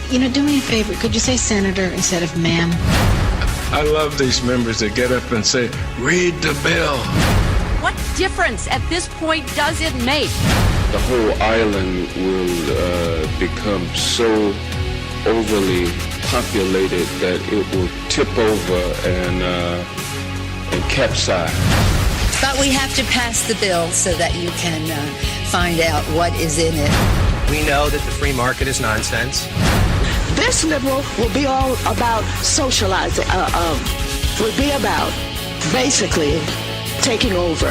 Do me a favor. Could you say senator instead of ma'am? I love these members that get up and say, read the bill. What difference at this point does it make? The whole island will become so overly populated that it will tip over and capsize. But we have to pass the bill so that you can find out what is in it. We know that the free market is nonsense. This liberal will be all about socializing, will be about basically taking over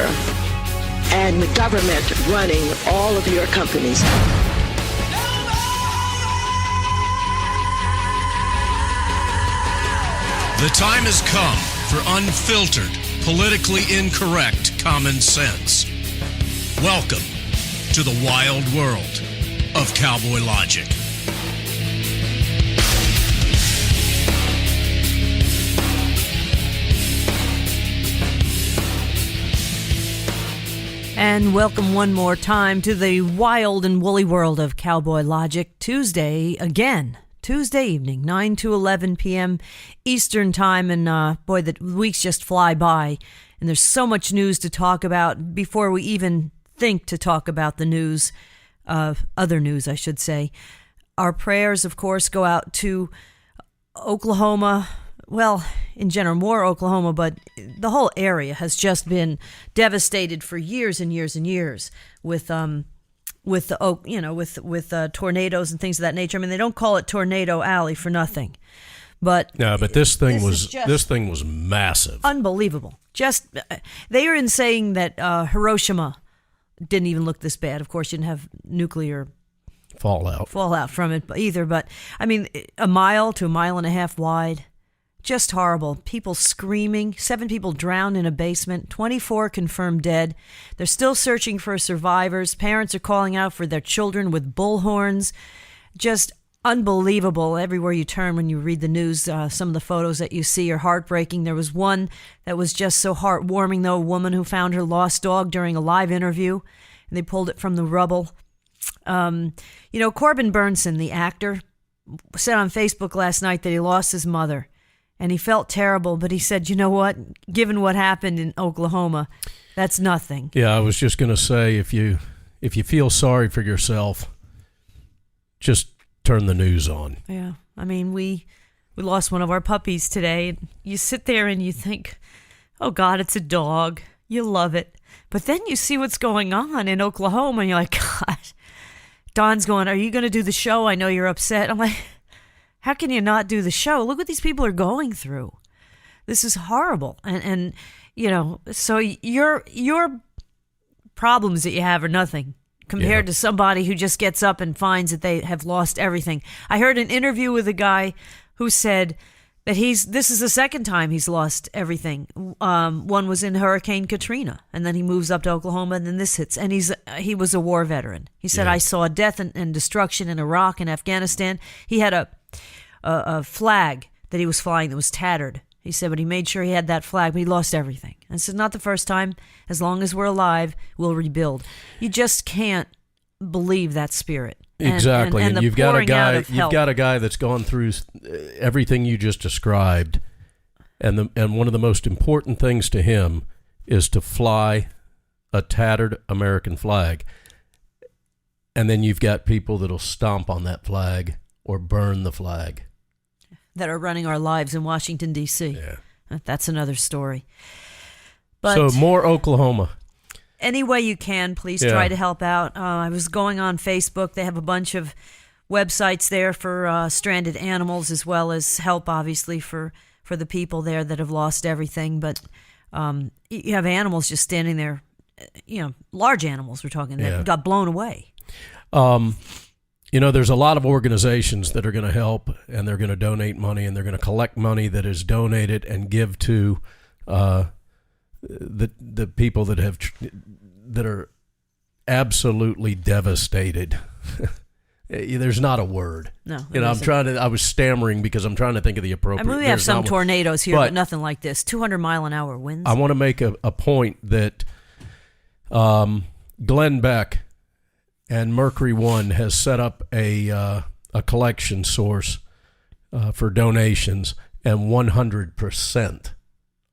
and the government running all of your companies. The time has come for unfiltered, politically incorrect common sense. Welcome to the wild world of Cowboy Logic. And welcome one more time to the wild and woolly world of Cowboy Logic. Tuesday evening, 9 to 11 p.m. Eastern Time. And boy, the weeks just fly by. And there's so much news to talk about before we even think to talk about the news, other news, I should say. Our prayers, of course, go out to Oklahoma. Well, in general, more Oklahoma, but the whole area has just been devastated for years and years and years with tornadoes and things of that nature. I mean, they don't call it Tornado Alley for nothing, but this thing was massive, unbelievable. Just they are in saying that Hiroshima didn't even look this bad. Of course, you didn't have nuclear fallout from it either. But I mean, a mile to a mile and a half wide. Just horrible. People screaming. 7 people drowned in a basement. 24 confirmed dead. They're still searching for survivors. Parents are calling out for their children with bullhorns. Just unbelievable. Everywhere you turn when you read the news, some of the photos that you see are heartbreaking. There was one that was just so heartwarming, though, a woman who found her lost dog during a live interview, and they pulled it from the rubble. Corbin Burnson, the actor, said on Facebook last night that he lost his mother. And he felt terrible, but he said, you know what? Given what happened in Oklahoma, that's nothing. Yeah, I was just going to say, if you feel sorry for yourself, just turn the news on. Yeah, I mean, we lost one of our puppies today. You sit there and you think, oh, God, it's a dog. You love it. But then you see what's going on in Oklahoma, and you're like, God. Don's going, are you going to do the show? I know you're upset. I'm like, how can you not do the show? Look what these people are going through. This is horrible. And so your problems that you have are nothing compared to somebody who just gets up and finds that they have lost everything. I heard an interview with a guy who said that this is the second time he's lost everything. One was in Hurricane Katrina, and then he moves up to Oklahoma, and then this hits. And he was a war veteran. He said, I saw death and destruction in Iraq and Afghanistan. He had a flag that he was flying that was tattered. He said, but he made sure he had that flag, but he lost everything. And this is not the first time. As long as we're alive, we'll rebuild. You just can't believe that spirit. Exactly. And you've got a guy that's gone through everything you just described. And one of the most important things to him is to fly a tattered American flag. And then you've got people that'll stomp on that flag or burn the flag. That are running our lives in Washington, D.C. Yeah. That's another story. But so more Oklahoma. Any way you can, please try to help out. I was going on Facebook. They have a bunch of websites there for stranded animals, as well as help, obviously, for the people there that have lost everything. But you have animals just standing there, large animals we're talking, that got blown away. There's a lot of organizations that are going to help, and they're going to donate money, and they're going to collect money that is donated and give to the people that are absolutely devastated. There's not a word. No, I was stammering because I'm trying to think of the appropriate. I mean, we have some tornadoes here, but nothing like this. 200-mile-an-hour winds. I want to make a point that Glenn Beck and Mercury One has set up a a collection source for donations, and 100%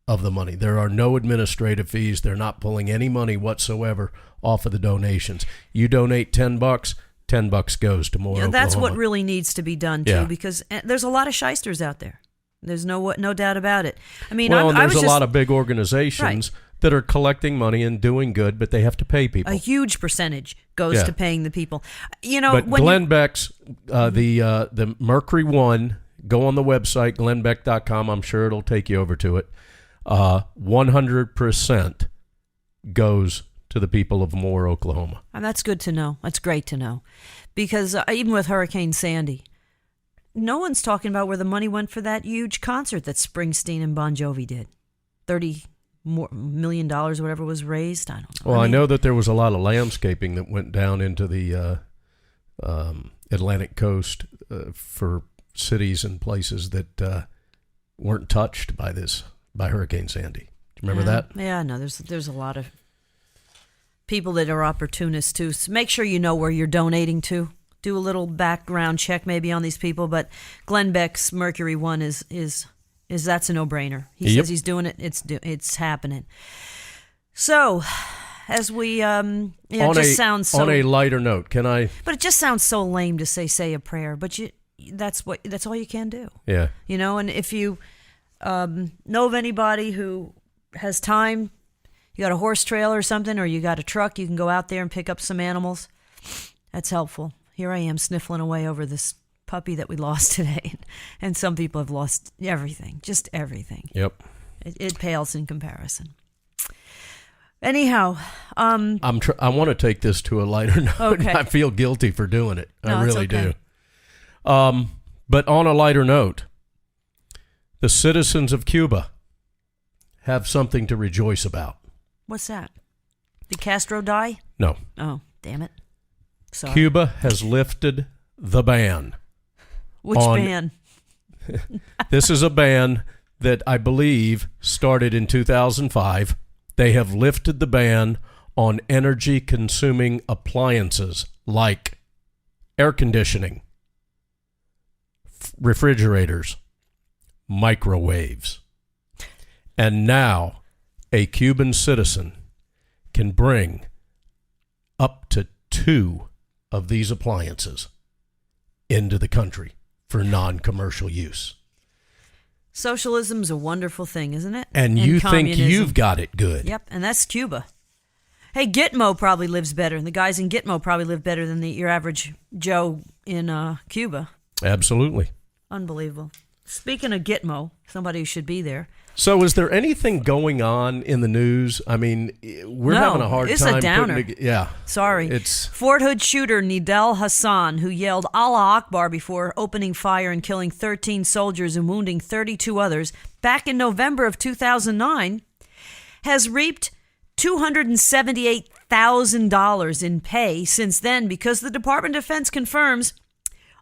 of the money. There are no administrative fees. They're not pulling any money whatsoever off of the donations. You donate $10, $10 goes to more. That's Oklahoma. what really needs to be done too, because there's a lot of shysters out there. There's no doubt about it. I mean, well, there's a lot of big organizations that are collecting money and doing good, but they have to pay people. A huge percentage goes to paying the people. You know, but Glenn Beck's the Mercury One. Go on the website glennbeck.com. I'm sure it'll take you over to it. 100% goes to the people of Moore, Oklahoma. And that's good to know. That's great to know, because even with Hurricane Sandy, no one's talking about where the money went for that huge concert that Springsteen and Bon Jovi did. $30 million, whatever was raised. I don't know. Well, I know that there was a lot of landscaping that went down into the Atlantic coast for cities and places that weren't touched by Hurricane Sandy. Do you remember that? Yeah, no, there's a lot of people that are opportunists too. So make sure you know where you're donating to. Do a little background check maybe on these people, but Glenn Beck's Mercury One is that's a no-brainer. He says he's doing it. It's happening. So, as we it just sounds so, on a lighter note, can I? But it just sounds so lame to say a prayer. But that's all you can do. Yeah. You know, and if you know of anybody who has time, you got a horse trailer or something, or you got a truck, you can go out there and pick up some animals. That's helpful. Here I am sniffling away over this puppy that we lost today, and some people have lost everything, just everything. Yep. It pales in comparison. Anyhow, I want to take this to a lighter note. Okay. I feel guilty for doing it. No, I really it's okay. do. But on a lighter note, the citizens of Cuba have something to rejoice about. What's that? Did Castro die? No. Oh, damn it. Sorry. Cuba has lifted the ban. Which ban? This is a ban that I believe started in 2005. They have lifted the ban on energy-consuming appliances like air conditioning, refrigerators, microwaves. And now a Cuban citizen can bring up to 2 of these appliances into the country for non-commercial use. Socialism's a wonderful thing, isn't it? And you think you've got it good. Yep, and that's Cuba. Hey, Gitmo probably lives better. The guys in Gitmo probably live better than your average Joe in Cuba. Absolutely. Unbelievable. Speaking of Gitmo, somebody who should be there. So is there anything going on in the news? I mean, we're having a hard time. It's a downer. Sorry. It's Fort Hood shooter Nidal Hassan, who yelled Allah Akbar before opening fire and killing 13 soldiers and wounding 32 others back in November of 2009, has reaped $278,000 in pay since then because the Department of Defense confirms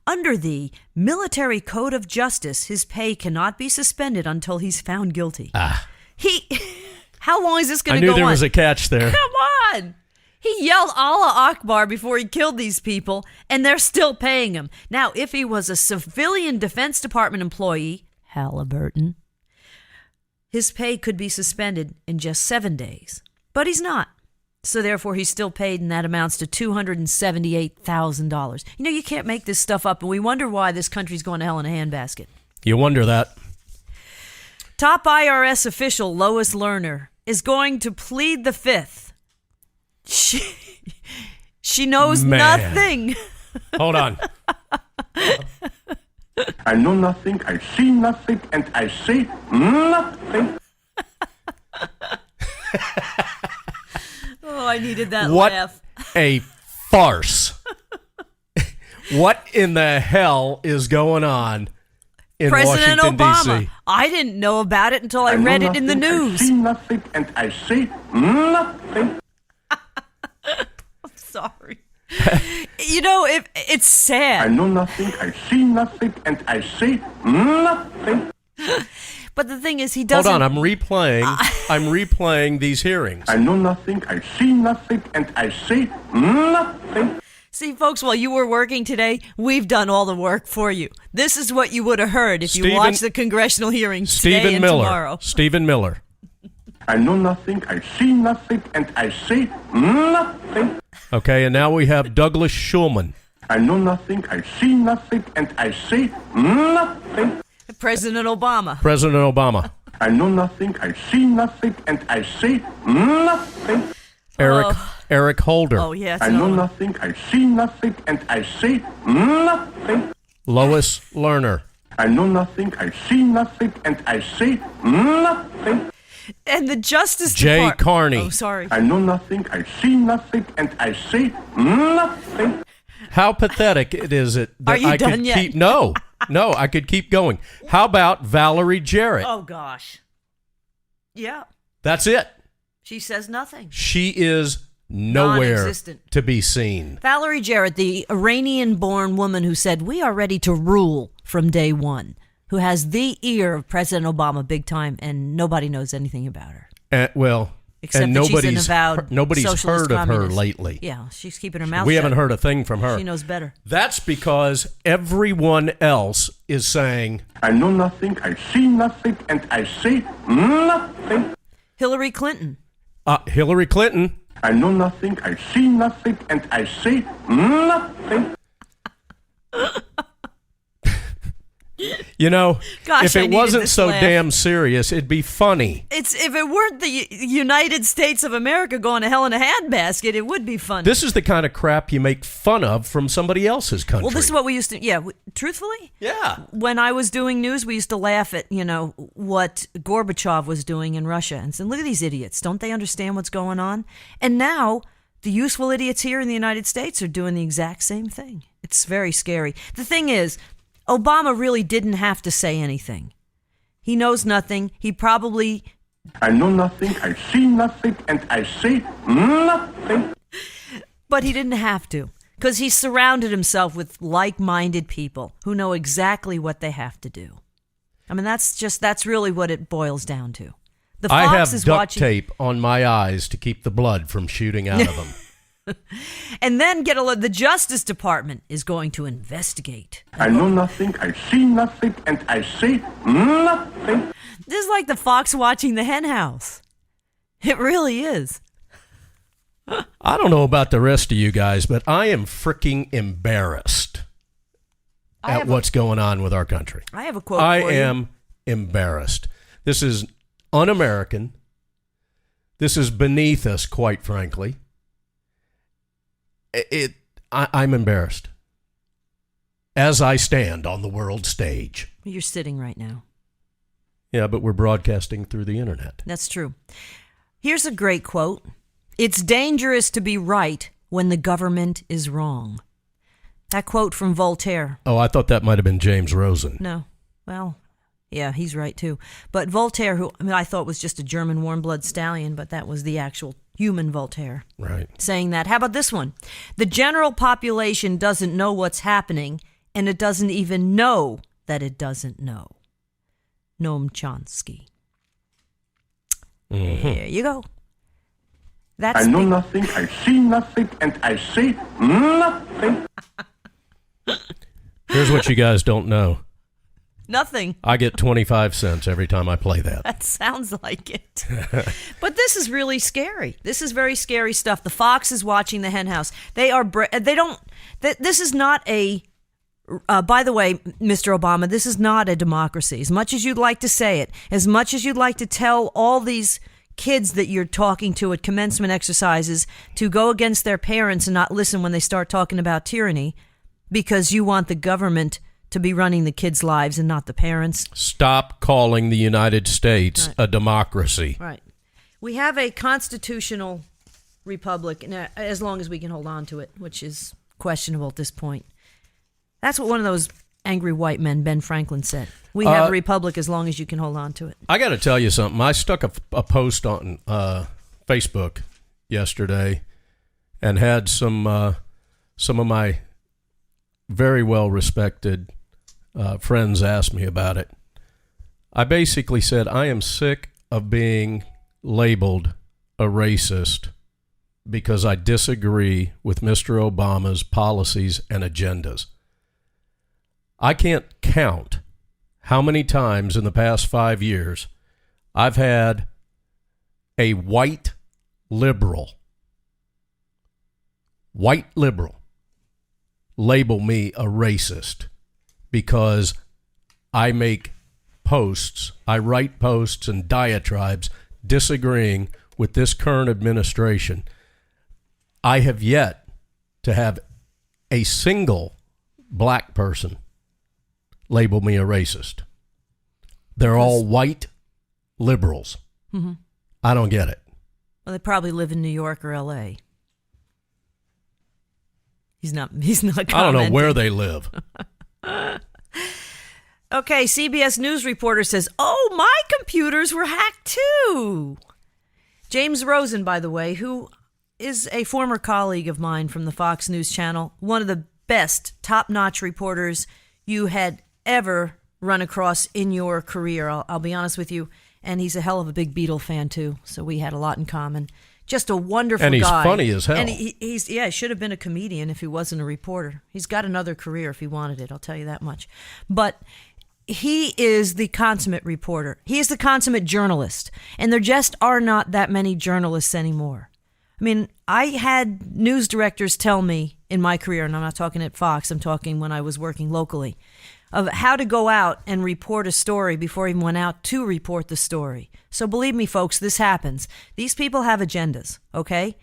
under the Military Code of Justice, his pay cannot be suspended until he's found guilty. How long is this going to go on? I knew there was a catch there. Come on. He yelled Allah Akbar before he killed these people, and they're still paying him. Now, if he was a civilian Defense Department employee, Halliburton, his pay could be suspended in just 7 days. But he's not. So therefore, he's still paid, and that amounts to $278,000. You know, you can't make this stuff up, and we wonder why this country's going to hell in a handbasket. You wonder that. Top IRS official Lois Lerner is going to plead the fifth. She knows nothing. Hold on. I know nothing, I see nothing, and I say nothing. Oh, I needed that What laugh. a farce. What in the hell is going on in President Washington, Obama. D.C.? I didn't know about it until I read it in the news. I see nothing, and I say nothing. I'm sorry. You know, it's sad. I know nothing, I see nothing, and I say nothing. But the thing is, he doesn't... Hold on, I'm replaying these hearings. I know nothing, I see nothing, and I say nothing. See, folks, while you were working today, we've done all the work for you. This is what you would have heard if you watched the congressional hearings today and tomorrow. Stephen Miller. I know nothing, I see nothing, and I say nothing. Okay, and now we have Douglas Schulman. I know nothing, I see nothing, and I say nothing. President Obama. President Obama. I know nothing, I see nothing, and I say nothing. Eric Holder. Oh, yes. I know nothing, I see nothing, and I say nothing. Lois Lerner. I know nothing, I see nothing, and I say nothing. And the Justice Jay Department. Carney. Oh, sorry. I know nothing, I see nothing, and I say nothing. How pathetic it is that Are you I done could yet? keep I could keep going. How about Valerie Jarrett? Oh, gosh. Yeah. That's it. She says nothing. She is nowhere Non-existent. to be seen. Valerie Jarrett, the Iranian-born woman who said, "We are ready to rule from day one," who has the ear of President Obama big time, and nobody knows anything about her. Except and that she's an avowed nobody's socialist heard of her communist. lately. Yeah, she's keeping her mouth We shut. haven't heard a thing from her. She knows better. That's because everyone else is saying, I know nothing, I see nothing, and I say nothing. Hillary Clinton. Hillary Clinton. I know nothing, I see nothing, and I say nothing. You know, Gosh, if I it needed wasn't this so laugh. damn serious, it'd be funny. If it weren't the United States of America going to hell in a handbasket, it would be funny. This is the kind of crap you make fun of from somebody else's country. Well, this is what we used to, truthfully? Yeah. When I was doing news, we used to laugh at, what Gorbachev was doing in Russia and said, look at these idiots. Don't they understand what's going on? And now the useful idiots here in the United States are doing the exact same thing. It's very scary. The thing is, Obama really didn't have to say anything. He knows nothing. He probably... I know nothing, I see nothing, and I say nothing. But he didn't have to, because he surrounded himself with like-minded people who know exactly what they have to do. I mean, that's really what it boils down to. The Fox I have is duct watching... tape on my eyes to keep the blood from shooting out of them. And then the Justice Department is going to investigate. I know nothing, I see nothing, and I say nothing. This is like the fox watching the hen house. It really is. I don't know about the rest of you guys, but I am freaking embarrassed at what's going on with our country. I have a quote I for you. am embarrassed. This is un-American. This is beneath us, quite frankly. I'm embarrassed as I stand on the world stage. You're sitting right now. Yeah, but we're broadcasting through the internet. That's true. Here's a great quote. It's dangerous to be right when the government is wrong. That quote from Voltaire. Oh, I thought that might have been James Rosen. No. Well, yeah, he's right too. But Voltaire, who I thought was just a German warm-blood stallion, but that was the actual human Voltaire. Right. Saying that. How about this one? The general population doesn't know what's happening, and it doesn't even know that it doesn't know. Noam Chomsky. Mm-hmm. There you go. I know nothing, I see nothing, and I say nothing. Here's what you guys don't know. Nothing. I get 25 cents every time I play that. That sounds like it. But this is really scary. This is very scary stuff. The fox is watching the hen house. This is not a, by the way, Mr. Obama, this is not a democracy. As much as you'd like to say it, as much as you'd like to tell all these kids that you're talking to at commencement exercises to go against their parents and not listen when they start talking about tyranny because you want the government to be running the kids' lives and not the parents. Stop calling the United States a democracy. Right. We have a constitutional republic, as long as we can hold on to it, which is questionable at this point. That's what one of those angry white men, Ben Franklin, said. We have a republic as long as you can hold on to it. I got to tell you something. I stuck a post on Facebook yesterday and had some of my very well-respected friends ask me about it. I basically said, I am sick of being labeled a racist because I disagree with Mr. Obama's policies and agendas. I can't count how many times in the past 5 years I've had a white liberal label me a racist because I make posts, I write posts and diatribes disagreeing with this current administration. I have yet to have a single black person label me a racist. They're all white liberals. Mm-hmm. I don't get it. Well, they probably live in New York or L.A. He's not commenting. I don't know where they live. Okay, CBS News reporter says, oh, my computers were hacked too. James Rosen, by the way, who is a former colleague of mine from the Fox News Channel, one of the best top-notch reporters you had ever run across in your career, I'll be honest with you. And he's a hell of a big Beatle fan, too, so we had a lot in common. Just a wonderful guy. And he's funny as hell. And he should have been a comedian if he wasn't a reporter. He's got another career if he wanted it, I'll tell you that much. But he is the consummate reporter. He is the consummate journalist. And there just are not that many journalists anymore. I mean, I had news directors tell me in my career, and I'm not talking at Fox, I'm talking when I was working locally, of how to go out and report a story before I even went out to report the story. So believe me, folks, this happens. These people have agendas, okay?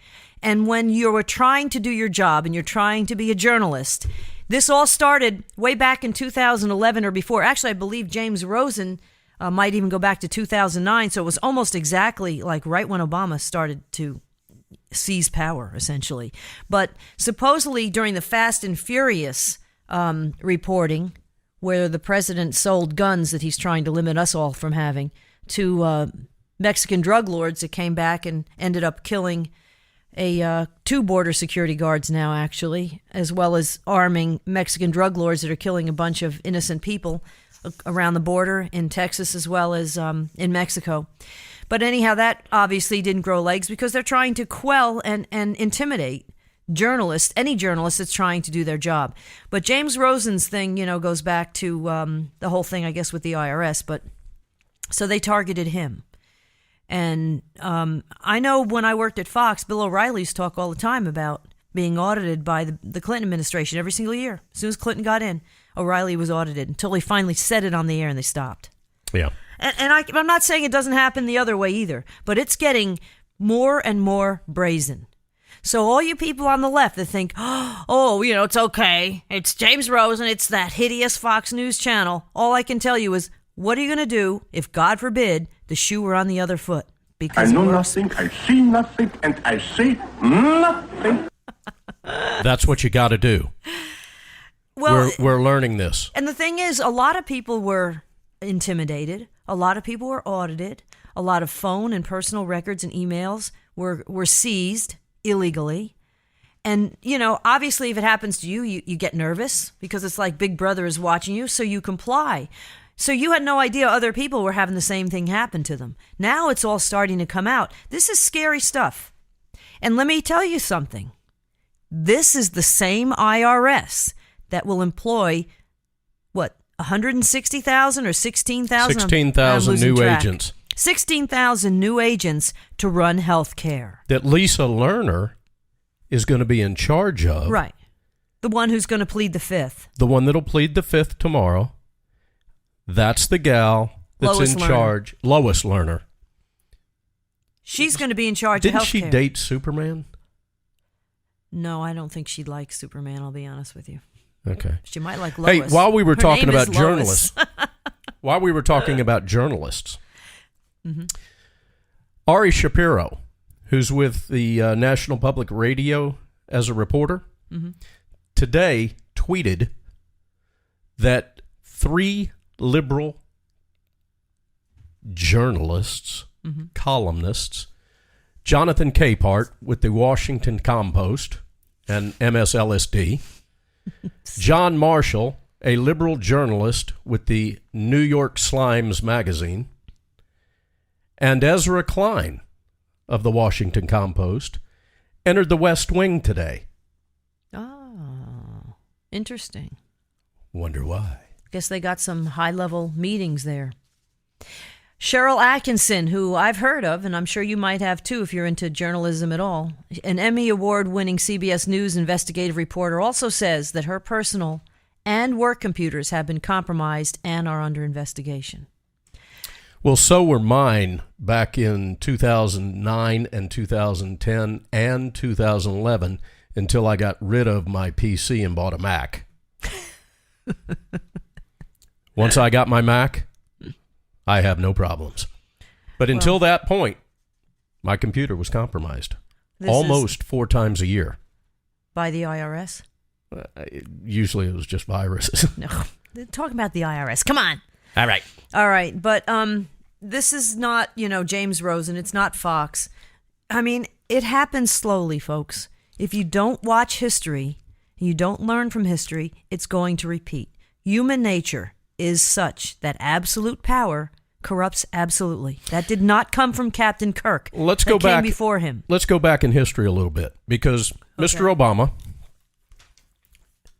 And when you're trying to do your job and you're trying to be a journalist, this all started way back in 2011 or before. Actually, I believe James Rosen might even go back to 2009. So it was almost exactly like right when Obama started to seize power, essentially. But supposedly during the Fast and Furious reporting, where the president sold guns that he's trying to limit us all from having to Mexican drug lords that came back and ended up killing two border security guards now, actually, as well as arming Mexican drug lords that are killing a bunch of innocent people around the border in Texas as well as in Mexico. But anyhow, that obviously didn't grow legs because they're trying to quell and intimidate journalists, any journalist that's trying to do their job. But James Rosen's thing, goes back to the whole thing, I guess, with the IRS. But so they targeted him. And I know when I worked at Fox, Bill O'Reilly used to talk all the time about being audited by the Clinton administration every single year. As soon as Clinton got in, O'Reilly was audited until he finally said it on the air and they stopped. Yeah. And I'm not saying it doesn't happen the other way either, but it's getting more and more brazen. So all you people on the left that think, it's okay. It's James Rosen. It's that hideous Fox News channel. All I can tell you is, what are you going to do if, God forbid, the shoe were on the other foot? Because I know nothing, I see nothing, and I say nothing. That's what you got to do. Well, we're learning this. And the thing is, a lot of people were intimidated. A lot of people were audited. A lot of phone and personal records and emails were seized illegally. And, obviously if it happens to you, you get nervous because it's like Big Brother is watching you, so you comply. So you had no idea other people were having the same thing happen to them. Now it's all starting to come out. This is scary stuff. And let me tell you something. This is the same IRS that will employ, 160,000 or 16,000? 16,000 new agents. 16,000 new agents to run health care. That Lisa Lerner is going to be in charge of. Right. The one who's going to plead the fifth. The one that'll plead the fifth tomorrow. That's the gal that's Lois in Lerner. charge. Lois Lerner. She's going to be in charge Didn't of health she care. date Superman? No, I don't think she'd like Superman, I'll be honest with you. Okay. She might like Lois. Hey, while we were Her talking name is about Lois. journalists, Mm-hmm. Ari Shapiro, who's with the National Public Radio as a reporter, today tweeted that 3 liberal journalists, columnists, Jonathan Capehart with the Washington Compost and MSLSD, John Marshall, a liberal journalist with the New York Slimes magazine, and Ezra Klein of the Washington Compost, entered the West Wing today. Oh, interesting. Wonder why. Guess they got some high-level meetings there. Cheryl Atkinson, who I've heard of, and I'm sure you might have too if you're into journalism at all, an Emmy Award-winning CBS News investigative reporter, also says that her personal and work computers have been compromised and are under investigation. Well, so were mine back in 2009 and 2010 and 2011 until I got rid of my PC and bought a Mac. Once I got my Mac, I have no problems. But until that point, my computer was compromised almost 4 times a year. By the IRS? Usually it was just viruses. No, talk about the IRS. Come on. All right. But this is not, James Rosen. It's not Fox. I mean, it happens slowly, folks. If you don't watch history, you don't learn from history, it's going to repeat. Human nature is such that absolute power corrupts absolutely. That did not come from Captain Kirk. Let's go back before him. Let's go back in history a little bit because Mr. Obama,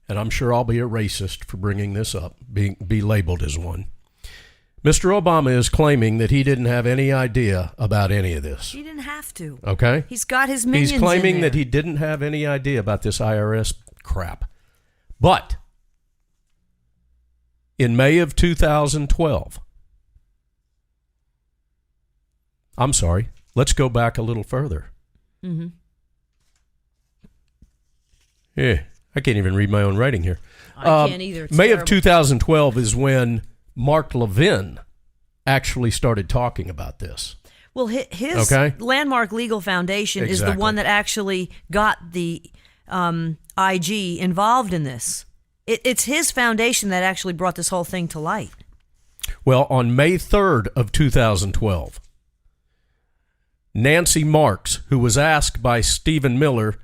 and I'm sure I'll be a racist for bringing this up, be labeled as one. Mr. Obama is claiming that he didn't have any idea about any of this. He didn't have to. Okay? He's got his minions He's claiming in there. that he didn't have any idea about this IRS crap. But in May of 2012, I'm sorry, let's go back a little further. Mm-hmm. Yeah, I can't even read my own writing here. I can't either. It's May terrible. of 2012 is when Mark Levin actually started talking about this. Well, his Landmark Legal Foundation is the one that actually got the IG involved in this. It's his foundation that actually brought this whole thing to light. Well, on May 3rd of 2012, Nancy Marks, who was asked by Stephen Miller,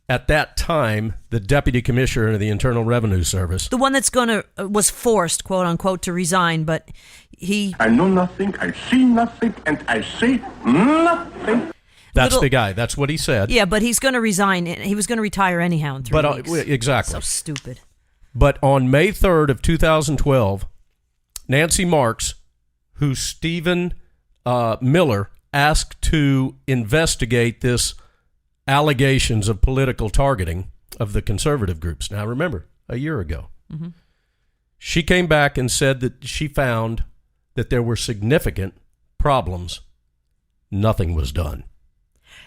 at that time, the Deputy Commissioner of the Internal Revenue Service. The one that's was forced, quote unquote, to resign, but he... I know nothing, I see nothing, and I say nothing. That's the guy. That's what he said. Yeah, but he's going to resign. He was going to retire anyhow in 3 weeks. Exactly. So stupid. But on May 3rd of 2012, Nancy Marks, who Stephen Miller asked to investigate this allegations of political targeting of the conservative groups. Now, remember, a year ago, she came back and said that she found that there were significant problems. Nothing was done.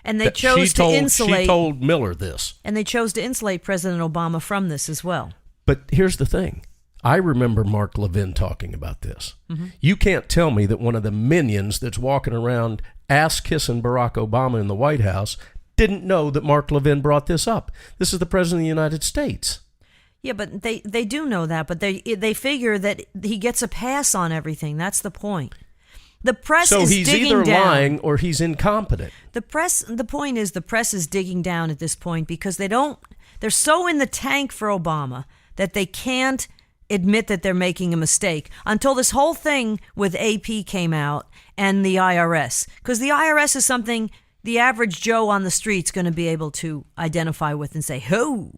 And they chose to insulate. She told Miller this. And they chose to insulate President Obama from this as well. But here's the thing. I remember Mark Levin talking about this. Mm-hmm. You can't tell me that one of the minions that's walking around ass-kissing Barack Obama in the White House didn't know that Mark Levin brought this up. This is the President of the United States. Yeah, but they do know that, but they figure that he gets a pass on everything. That's the point. The press is digging down. So he's either lying or he's incompetent. The point is the press is digging down at this point because they're so in the tank for Obama that they can't admit that they're making a mistake until this whole thing with AP came out and the IRS. Because the IRS is something the average Joe on the street's going to be able to identify with and say, "Ho,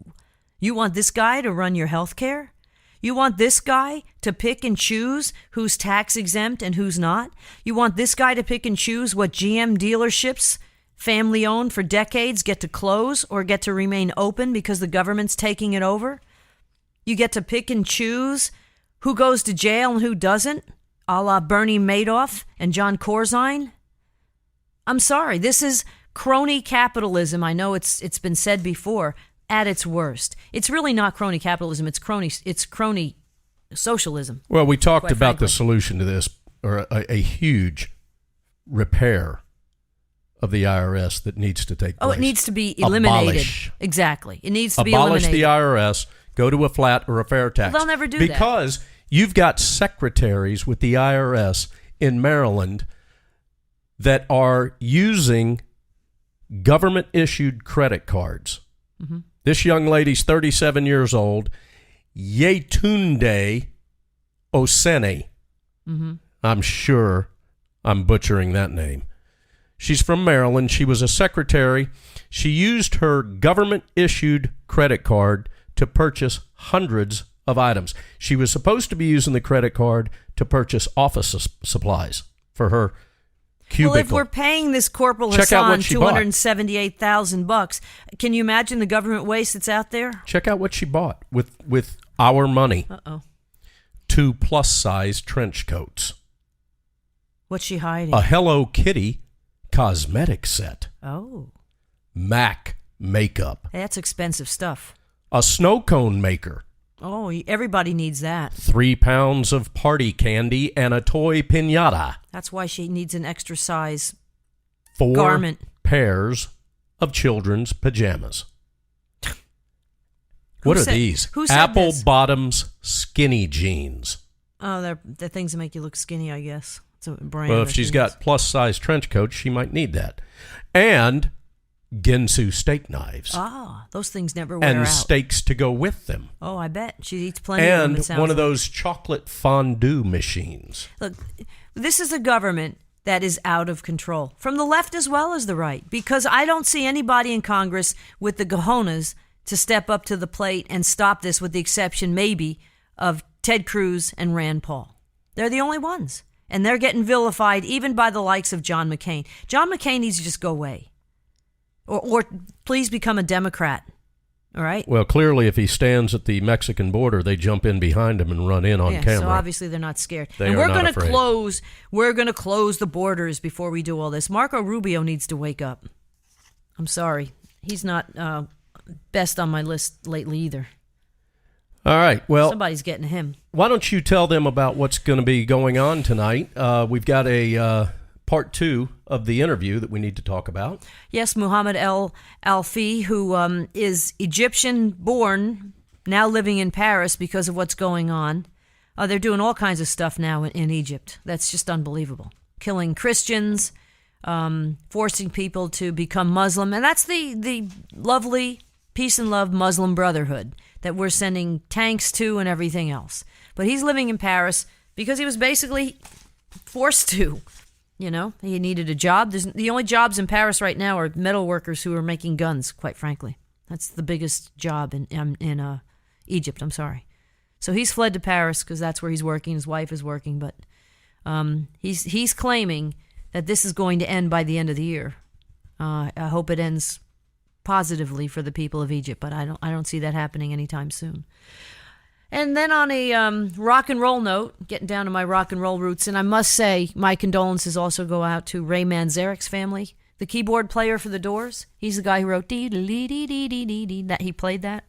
you want this guy to run your health care? You want this guy to pick and choose who's tax exempt and who's not? You want this guy to pick and choose what GM dealerships, family owned for decades, get to close or get to remain open because the government's taking it over? You get to pick and choose who goes to jail and who doesn't, a la Bernie Madoff and John Corzine? I'm sorry, this is crony capitalism. I know it's been said before. At its worst, it's really not crony capitalism. It's crony socialism. Well, we talked about the solution to this, or a huge repair of the IRS that needs to take place. Oh, it needs to be eliminated. Exactly, it needs to be eliminated. Abolish the IRS. Go to a flat or a fair tax. Well, they'll never do because you've got secretaries with the IRS in Maryland that are using government-issued credit cards. Mm-hmm. This young lady's 37 years old, Yetunde Osene. Mm-hmm. I'm sure I'm butchering that name. She's from Maryland. She was a secretary. She used her government-issued credit card to purchase hundreds of items. She was supposed to be using the credit card to purchase office supplies for her cubicle. Well, if we're paying this Corporal Hassan $278,000, can you imagine the government waste that's out there? Check out what she bought with our money. 2 plus-size trench coats. What's she hiding? A Hello Kitty cosmetic set. Oh. MAC makeup. Hey, that's expensive stuff. A snow cone maker. Oh, everybody needs that. 3 pounds of party candy and a toy piñata. That's why she needs an extra size 4 garment. pairs of children's pajamas. What are these? Who said Apple this? bottoms skinny jeans. Oh, they're things that make you look skinny, I guess. It's a brand. Well, if she's got plus-size trench coats, she might need that. And Ginsu steak knives. Ah, those things never wear out. And steaks to go with them. Oh, I bet. She eats plenty of them, it sounds And one of like. those chocolate fondue machines. Look, this is a government that is out of control, from the left as well as the right, because I don't see anybody in Congress with the cojones to step up to the plate and stop this, with the exception, maybe, of Ted Cruz and Rand Paul. They're the only ones. And they're getting vilified even by the likes of John McCain. John McCain needs to just go away. Or please become a Democrat. All right? Well, clearly, if he stands at the Mexican border, they jump in behind him and run in on camera. So obviously they're not scared. They and are we're not going afraid. we're going to close the borders before we do all this. Marco Rubio needs to wake up. I'm sorry. He's not best on my list lately either. All right. Well, somebody's getting him. Why don't you tell them about what's going to be going on tonight? We've got a part 2 of the interview that we need to talk about. Yes, Mohamed El-Alfy, who is Egyptian-born, now living in Paris because of what's going on. They're doing all kinds of stuff now in Egypt. That's just unbelievable. Killing Christians, forcing people to become Muslim. And that's the lovely peace and love Muslim Brotherhood that we're sending tanks to and everything else. But he's living in Paris because he was basically forced to. You know, he needed a job. The only jobs in Paris right now are metal workers who are making guns, quite frankly. That's the biggest job in Egypt, I'm sorry. So he's fled to Paris because that's where he's working. His wife is working. But he's claiming that this is going to end by the end of the year. I hope it ends positively for the people of Egypt, but I don't see that happening anytime soon. And then on a rock and roll note, getting down to my rock and roll roots, and I must say my condolences also go out to Ray Manzarek's family, the keyboard player for the Doors. He's the guy who wrote dee-dee-dee-dee-dee-dee, that he played that,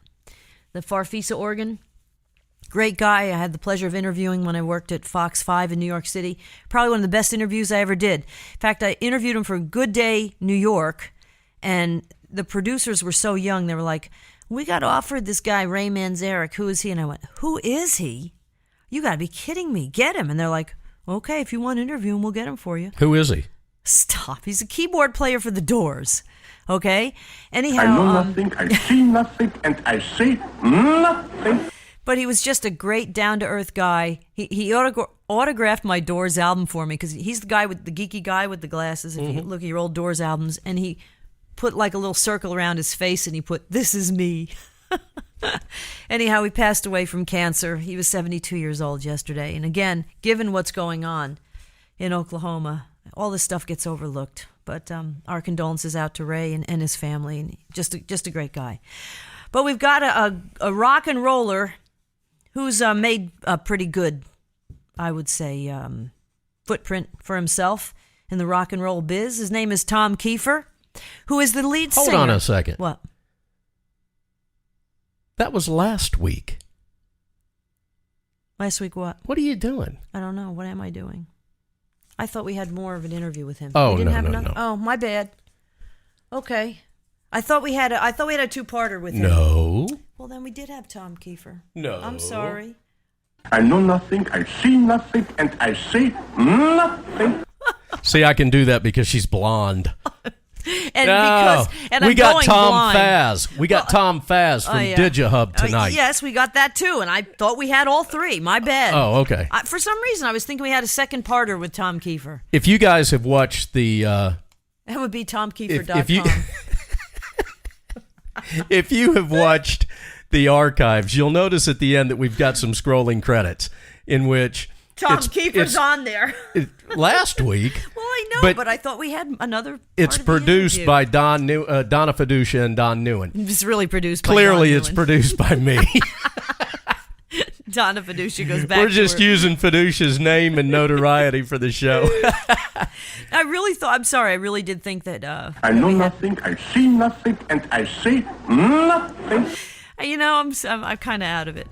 the Farfisa organ. Great guy. I had the pleasure of interviewing when I worked at Fox 5 in New York City. Probably one of the best interviews I ever did. In fact, I interviewed him for Good Day New York, and the producers were so young, they were like, we got offered this guy, Ray Manzarek. Who is he? And I went, who is he? You got to be kidding me. Get him. And they're like, okay, if you want to interview him, we'll get him for you. Who is he? Stop. He's a keyboard player for the Doors. Okay? Anyhow. I know nothing, I see nothing, and I say nothing. But he was just a great down-to-earth guy. He autographed my Doors album for me because he's the guy with the geeky guy with the glasses. If you look at your old Doors albums, and he put like a little circle around his face and he put, "This is me." Anyhow, he passed away from cancer. He was 72 years old yesterday. And again, given what's going on in Oklahoma, all this stuff gets overlooked. But our condolences out to Ray and his family. And just a great guy. But we've got a rock and roller who's made a pretty good, I would say, footprint for himself in the rock and roll biz. His name is Tom Kiefer, who is the lead singer. Hold on a second. What? That was last week. Last week what? What are you doing? I don't know. What am I doing? I thought we had more of an interview with him. Oh, we didn't no, have no, enough? no. Oh, my bad. Okay. I thought we had a two-parter with him. No. Well, then we did have Tom Kiefer. No. I'm sorry. I know nothing, I see nothing, and I say nothing. See, I can do that because she's blonde. And no, I'm we got going Tom blind. Faz. We got Tom Faz from yeah. DigiHub tonight. Yes, we got that too, and I thought we had all three. My bad. Oh, okay. For some reason, I was thinking we had a second parter with Tom Kiefer. If you guys have watched the That would be TomKeefer.com. If you have watched the archives, you'll notice at the end that we've got some scrolling credits in which Tom Keefer's on there. Last week. Well, I know, but I thought we had another. It's produced by Donna FIDUCIA and Don NEUEN. It's really produced by Clearly, Don it's NEUEN. Produced by me. Donna FIDUCIA goes back. We're just using FIDUCIA's name and notoriety for the show. I really thought. I'm sorry. I really did think that. I know nothing, I see nothing, and I say nothing. You know, I'm kind of out of it.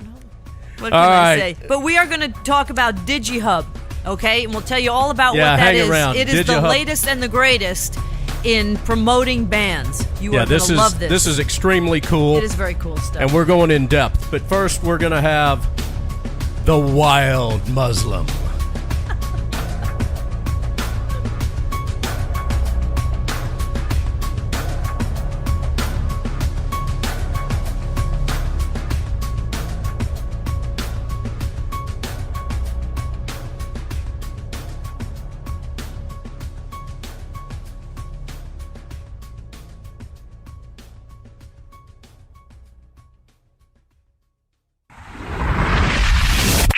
What can All I right. say? But we are going to talk about DigiHub, okay? And we'll tell you all about what that hang is. around. It is DigiHub. the latest and the greatest in promoting bands. You are going to love this. This is extremely cool. It is very cool stuff. And we're going in depth. But first, we're going to have the Wild Muslim.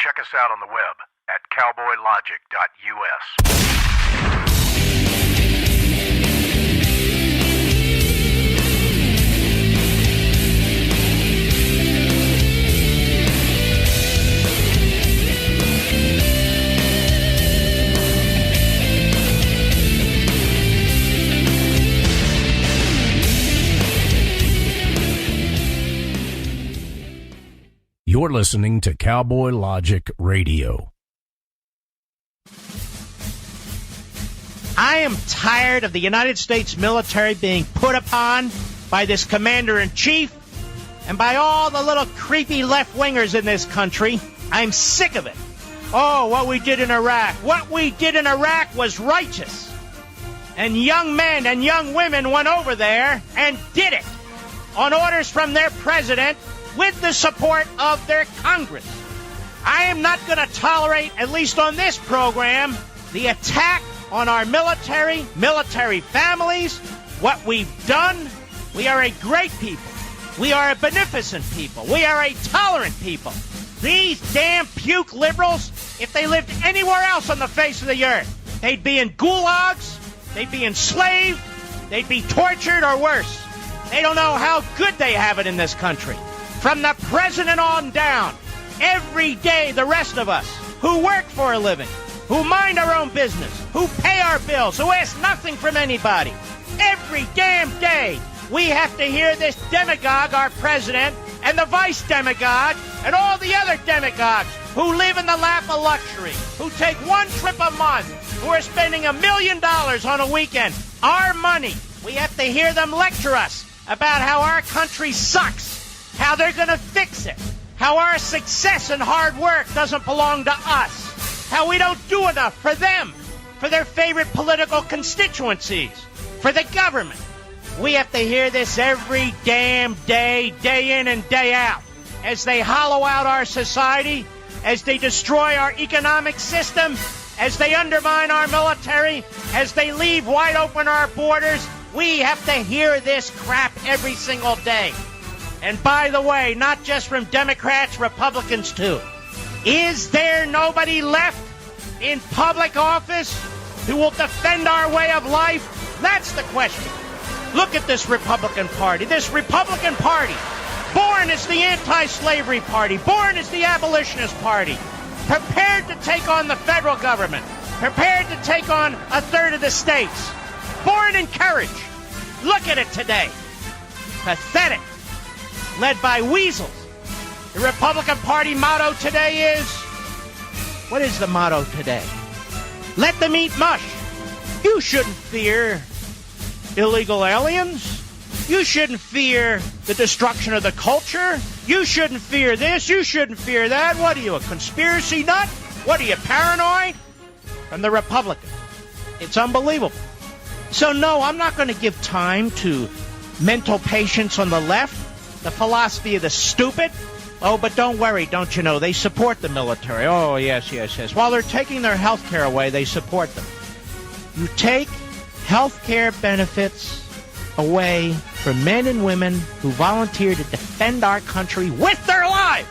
Check us out on the web at CowboyLogic.us. You're listening to Cowboy Logic Radio. I am tired of the United States military being put upon by this commander-in-chief and by all the little creepy left-wingers in this country. I'm sick of it. Oh, what we did in Iraq. What we did in Iraq was righteous. And young men and young women went over there and did it on orders from their president with the support of their Congress. I am not going to tolerate, at least on this program, the attack on our military families, what we've done. We are a great people. We are a beneficent people. We are a tolerant people. These damn puke liberals, if they lived anywhere else on the face of the earth, they'd be in gulags, they'd be enslaved, they'd be tortured or worse. They don't know how good they have it in this country. From the president on down, every day the rest of us who work for a living, who mind our own business, who pay our bills, who ask nothing from anybody, every damn day we have to hear this demagogue, our president, and the vice demagogue, and all the other demagogues who live in the lap of luxury, who take one trip a month, who are spending $1 million on a weekend, our money. We have to hear them lecture us about how our country sucks, how they're going to fix it, how our success and hard work doesn't belong to us, how we don't do enough for them, for their favorite political constituencies, for the government. We have to hear this every damn day, day in and day out, as they hollow out our society, as they destroy our economic system, as they undermine our military, as they leave wide open our borders. We have to hear this crap every single day. And by the way, not just from Democrats, Republicans too. Is there nobody left in public office who will defend our way of life? That's the question. Look at this Republican Party. This Republican Party, born as the anti-slavery party, born as the abolitionist party, prepared to take on the federal government, prepared to take on a third of the states, born in courage. Look at it today. Pathetic. Led by weasels. The Republican Party motto today is, what is the motto today? Let them eat mush. You shouldn't fear illegal aliens. You shouldn't fear the destruction of the culture. You shouldn't fear this. You shouldn't fear that. What are you, a conspiracy nut? What are you, paranoid? From the Republicans. It's unbelievable. So no, I'm not going to give time to mental patients on the left. The philosophy of the stupid. Oh, but don't worry, don't you know, they support the military. Oh, yes. While they're taking their health care away, they support them. You take health care benefits away from men and women who volunteer to defend our country with their lives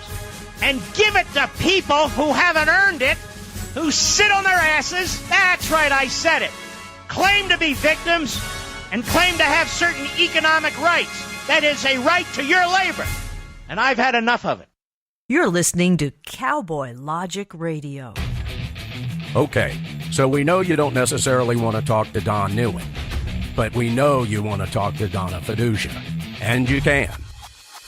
and give it to people who haven't earned it, who sit on their asses. That's right, I said it. Claim to be victims and claim to have certain economic rights. That is a right to your labor. And I've had enough of it. You're listening to Cowboy Logic Radio. Okay, so we know you don't necessarily want to talk to Don NEUEN, but we know you want to talk to Donna FIDUCIA, and you can.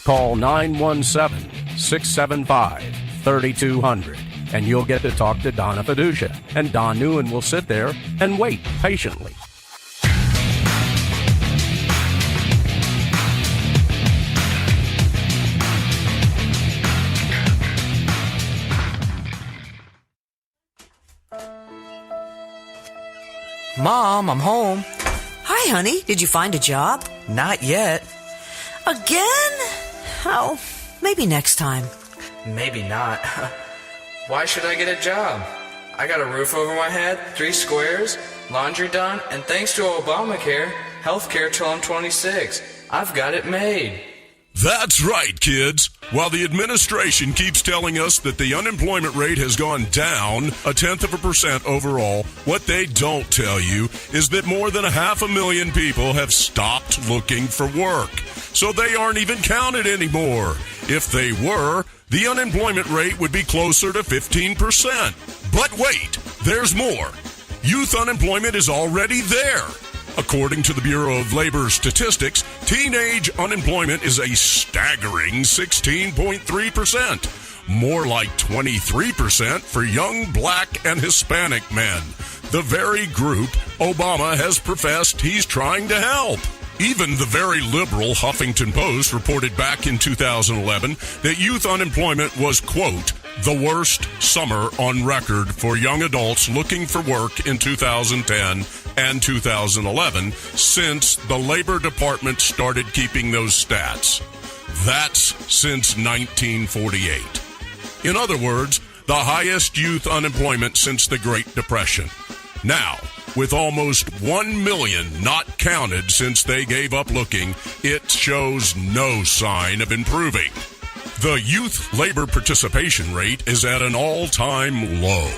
Call 917-675-3200, and you'll get to talk to Donna FIDUCIA, and Don NEUEN will sit there and wait patiently. Mom, I'm home. Hi, honey. Did you find a job? Not yet. Again? Oh, maybe next time. Maybe not. Why should I get a job? I got a roof over my head, 3 squares, laundry done, and thanks to Obamacare, health care till I'm 26. I've got it made. That's right, kids. While the administration keeps telling us that the unemployment rate has gone down 0.1% overall, what they don't tell you is that more than 500,000 people have stopped looking for work. So they aren't even counted anymore. If they were, the unemployment rate would be closer to 15%. But wait, there's more. Youth unemployment is already there. According to the Bureau of Labor Statistics, teenage unemployment is a staggering 16.3%, more like 23% for young black and Hispanic men, the very group Obama has professed he's trying to help. Even the very liberal Huffington Post reported back in 2011 that youth unemployment was, quote, the worst summer on record for young adults looking for work in 2010 and 2011 since the Labor Department started keeping those stats. That's since 1948. In other words, the highest youth unemployment since the Great Depression. Now, with almost 1 million not counted since they gave up looking, it shows no sign of improving. The youth labor participation rate is at an all-time low.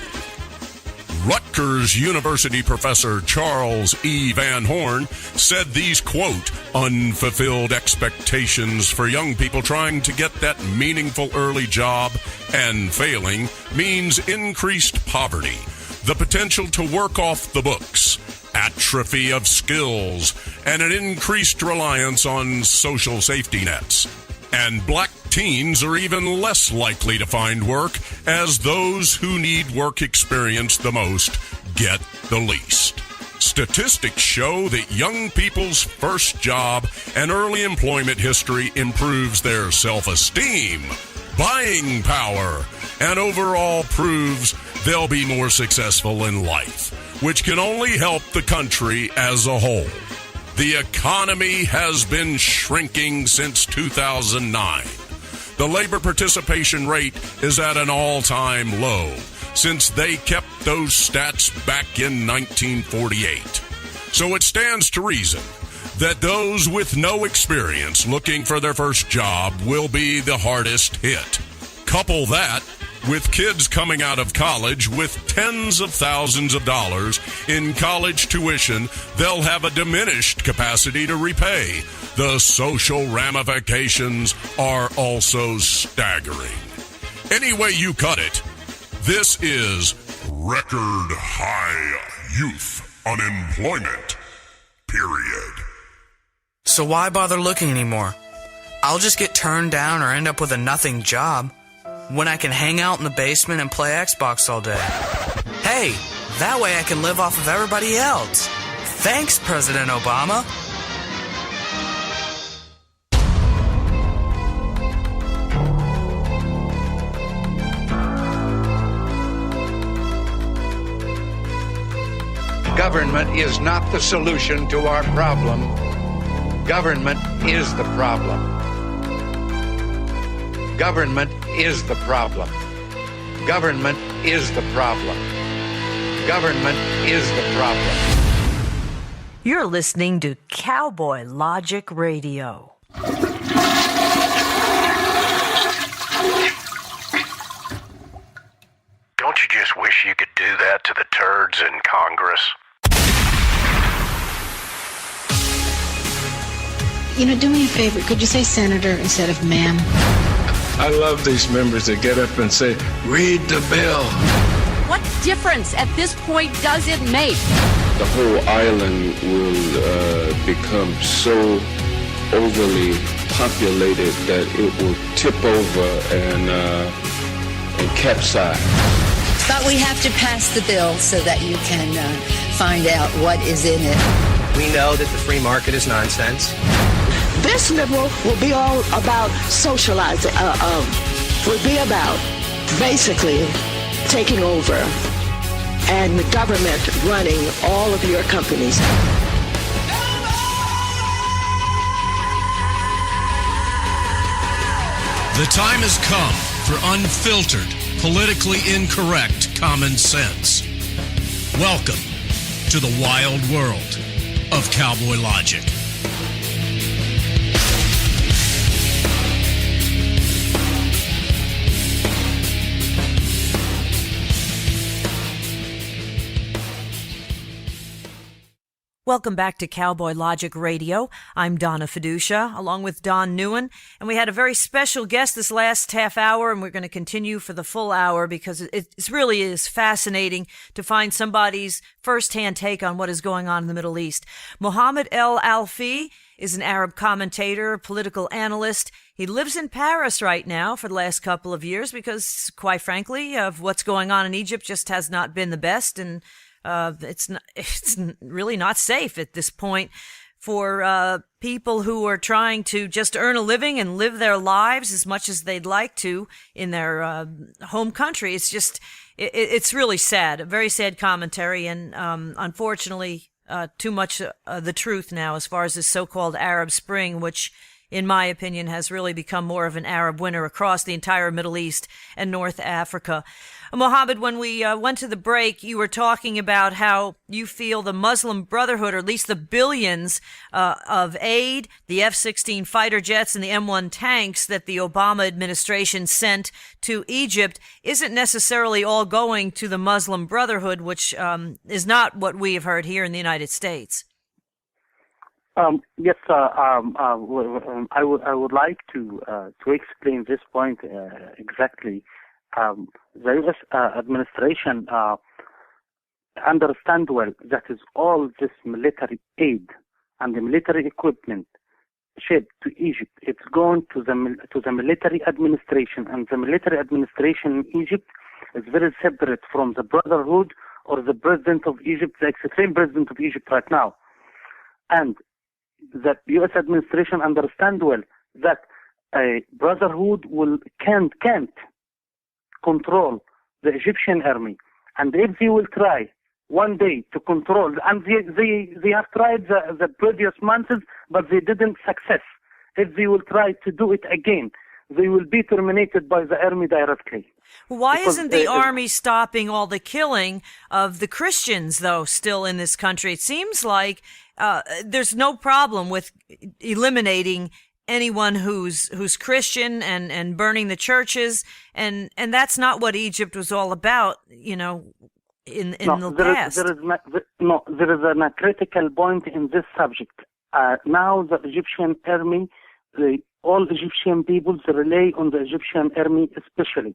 Rutgers University professor Charles E. Van Horn said these, quote, unfulfilled expectations for young people trying to get that meaningful early job and failing means increased poverty, the potential to work off the books, atrophy of skills, and an increased reliance on social safety nets. And black teens are even less likely to find work, as those who need work experience the most get the least. Statistics show that young people's first job and early employment history improves their self-esteem, buying power, and overall proves they'll be more successful in life, which can only help the country as a whole. The economy has been shrinking since 2009. The labor participation rate is at an all-time low since they kept those stats back in 1948. So it stands to reason that those with no experience looking for their first job will be the hardest hit. Couple that with kids coming out of college with tens of thousands of dollars in college tuition they'll have a diminished capacity to repay. The social ramifications are also staggering. Any way you cut it, this is record high youth unemployment, period. So why bother looking anymore? I'll just get turned down or end up with a nothing job when I can hang out in the basement and play Xbox all day. Hey, that way I can live off of everybody else. Thanks, President Obama. Government is not the solution to our problem. Government is the problem. Government is the problem. Government is the problem. Government is the problem. You're listening to Cowboy Logic Radio. Don't you just wish you could do that to the turds in Congress? You know, do me a favor. Could you say senator instead of ma'am? I love these members that get up and say, read the bill. What difference at this point does it make? The whole island will become so overly populated that it will tip over and capsize. But we have to pass the bill so that you can find out what is in it. We know that the free market is nonsense. This liberal will be all about socializing, will be about basically taking over and the government running all of your companies. The time has come for unfiltered, politically incorrect common sense. Welcome to the wild world of Cowboy Logic. Welcome back to Cowboy Logic Radio. I'm Donna FIDUCIA, along with Don NEUEN, and we had a very special guest this last half hour, and we're going to continue for the full hour because it really is fascinating to find somebody's first-hand take on what is going on in the Middle East. Mohamed El-Alfy is an Arab commentator, political analyst. He lives in Paris right now for the last couple of years because, quite frankly, of what's going on in Egypt just has not been the best, and it's really not safe at this point for people who are trying to just earn a living and live their lives as much as they'd like to in their home country. It's just, it's really sad, a very sad commentary, and unfortunately, too much the truth now as far as this so-called Arab Spring, which, in my opinion, has really become more of an Arab winter across the entire Middle East and North Africa. Mohammed, when we went to the break, you were talking about how you feel the Muslim Brotherhood, or at least the billions of aid, the F-16 fighter jets and the M1 tanks that the Obama administration sent to Egypt, isn't necessarily all going to the Muslim Brotherhood, which is not what we have heard here in the United States. Yes, I would like to explain this point exactly. The U.S. administration understand well that is all this military aid and the military equipment shipped to Egypt. It's going to the military administration, and the military administration in Egypt is very separate from the Brotherhood or the president of Egypt, the extreme president of Egypt right now. And the U.S. administration understand well that a Brotherhood can't control the Egyptian army, and if they will try one day to control, and they have tried the previous months, but they didn't success. If they will try to do it again, they will be terminated by the army directly. Why isn't the army stopping all the killing of the Christians, though, still in this country? It seems like there's no problem with eliminating anyone who's Christian and burning the churches, and that's not what Egypt was all about, in the past. There is a critical point in this subject. Now the Egyptian army, all Egyptian people, they rely on the Egyptian army especially.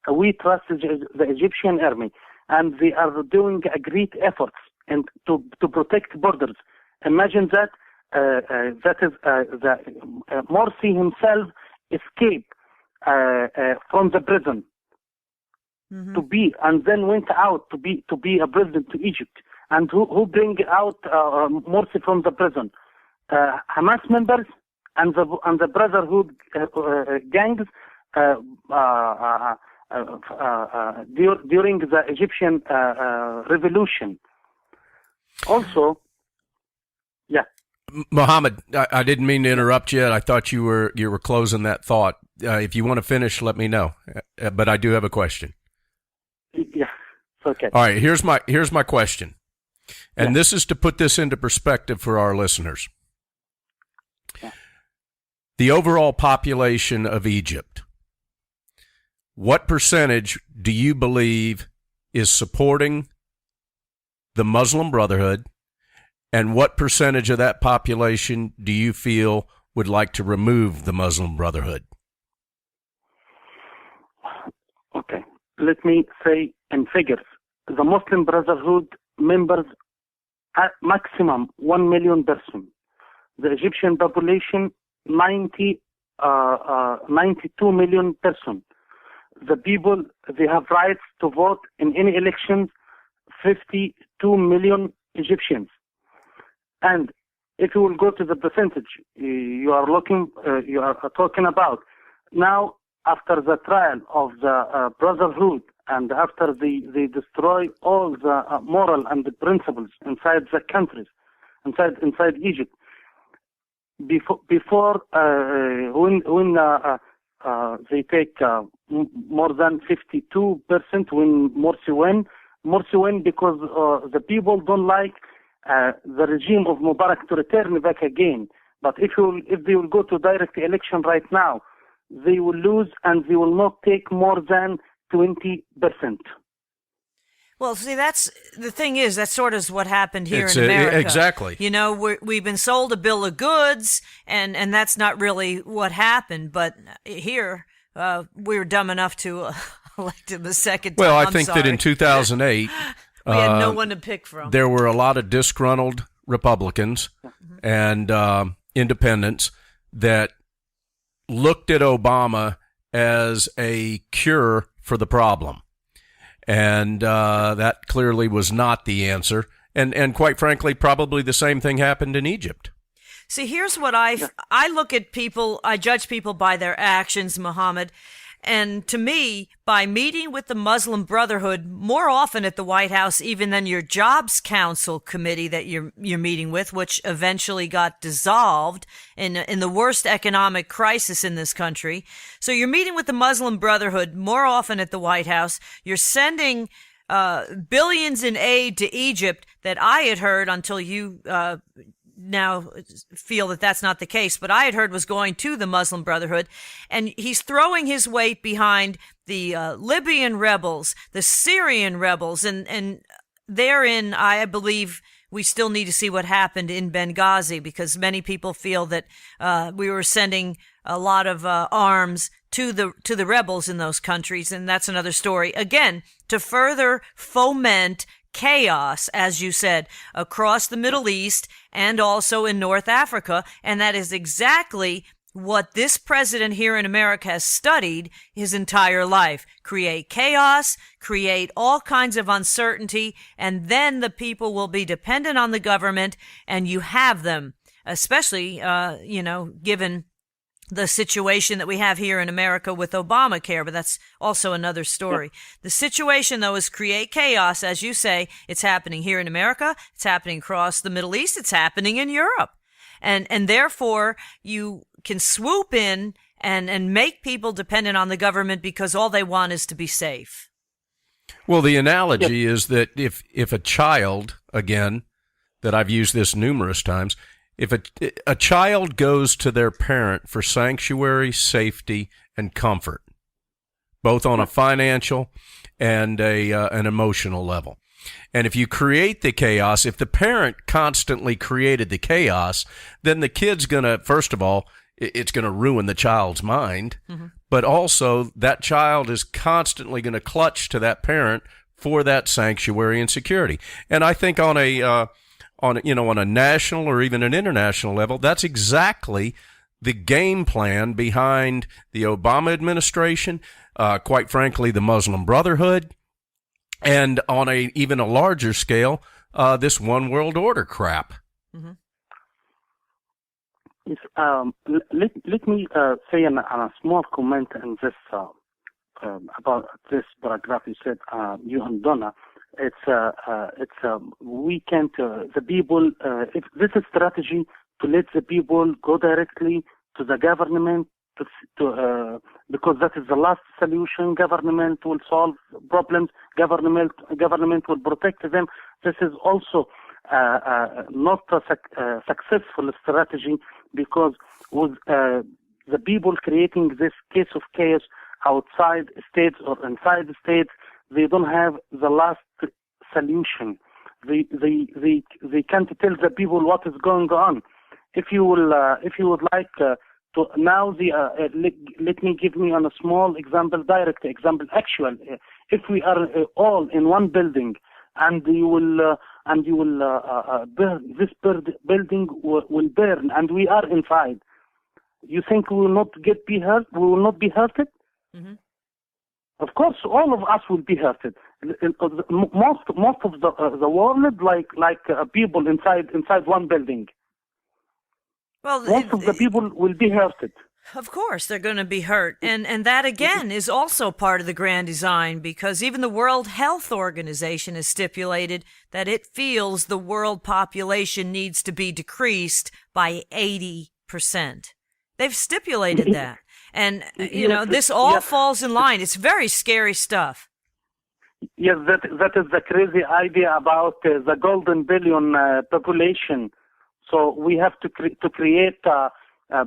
We trust the Egyptian army, and they are doing a great efforts and to protect borders. Imagine that. That is the Morsi himself escaped from the prison and then went out to be a president to Egypt. And who bring out Morsi from the prison? Hamas members and the Brotherhood gangs during the Egyptian revolution. Also, yeah. Mohammed, I didn't mean to interrupt you. I thought you were closing that thought. If you want to finish, let me know. But I do have a question. Yeah, it's okay. All right, here's my question. And this is to put this into perspective for our listeners. The overall population of Egypt, what percentage do you believe is supporting the Muslim Brotherhood, and what percentage of that population do you feel would like to remove the Muslim Brotherhood? Okay, let me say in figures. The Muslim Brotherhood members at maximum 1 million persons. The Egyptian population 92 million persons. The people, they have rights to vote in any elections, 52 million Egyptians. And if you will go to the percentage you are talking about, now after the trial of the Brotherhood and after they destroy all the moral and the principles inside the countries, inside Egypt, before when they take more than 52% when Morsi win because the people don't like the regime of Mubarak to return back again. But if they will go to direct election right now, they will lose and they will not take more than 20%. Well, see, that's the thing is that sort of is what happened here in America. Exactly. You know, we've been sold a bill of goods, and that's not really what happened. But here, we were dumb enough to elect him a second time. Well, I think that in 2008, we had no one to pick from. There were a lot of disgruntled Republicans and independents that looked at Obama as a cure for the problem. And that clearly was not the answer. And quite frankly, probably the same thing happened in Egypt. See, here's what I look at people, I judge people by their actions, Mohammed. And to me, by meeting with the Muslim Brotherhood more often at the White House, even than your Jobs Council committee that you're meeting with, which eventually got dissolved in the worst economic crisis in this country. So you're meeting with the Muslim Brotherhood more often at the White House. You're sending billions in aid to Egypt that I had heard until you now feel that that's not the case, but I had heard was going to the Muslim Brotherhood, and he's throwing his weight behind the Libyan rebels, the Syrian rebels, and therein, I believe we still need to see what happened in Benghazi, because many people feel that we were sending a lot of arms to the rebels in those countries, and that's another story. Again, to further foment chaos, as you said, across the Middle East and also in North Africa. And that is exactly what this president here in America has studied his entire life. Create chaos, create all kinds of uncertainty, and then the people will be dependent on the government, and you have them, especially, given the situation that we have here in America with Obamacare, but that's also another story. Yeah. The situation, though, is create chaos. As you say, it's happening here in America. It's happening across the Middle East. It's happening in Europe. And therefore, you can swoop in and make people dependent on the government because all they want is to be safe. Well, the analogy is that if a child, again, that I've used this numerous times, if a child goes to their parent for sanctuary, safety, and comfort, both on a financial and an emotional level, and if you create the chaos, if the parent constantly created the chaos, then the kid's going to, first of all, it's going to ruin the child's mind, but also that child is constantly going to clutch to that parent for that sanctuary and security. And I think on a national or even an international level, that's exactly the game plan behind the Obama administration, quite frankly, the Muslim Brotherhood, and on even a larger scale, this one world order crap. Yes, let me say a small comment on this about this paragraph you said, you and Donna. We can't, the people, if this is strategy to let the people go directly to the government because that is the last solution. Government will solve problems. Government will protect them. This is also not a successful strategy, because with the people creating this case of chaos outside states or inside states, they don't have the last solution. They can't tell the people what is going on. If you would like to now, let me give me on a small example, direct example, actual. If we are all in one building, and you will burn, this building will burn, and we are inside, you think we will not be hurt? We will not be hurted? Mm-hmm. Of course, all of us will be hurted. Most of the world, like people inside one building. Well, most of the people will be hurted. Of course, they're going to be hurt. And that, again, is also part of the grand design, because even the World Health Organization has stipulated that it feels the world population needs to be decreased by 80%. They've stipulated that. And, this all falls in line. It's very scary stuff. Yes, that is the crazy idea about the golden billion population. So we have to create,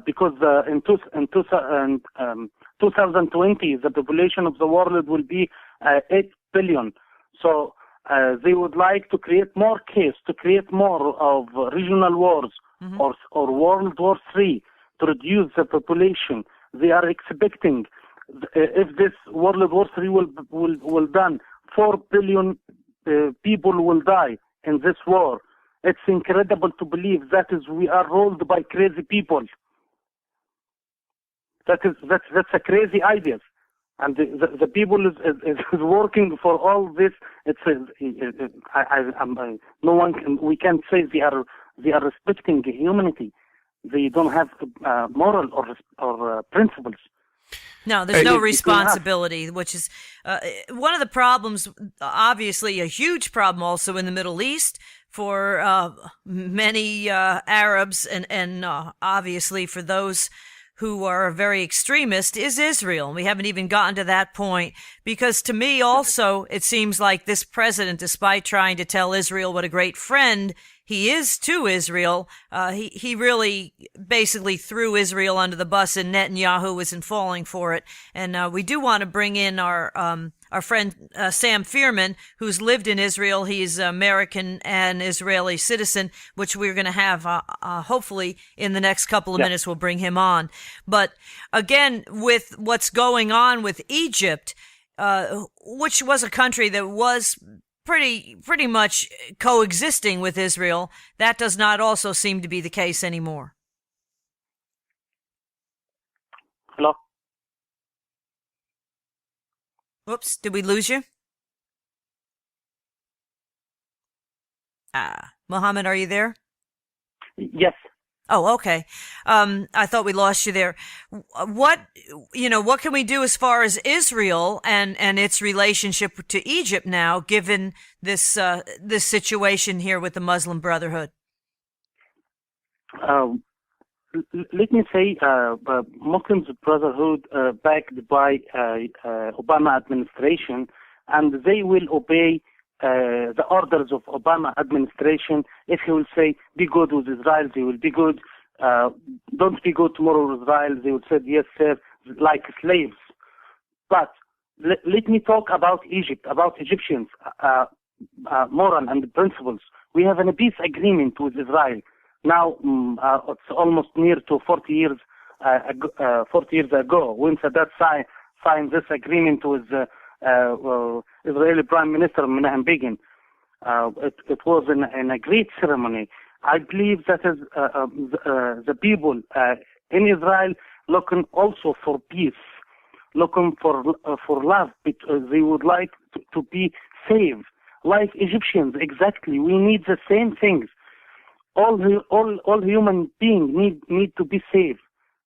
because in 2020, the population of the world will be 8 billion. So they would like to create more chaos, to create more of regional wars, mm-hmm. or World War III, to reduce the population. They are expecting, if this World War III will done, 4 billion people will die in this war. It's incredible to believe that is we are ruled by crazy people. That's a crazy idea, and the people is working for all this. No one we can't say they are respecting humanity. They don't have moral or principles. No, there's no responsibility, which is one of the problems, obviously a huge problem also in the Middle East for many Arabs and obviously for those who are very extremist, is Israel. We haven't even gotten to that point, because to me also it seems like this president, despite trying to tell Israel what a great friend he is to Israel, he really basically threw Israel under the bus, and Netanyahu isn't falling for it. And we do want to bring in our friend Sam Fierman, who's lived in Israel. He's American and Israeli citizen, which we're going to have hopefully in the next couple of minutes. We'll bring him on. But again, with what's going on with Egypt, which was a country that was pretty much coexisting with Israel, that does not also seem to be the case anymore. Hello? Whoops, did we lose you? Mohammed, are you there? Yes. Oh, okay. I thought we lost you there. What can we do as far as Israel and its relationship to Egypt now, given this situation here with the Muslim Brotherhood? Let me say, Muslim Brotherhood backed by Obama administration, and they will obey the orders of Obama administration. If he will say, be good with Israel, they will be good. Don't be good tomorrow with Israel, they will say, yes, sir, like slaves. But let me talk about Egypt, about Egyptians, moral and principles. We have a peace agreement with Israel. Now, it's almost near to 40 years ago, when Sadat signed this agreement with Israeli Prime Minister Menachem Begin. It was in a great ceremony. I believe that is the people in Israel looking also for peace, looking for love, because they would like to be saved, like Egyptians. Exactly, we need the same things. All human beings need to be saved,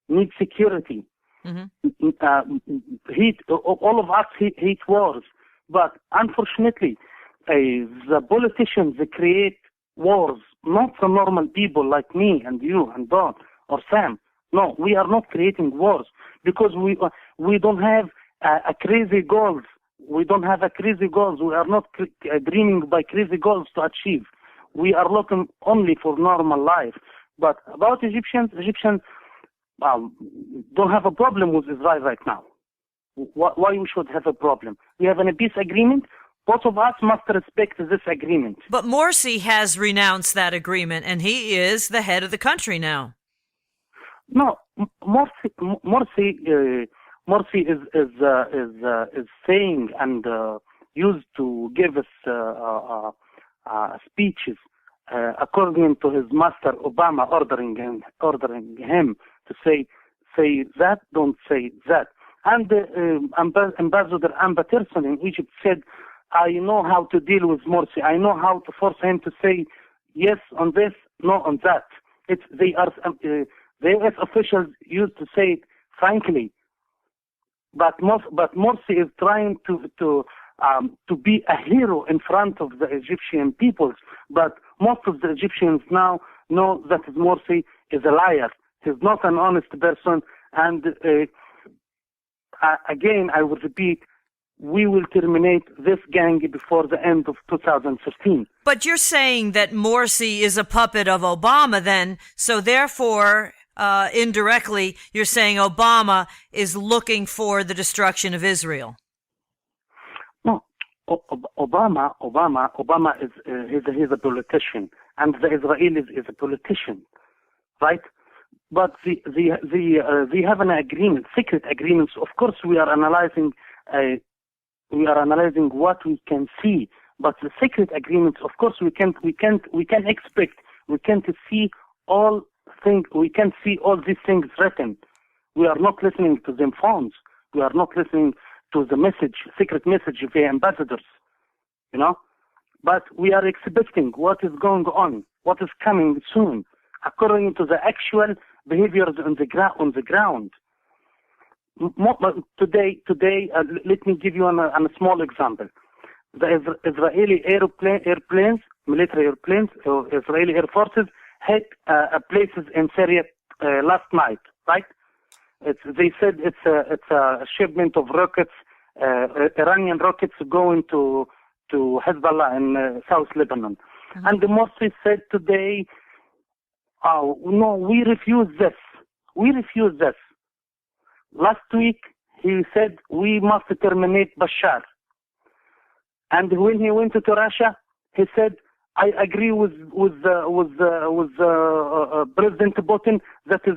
need security. Mm-hmm. All of us hate wars, but unfortunately, the politicians, they create wars, not for normal people like me and you and Don or Sam. No, we are not creating wars because we don't have a crazy goals. We don't have a crazy goals. We are not dreaming by crazy goals to achieve. we are looking only for normal life. But about Egyptians don't have a problem with Israel right now. Why we should have a problem? We have a peace agreement. Both of us must respect this agreement. But Morsi has renounced that agreement, and he is the head of the country now. No, Morsi is saying and used to give us speeches according to his master Obama, ordering him to say that, don't say that. And Ambassador Ambaterson in Egypt said, I know how to deal with Morsi. I know how to force him to say yes on this, no on that. The U.S. officials used to say it frankly, but Morsi is trying to be a hero in front of the Egyptian peoples. But most of the Egyptians now know that Morsi is a liar. He's not an honest person. And again, I will repeat, we will terminate this gang before the end of 2015. But you're saying that Morsi is a puppet of Obama then, so therefore, indirectly, you're saying Obama is looking for the destruction of Israel. No, Obama is he's a politician, and the Israelis is a politician, right? But they have an agreement, secret agreements. Of course, we are analyzing what we can see. But the secret agreements, of course, we can expect. We can't see all things. We can't see all these things written. We are not listening to them phones. We are not listening to the message, secret message via ambassadors. You know, but we are expecting what is going on, what is coming soon, according to the actual behaviors on the ground. Today, let me give you a small example. The Israeli airplanes, military airplanes, or Israeli air forces hit places in Syria last night, right? They said it's a shipment of rockets, Iranian rockets going to Hezbollah in South Lebanon. Mm-hmm. And the Morsi said today, oh, no, we refuse this. We refuse this. Last week, he said, we must terminate Bashar. And when he went to Russia, he said, I agree with President Putin that is,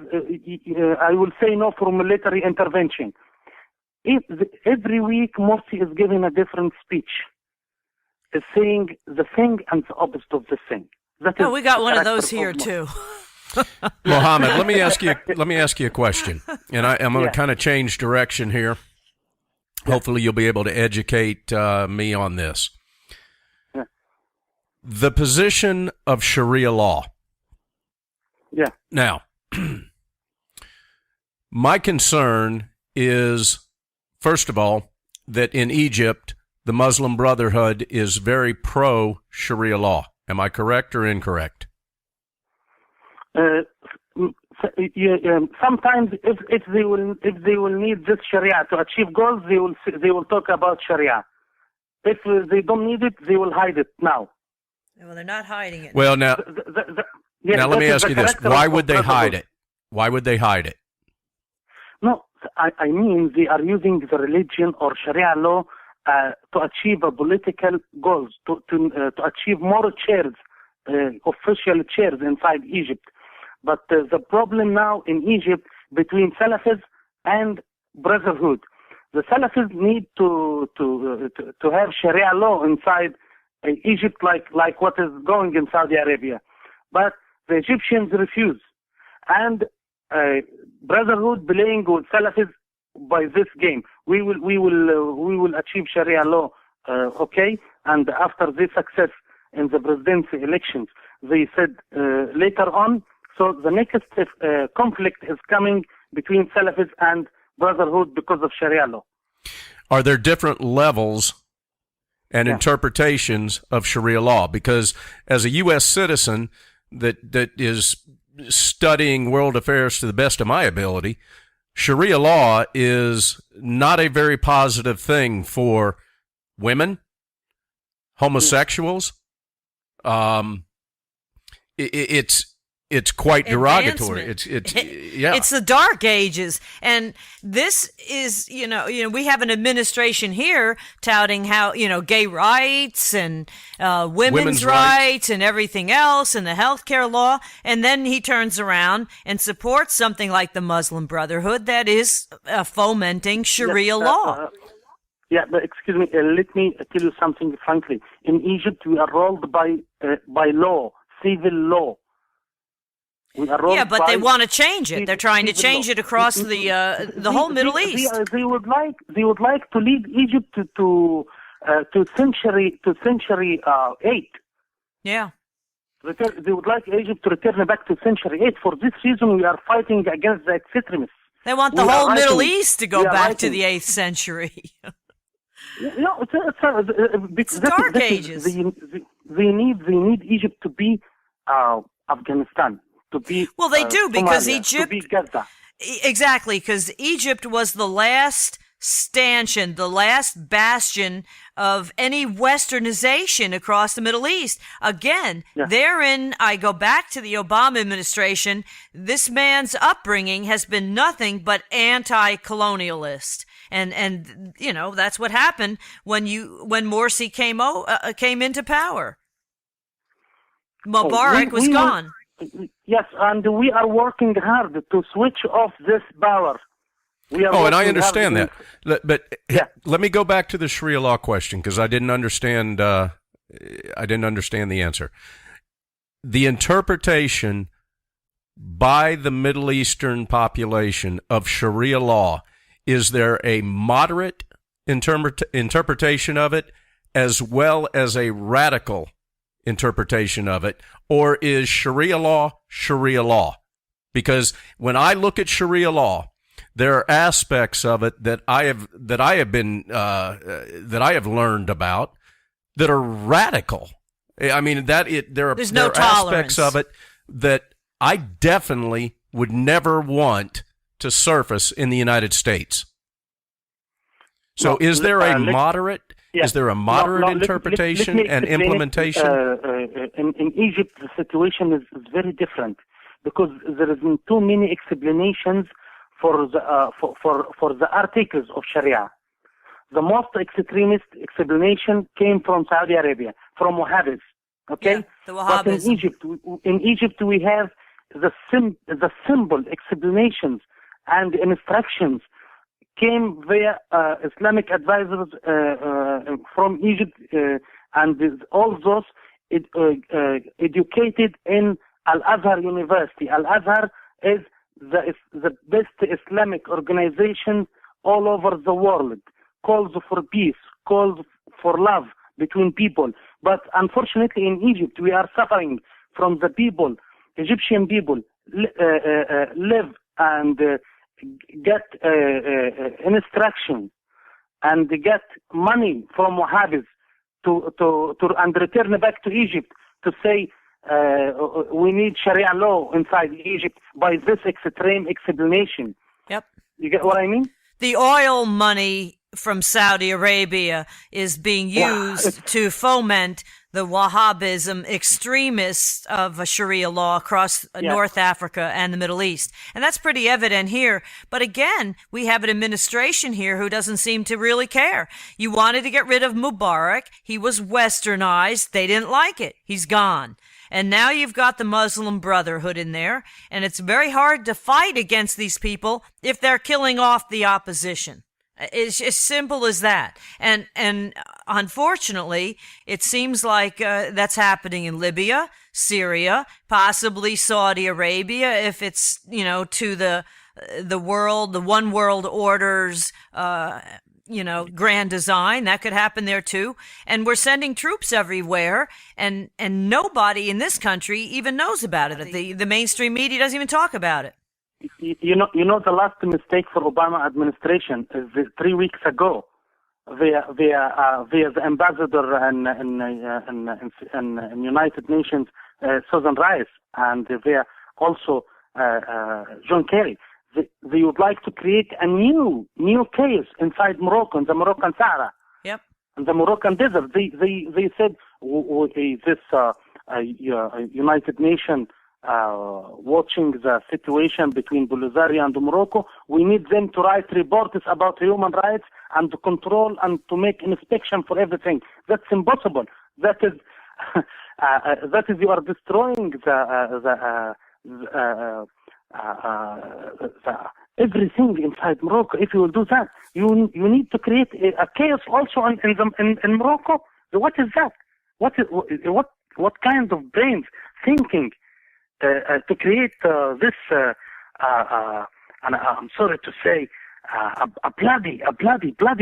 I will say no for military intervention. Every week, Morsi is giving a different speech. Is saying the thing and the opposite of the thing. We got one of those here too. Mohammed, let me ask you a question, and I'm going to kind of change direction here. Yeah. Hopefully, you'll be able to educate me on this. Yeah. The position of Sharia law. Yeah. Now, my concern is, first of all, that in Egypt, the Muslim Brotherhood is very pro-Sharia law. Am I correct or incorrect? Sometimes, if they will need this Sharia to achieve goals, they will talk about Sharia. If they don't need it, they will hide it now. Well, they're not hiding it. Well, now let me ask you this: why would they hide it? Why would they hide it? No, I mean they are using the religion or Sharia law to achieve political goals, to achieve more chairs, official chairs inside Egypt. But the problem now in Egypt between Salafis and Brotherhood, the Salafis need to have Sharia law inside Egypt, like what is going in Saudi Arabia. But the Egyptians refuse, and Brotherhood playing with Salafis by this game. We will achieve Sharia law, okay? And after this success in the presidency elections, they said later on. So the next conflict is coming between Salafis and Brotherhood because of Sharia law. Are there different levels and interpretations of Sharia law? Because as a U.S. citizen that is studying world affairs to the best of my ability, Sharia law is not a very positive thing for women, homosexuals, it's quite derogatory. It's It's the Dark Ages, and this is we have an administration here touting how gay rights and women's rights and everything else and the healthcare law, and then he turns around and supports something like the Muslim Brotherhood that is fomenting Sharia law. But excuse me, let me tell you something frankly. In Egypt, we are ruled by law, civil law. But they want to change it. They're trying to change it across the whole Middle East. They would like to lead Egypt to century 8. Yeah. They would like Egypt to return back to century 8. For this reason, we are fighting against the extremists. They want the whole Middle East to go back to the 8th century. It's Dark Ages. They need Egypt to be Afghanistan. Well, they do, because Somalia, Egypt. To be Gaza. Exactly, because Egypt was the last stanchion, the last bastion of any westernization across the Middle East. Again, therein, I go back to the Obama administration. This man's upbringing has been nothing but anti-colonialist. And that's what happened when Morsi came into power. Mubarak was gone. Yes, and we are working hard to switch off this power. And I understand that. But let me go back to the Sharia law question, because I didn't understand. I didn't understand the answer. The interpretation by the Middle Eastern population of Sharia law, is there a moderate interpretation of it as well as a radical interpretation of it, or is Sharia law Sharia law? Because when I look at Sharia law, there are aspects of it that I have learned about that are radical. I mean, there are aspects of it that I definitely would never want to surface in the United States. So, is there a moderate? Is there a moderate interpretation and implementation? In Egypt, the situation is very different, because there isn't too many explanations for the articles of Sharia. The most extremist explanation came from Saudi Arabia, from Wahhabis. Okay, the Wahhabism. But in Egypt, we have the symbol explanations and instructions came via Islamic advisors from Egypt, and all those educated in Al-Azhar University. Al-Azhar is the best Islamic organization all over the world. Calls for peace, calls for love between people. But unfortunately, in Egypt, we are suffering from the people. Egyptian people live and get instruction and get money from Wahhabis and return back to Egypt to say we need Sharia law inside Egypt by this extreme explanation. Yep. You get what I mean? The oil money from Saudi Arabia is being used to foment the Wahhabism extremists of Sharia law across North Africa and the Middle East. And that's pretty evident here. But again, we have an administration here who doesn't seem to really care. You wanted to get rid of Mubarak. He was westernized. They didn't like it. He's gone. And now you've got the Muslim Brotherhood in there, and it's very hard to fight against these people if they're killing off the opposition. It's as simple as that. And unfortunately, it seems like that's happening in Libya, Syria, possibly Saudi Arabia, if it's, to the world, the one world order's, grand design. That could happen there too. And we're sending troops everywhere, and nobody in this country even knows about it. The mainstream media doesn't even talk about it. You know the last mistake for Obama administration is 3 weeks ago, via the ambassador in United Nations, Susan Rice, and via also John Kerry. They would like to create a new case inside Morocco, in the Moroccan Sahara. Yep. In the Moroccan desert. They said this United Nations watching the situation between Polisario and Morocco. We need them to write reports about human rights and to control and to make inspection for everything. That's impossible. That is you are destroying everything inside Morocco. If you will do that, you need to create a chaos also in Morocco. What is that? What kind of brains thinking to create this? And I'm sorry to say, a bloody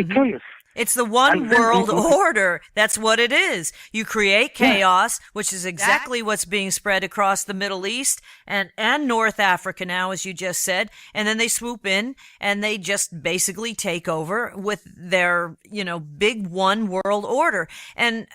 chaos. It's the one world order. That's what it is. You create chaos, which is exactly what's being spread across the Middle East and North Africa now, as you just said. And then they swoop in and they just basically take over with their, big one world order. And,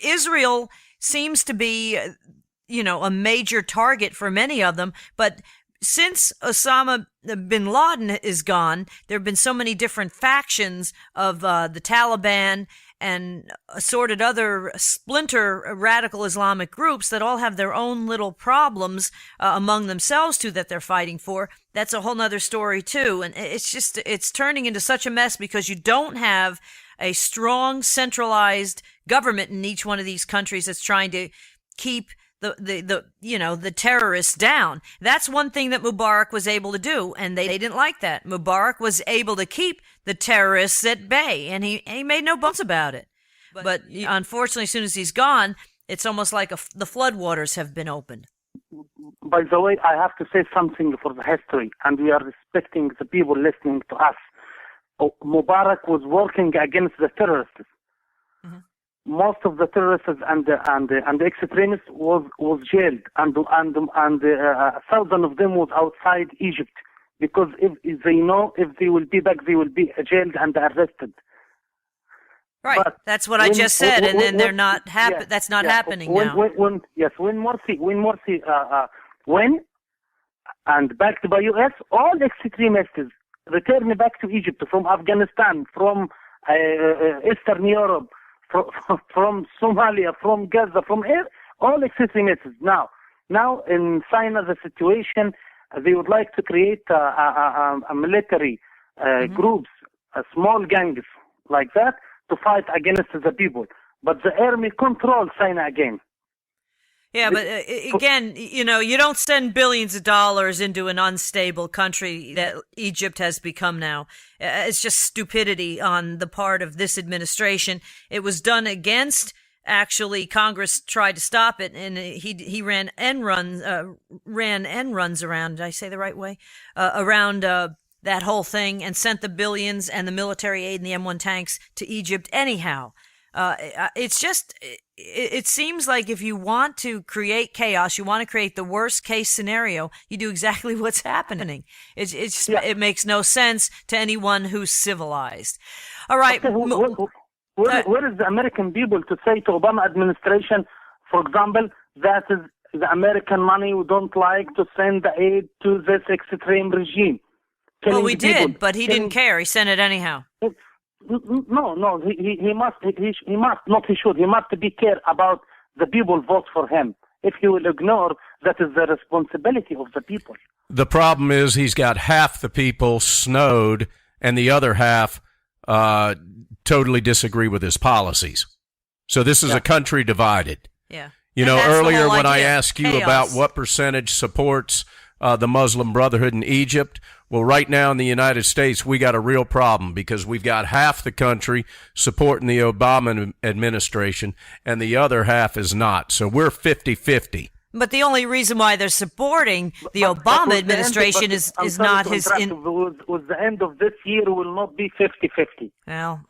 Israel seems to be, a major target for many of them. But since Osama bin Laden is gone, there have been so many different factions of the Taliban and assorted other splinter radical Islamic groups that all have their own little problems among themselves too that they're fighting for. That's a whole nother story too. And it's turning into such a mess because you don't have a strong centralized government in each one of these countries that's trying to keep the terrorists down. That's one thing that Mubarak was able to do, and they didn't like that. Mubarak was able to keep the terrorists at bay, and he made no bones about it. But unfortunately, as soon as he's gone, it's almost like the floodwaters have been opened. By the way, I have to say something for the history, and we are respecting the people listening to us. Mubarak was working against the terrorists. Mm-hmm. Most of the terrorists and the extremists was jailed, and thousands of them was outside Egypt because if they will be back, they will be jailed and arrested. Right, but that's what I just said, and then they're not happy. Yeah, that's not happening now. When Morsi went and backed by US, all extremists returned back to Egypt from Afghanistan, from Eastern Europe, from Somalia, from Gaza, all extremists. Now in China, the situation, they would like to create a military groups, small gangs like that, to fight against the people. But the army controls China again. Yeah, but again, you don't send billions of dollars into an unstable country that Egypt has become now. It's just stupidity on the part of this administration. It was done against, actually, Congress tried to stop it, and he ran end runs around, did I say the right way? Around that whole thing, and sent the billions and the military aid and the M1 tanks to Egypt anyhow. It seems like if you want to create chaos, you want to create the worst case scenario, you do exactly what's happening. It makes no sense to anyone who's civilized. All right. Okay, where is the American people to say to Obama administration, for example, that is the American money we don't like to send the aid to this extreme regime? Well, we did, but he didn't care. He sent it anyhow. No, he must, not he should. He must be care about the people vote for him. If he will ignore, that is the responsibility of the people. The problem is he's got half the people snowed and the other half totally disagree with his policies. So this is a country divided. Yeah. Earlier when I asked you about what percentage supports the Muslim Brotherhood in Egypt, well, right now in the United States, we got a real problem because we've got half the country supporting the Obama administration and the other half is not. So we're 50-50. But the only reason why they're supporting the Obama administration is not his... With the end of this year, will not be 50-50. Well,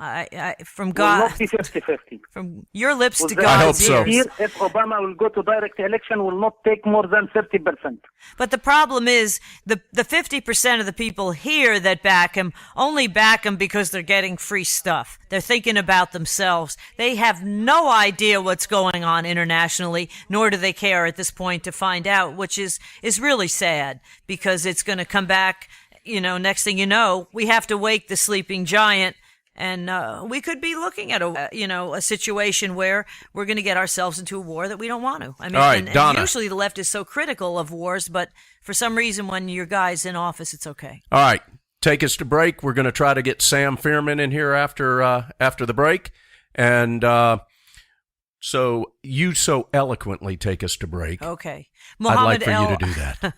from God... Will not be 50-50. From your lips to God's I hope so. ears. If Obama will go to direct election, will not take more than 30%. But the problem is the 50% of the people here that back him only back him because they're getting free stuff. They're thinking about themselves. They have no idea what's going on internationally, nor do they care at this point to find out, which is really sad because it's going to come back. Next thing you know, we have to wake the sleeping giant And we could be looking at a situation where we're going to get ourselves into a war that we don't want to. I mean, all right, Donna. And usually the left is so critical of wars, but for some reason, when your guy's in office, it's okay. All right, take us to break. We're going to try to get Sam Fierman in here after the break, and so you so eloquently take us to break. Okay. I'd like for you to do that.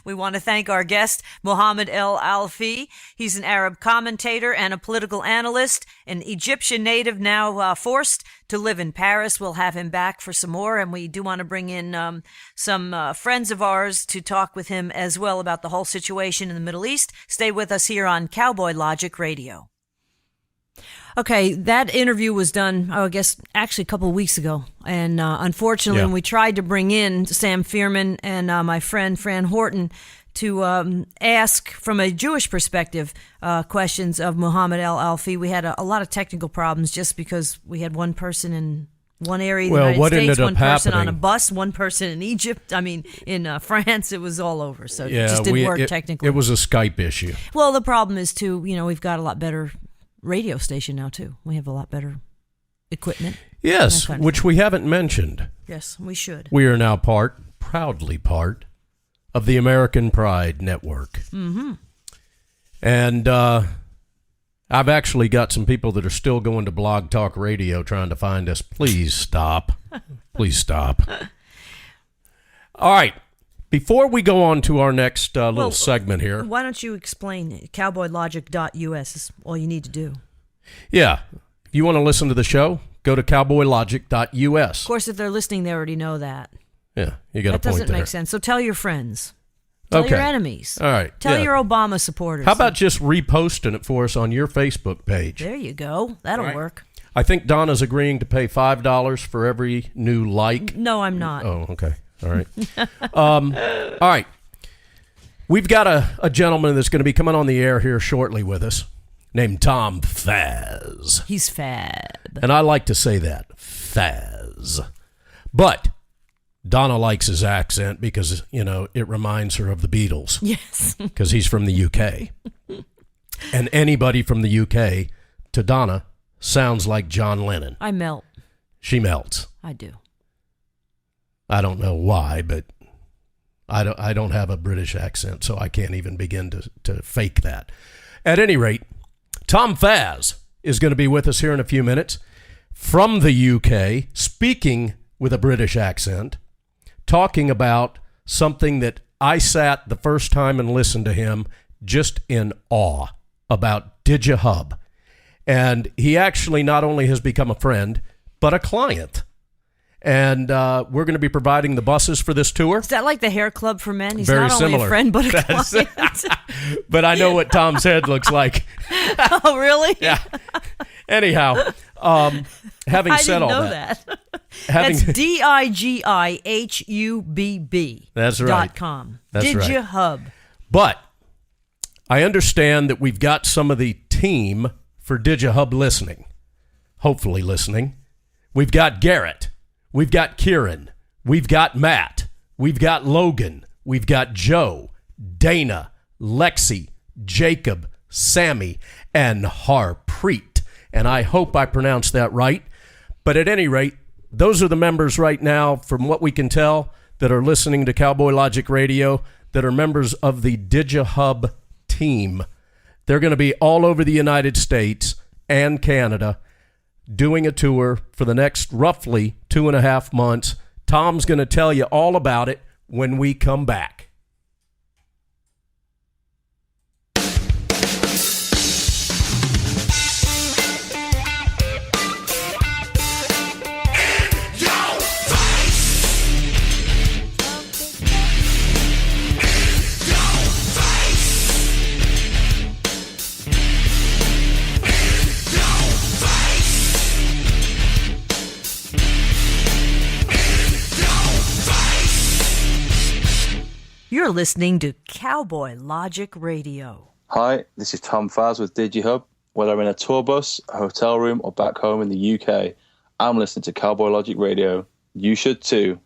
We want to thank our guest, Mohamed El-Alfy. He's an Arab commentator and a political analyst, an Egyptian native now forced to live in Paris. We'll have him back for some more, and we do want to bring in some friends of ours to talk with him as well about the whole situation in the Middle East. Stay with us here on Cowboy Logic Radio. Okay, that interview was done, I guess, actually a couple of weeks ago. And unfortunately, when we tried to bring in Sam Fierman and my friend Fran Horton to ask, from a Jewish perspective, questions of Mohamed El-Alfy, we had a lot of technical problems just because we had one person in one area of the United States, one person on a bus, one person in Egypt. I mean, in France, it was all over. So it just didn't work technically. It was a Skype issue. Well, the problem is, too, we've got a lot better radio station now too. We have a lot better equipment. Yes, which we haven't mentioned. Yes, we should. We are now proudly part of the American Pride Network. Mm-hmm. And I've actually got some people that are still going to Blog Talk Radio trying to find us. Please stop. Please stop. All right. Before we go on to our next little segment here. Why don't you explain? CowboyLogic.us is all you need to do. Yeah. If you want to listen to the show, go to CowboyLogic.us. Of course, if they're listening, they already know that. Yeah, you got a point there. That doesn't make sense. So tell your friends. Tell your enemies. All right. Tell your Obama supporters. How about just reposting it for us on your Facebook page? There you go. That'll work. I think Donna's agreeing to pay $5 for every new like. No, I'm not. Oh, okay. All right. All right. We've got a gentleman that's going to be coming on the air here shortly with us named Tom Faz. He's fab. And I like to say that, Faz. But Donna likes his accent because, it reminds her of the Beatles. Yes. Because he's from the UK. And anybody from the UK to Donna sounds like John Lennon. I melt. She melts. I do. I don't know why, but I don't have a British accent, so I can't even begin to fake that. At any rate, Tom Faz is going to be with us here in a few minutes from the UK, speaking with a British accent, talking about something that I sat the first time and listened to him just in awe about DigiHub. And he actually not only has become a friend, but a client. And we're going to be providing the buses for this tour. Is that like the hair club for men? He's Very not only similar. a friend, but a client. But I know what Tom's head looks like. Oh, really? Yeah. Anyhow, having said all that. That's DIGIHUBB. That's right. .com. That's DigiHub. Right. But I understand that we've got some of the team for DigiHub listening, hopefully listening. We've got Garrett. We've got Kieran. We've got Matt. We've got Logan. We've got Joe, Dana, Lexi, Jacob, Sammy, and Harpreet. And I hope I pronounced that right. But at any rate, those are the members right now, from what we can tell, that are listening to Cowboy Logic Radio, that are members of the DigiHub team. They're going to be all over the United States and Canada doing a tour for the next roughly 2.5 months. Tom's going to tell you all about it when we come back. You're listening to Cowboy Logic Radio. Hi, this is Tom Faz with DigiHub. Whether I'm in a tour bus, a hotel room, or back home in the UK, I'm listening to Cowboy Logic Radio. You should too.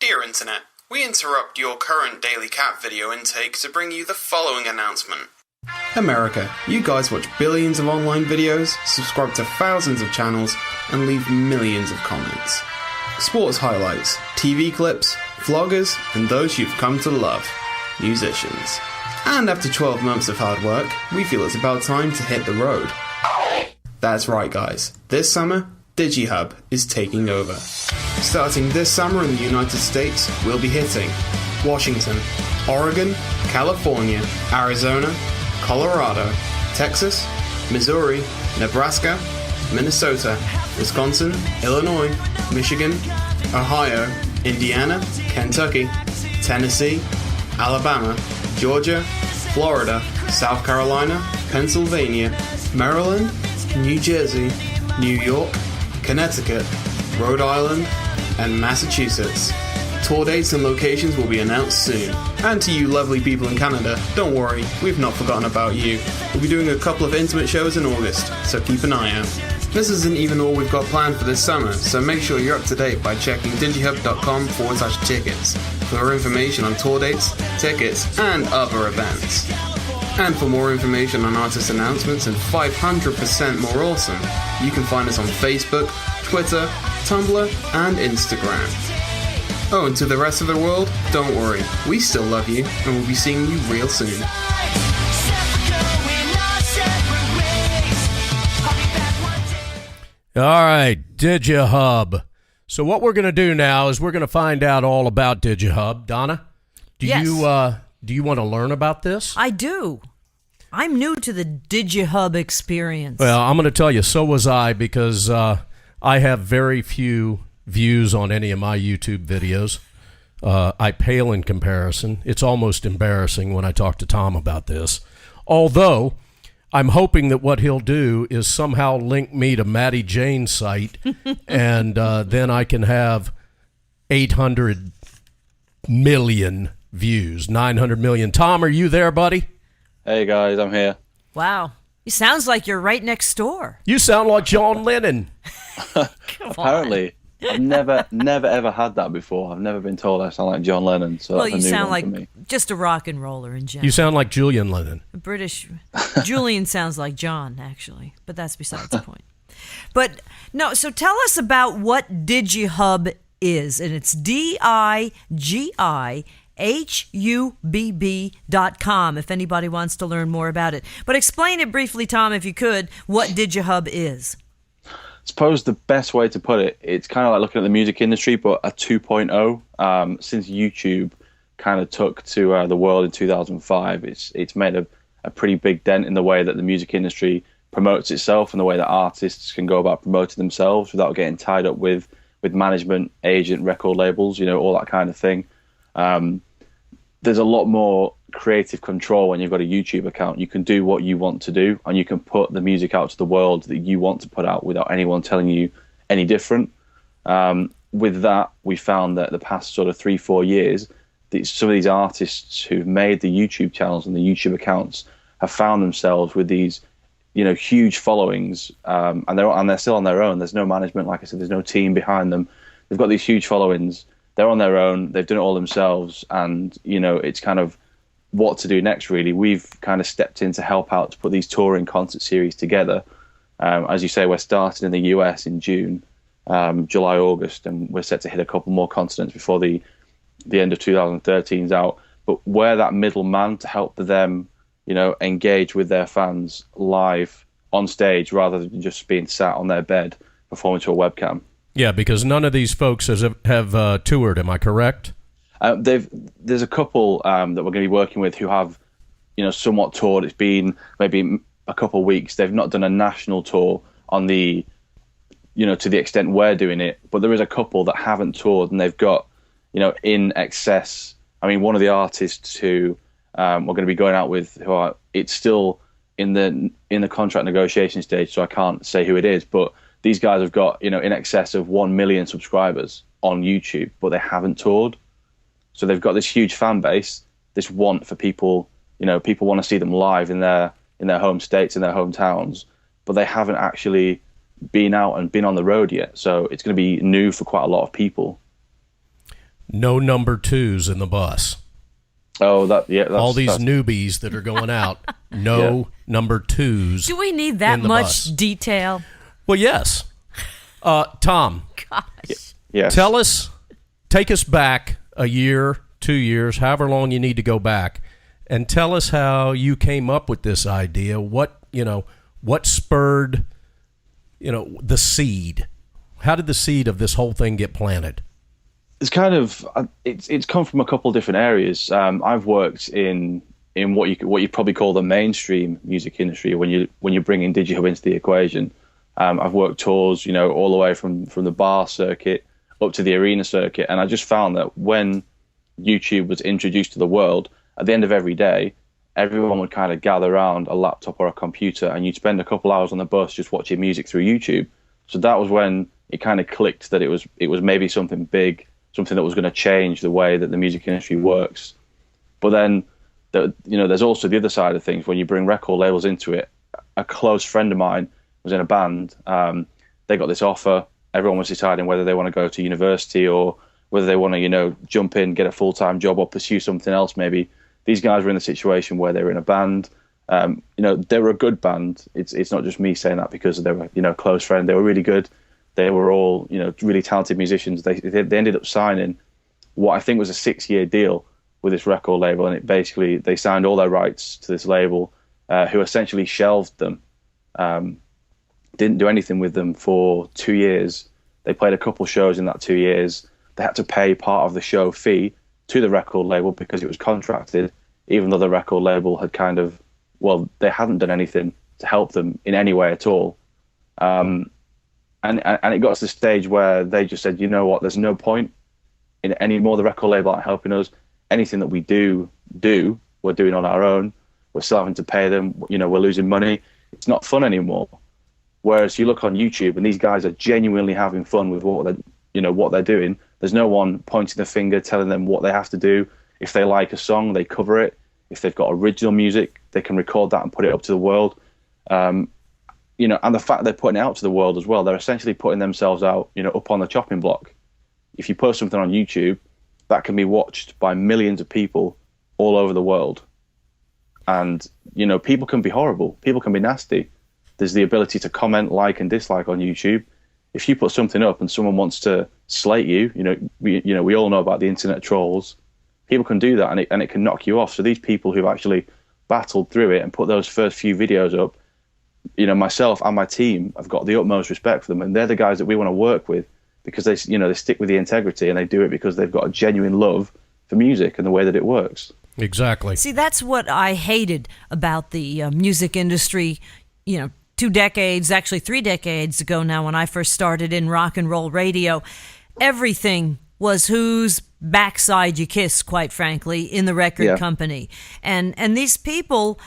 Dear Internet, We interrupt your current Daily Cat video intake to bring you the following announcement. America, you guys watch billions of online videos, subscribe to thousands of channels, and leave millions of comments. Sports highlights, TV clips, vloggers, and those you've come to love, musicians. And after 12 months of hard work, we feel it's about time to hit the road. That's right, guys. This summer, DigiHub is taking over. Starting this summer in the United States, we'll be hitting Washington, Oregon, California, Arizona, Colorado, Texas, Missouri, Nebraska, Minnesota, Wisconsin, Illinois, Michigan, Ohio, Indiana, Kentucky, Tennessee, Alabama, Georgia, Florida, South Carolina, Pennsylvania, Maryland, New Jersey, New York, Connecticut, Rhode Island, and Massachusetts. Tour dates and locations will be announced soon. And to you lovely people in Canada, don't worry, we've not forgotten about you. We'll be doing a couple of intimate shows in August, so keep an eye out. This isn't even all we've got planned for this summer, so make sure you're up to date by checking digihub.com/tickets for more information on tour dates, tickets, and other events. And for more information on artist announcements and 500% more awesome, you can find us on Facebook, Twitter, Tumblr, and Instagram. Oh, and to the rest of the world, don't worry, we still love you, and we'll be seeing you real soon. All right, DigiHub. So what we're going to do now is we're going to find out all about DigiHub. Donna, do you want to learn about this? I do. I'm new to the DigiHub experience. Well, I'm going to tell you, so was I, because I have very few views on any of my YouTube videos. I pale in comparison. It's almost embarrassing when I talk to Tom about this. Although, I'm hoping that what he'll do is somehow link me to Matty Jane's site, and then I can have 800 million views, 900 million. Tom, are you there, buddy? Hey, guys, I'm here. Wow. It sounds like you're right next door. You sound like John Lennon. Apparently. I've never ever had that before. I've never been told I sound like John Lennon, so well, that's a you new sound one like for me. just a rock and roller in general. You sound like Julian Lennon. British. Julian sounds like John, actually, but that's besides the point. But no, so tell us about what DigiHub is, and it's DIGIHUBB.com if anybody wants to learn more about it. But explain it briefly, Tom, if you could, what DigiHub is. I suppose the best way to put it, it's kind of like looking at the music industry, but a 2.0. Since YouTube kind of took to the world in 2005, it's made a pretty big dent in the way that the music industry promotes itself and the way that artists can go about promoting themselves without getting tied up with management, agent, record labels, all that kind of thing. There's a lot more creative control when you've got a YouTube account. You can do what you want to do, and you can put the music out to the world that you want to put out without anyone telling you any different. With that, we found that the past sort of 3-4 years, some of these artists who've made the YouTube channels and the YouTube accounts have found themselves with these, huge followings, and they're still on their own. There's no management, like I said, there's no team behind them. They've got these huge followings. They're on their own. They've done it all themselves, and it's kind of what to do next, really. We've kind of stepped in to help out to put these touring concert series together. As you say, we're starting in the US in June, July, August, and we're set to hit a couple more continents before the end of 2013's out. But we're that middleman to help them, engage with their fans live on stage rather than just being sat on their bed performing to a webcam. Yeah, because none of these folks have toured, am I correct? There's a couple that we're going to be working with who have, somewhat toured. It's been maybe a couple of weeks. They've not done a national tour on the, to the extent we're doing it. But there is a couple that haven't toured, and they've got, in excess. I mean, one of the artists who we're going to be going out with, it's still in the contract negotiation stage, so I can't say who it is, but these guys have got, in excess of 1 million subscribers on YouTube, but they haven't toured. So they've got this huge fan base, this want for people, people want to see them live in their home states, in their hometowns, but they haven't actually been out and been on the road yet. So it's going to be new for quite a lot of people. No number twos in the bus. Oh, that's, all these newbies that are going out. No number twos. Do we need that much bus. detail? Well, yes. Tom. Gosh. Yes. Take us back a year, 2 years, however long you need to go back, and tell us how you came up with this idea. What spurred, the seed? How did the seed of this whole thing get planted? It's kind of it's come from a couple of different areas. I've worked in what you probably call the mainstream music industry when you bring in DigiHub into the equation. I've worked tours, all the way from the bar circuit up to the arena circuit, and I just found that when YouTube was introduced to the world, at the end of every day, everyone would kind of gather around a laptop or a computer, and you'd spend a couple hours on the bus just watching music through YouTube. So that was when it kind of clicked that it was maybe something big, something that was going to change the way that the music industry works. But then, there's also the other side of things. When you bring record labels into it, a close friend of mine was in a band. They got this offer. Everyone was deciding whether they want to go to university or whether they want to, jump in, get a full-time job or pursue something else maybe. These guys were in the situation where they were in a band. They were a good band. It's not just me saying that because they were, close friend. They were really good. They were all, really talented musicians. They ended up signing what I think was a 6-year deal with this record label, and they signed all their rights to this label, who essentially shelved them. Didn't do anything with them for 2 years. They played a couple shows in that 2 years. They had to pay part of the show fee to the record label because it was contracted, even though the record label had they hadn't done anything to help them in any way at all. And it got to the stage where they just said, you know what, there's no point in any more. The record label aren't helping us. Anything that we do, we're doing on our own. We're still having to pay them. We're losing money. It's not fun anymore. Whereas you look on YouTube and these guys are genuinely having fun with what they're doing. There's no one pointing the finger, telling them what they have to do. If they like a song, they cover it. If they've got original music, they can record that and put it up to the world. And the fact they're putting it out to the world as well, they're essentially putting themselves out, up on the chopping block. If you post something on YouTube, that can be watched by millions of people all over the world. And, people can be horrible. People can be nasty. There's the ability to comment, like, and dislike on YouTube. If you put something up and someone wants to slate you, we all know about the internet trolls. People can do that, and it can knock you off. So these people who've actually battled through it and put those first few videos up, myself and my team have got the utmost respect for them, and they're the guys that we want to work with because they stick with the integrity and they do it because they've got a genuine love for music and the way that it works. Exactly. See, that's what I hated about the music industry, 2 decades, actually 3 decades ago now when I first started in rock and roll radio. Everything was whose backside you kiss, quite frankly, in the record company. And these people,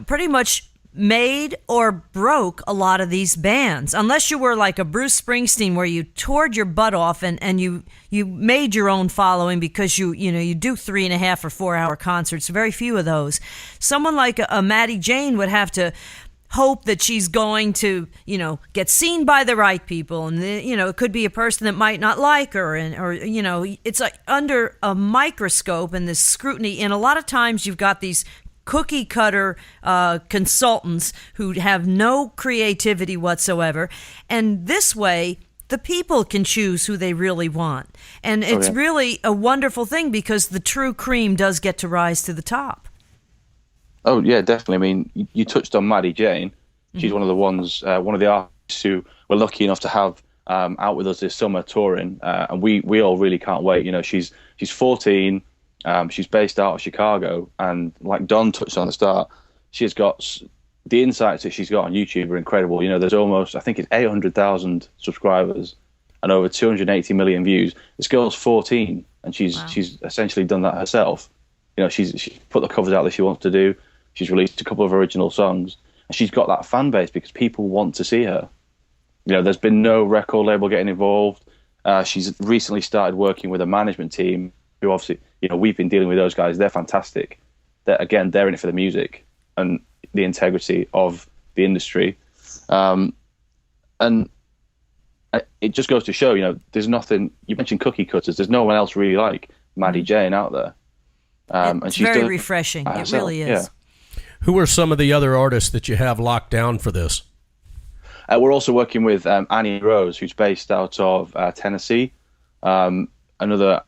pretty much made or broke a lot of these bands, unless you were like a Bruce Springsteen where you toured your butt off and you made your own following because you do 3.5 or 4 hour concerts. Very few of those. Someone like a Maddie Jane would have to hope that she's going to, get seen by the right people. And, it could be a person that might not like her or it's like under a microscope and this scrutiny. And a lot of times you've got these cookie cutter consultants who have no creativity whatsoever. And this way, the people can choose who they really want. And it's really a wonderful thing because the true cream does get to rise to the top. Oh, yeah, definitely. I mean, you touched on Maddie Jane. She's one of the ones, one of the artists who we're lucky enough to have out with us this summer touring. And we all really can't wait. She's 14. She's based out of Chicago. And like Don touched on the start, she's got the insights that she's got on YouTube are incredible. There's almost, I think it's 800,000 subscribers and over 280 million views. This girl's 14 and she's essentially done that herself. She's put the covers out that she wants to do. She's released a couple of original songs, and she's got that fan base because people want to see her. There's been no record label getting involved. She's recently started working with a management team who obviously, we've been dealing with those guys. They're fantastic. They're in it for the music and the integrity of the industry. And it just goes to show, there's nothing. You mentioned cookie cutters. There's no one else really like Maddie Jane out there. It's and she's very refreshing. It really is. Yeah. Who are some of the other artists that you have locked down for this? We're also working with Annie Rose, who's based out of Tennessee. Another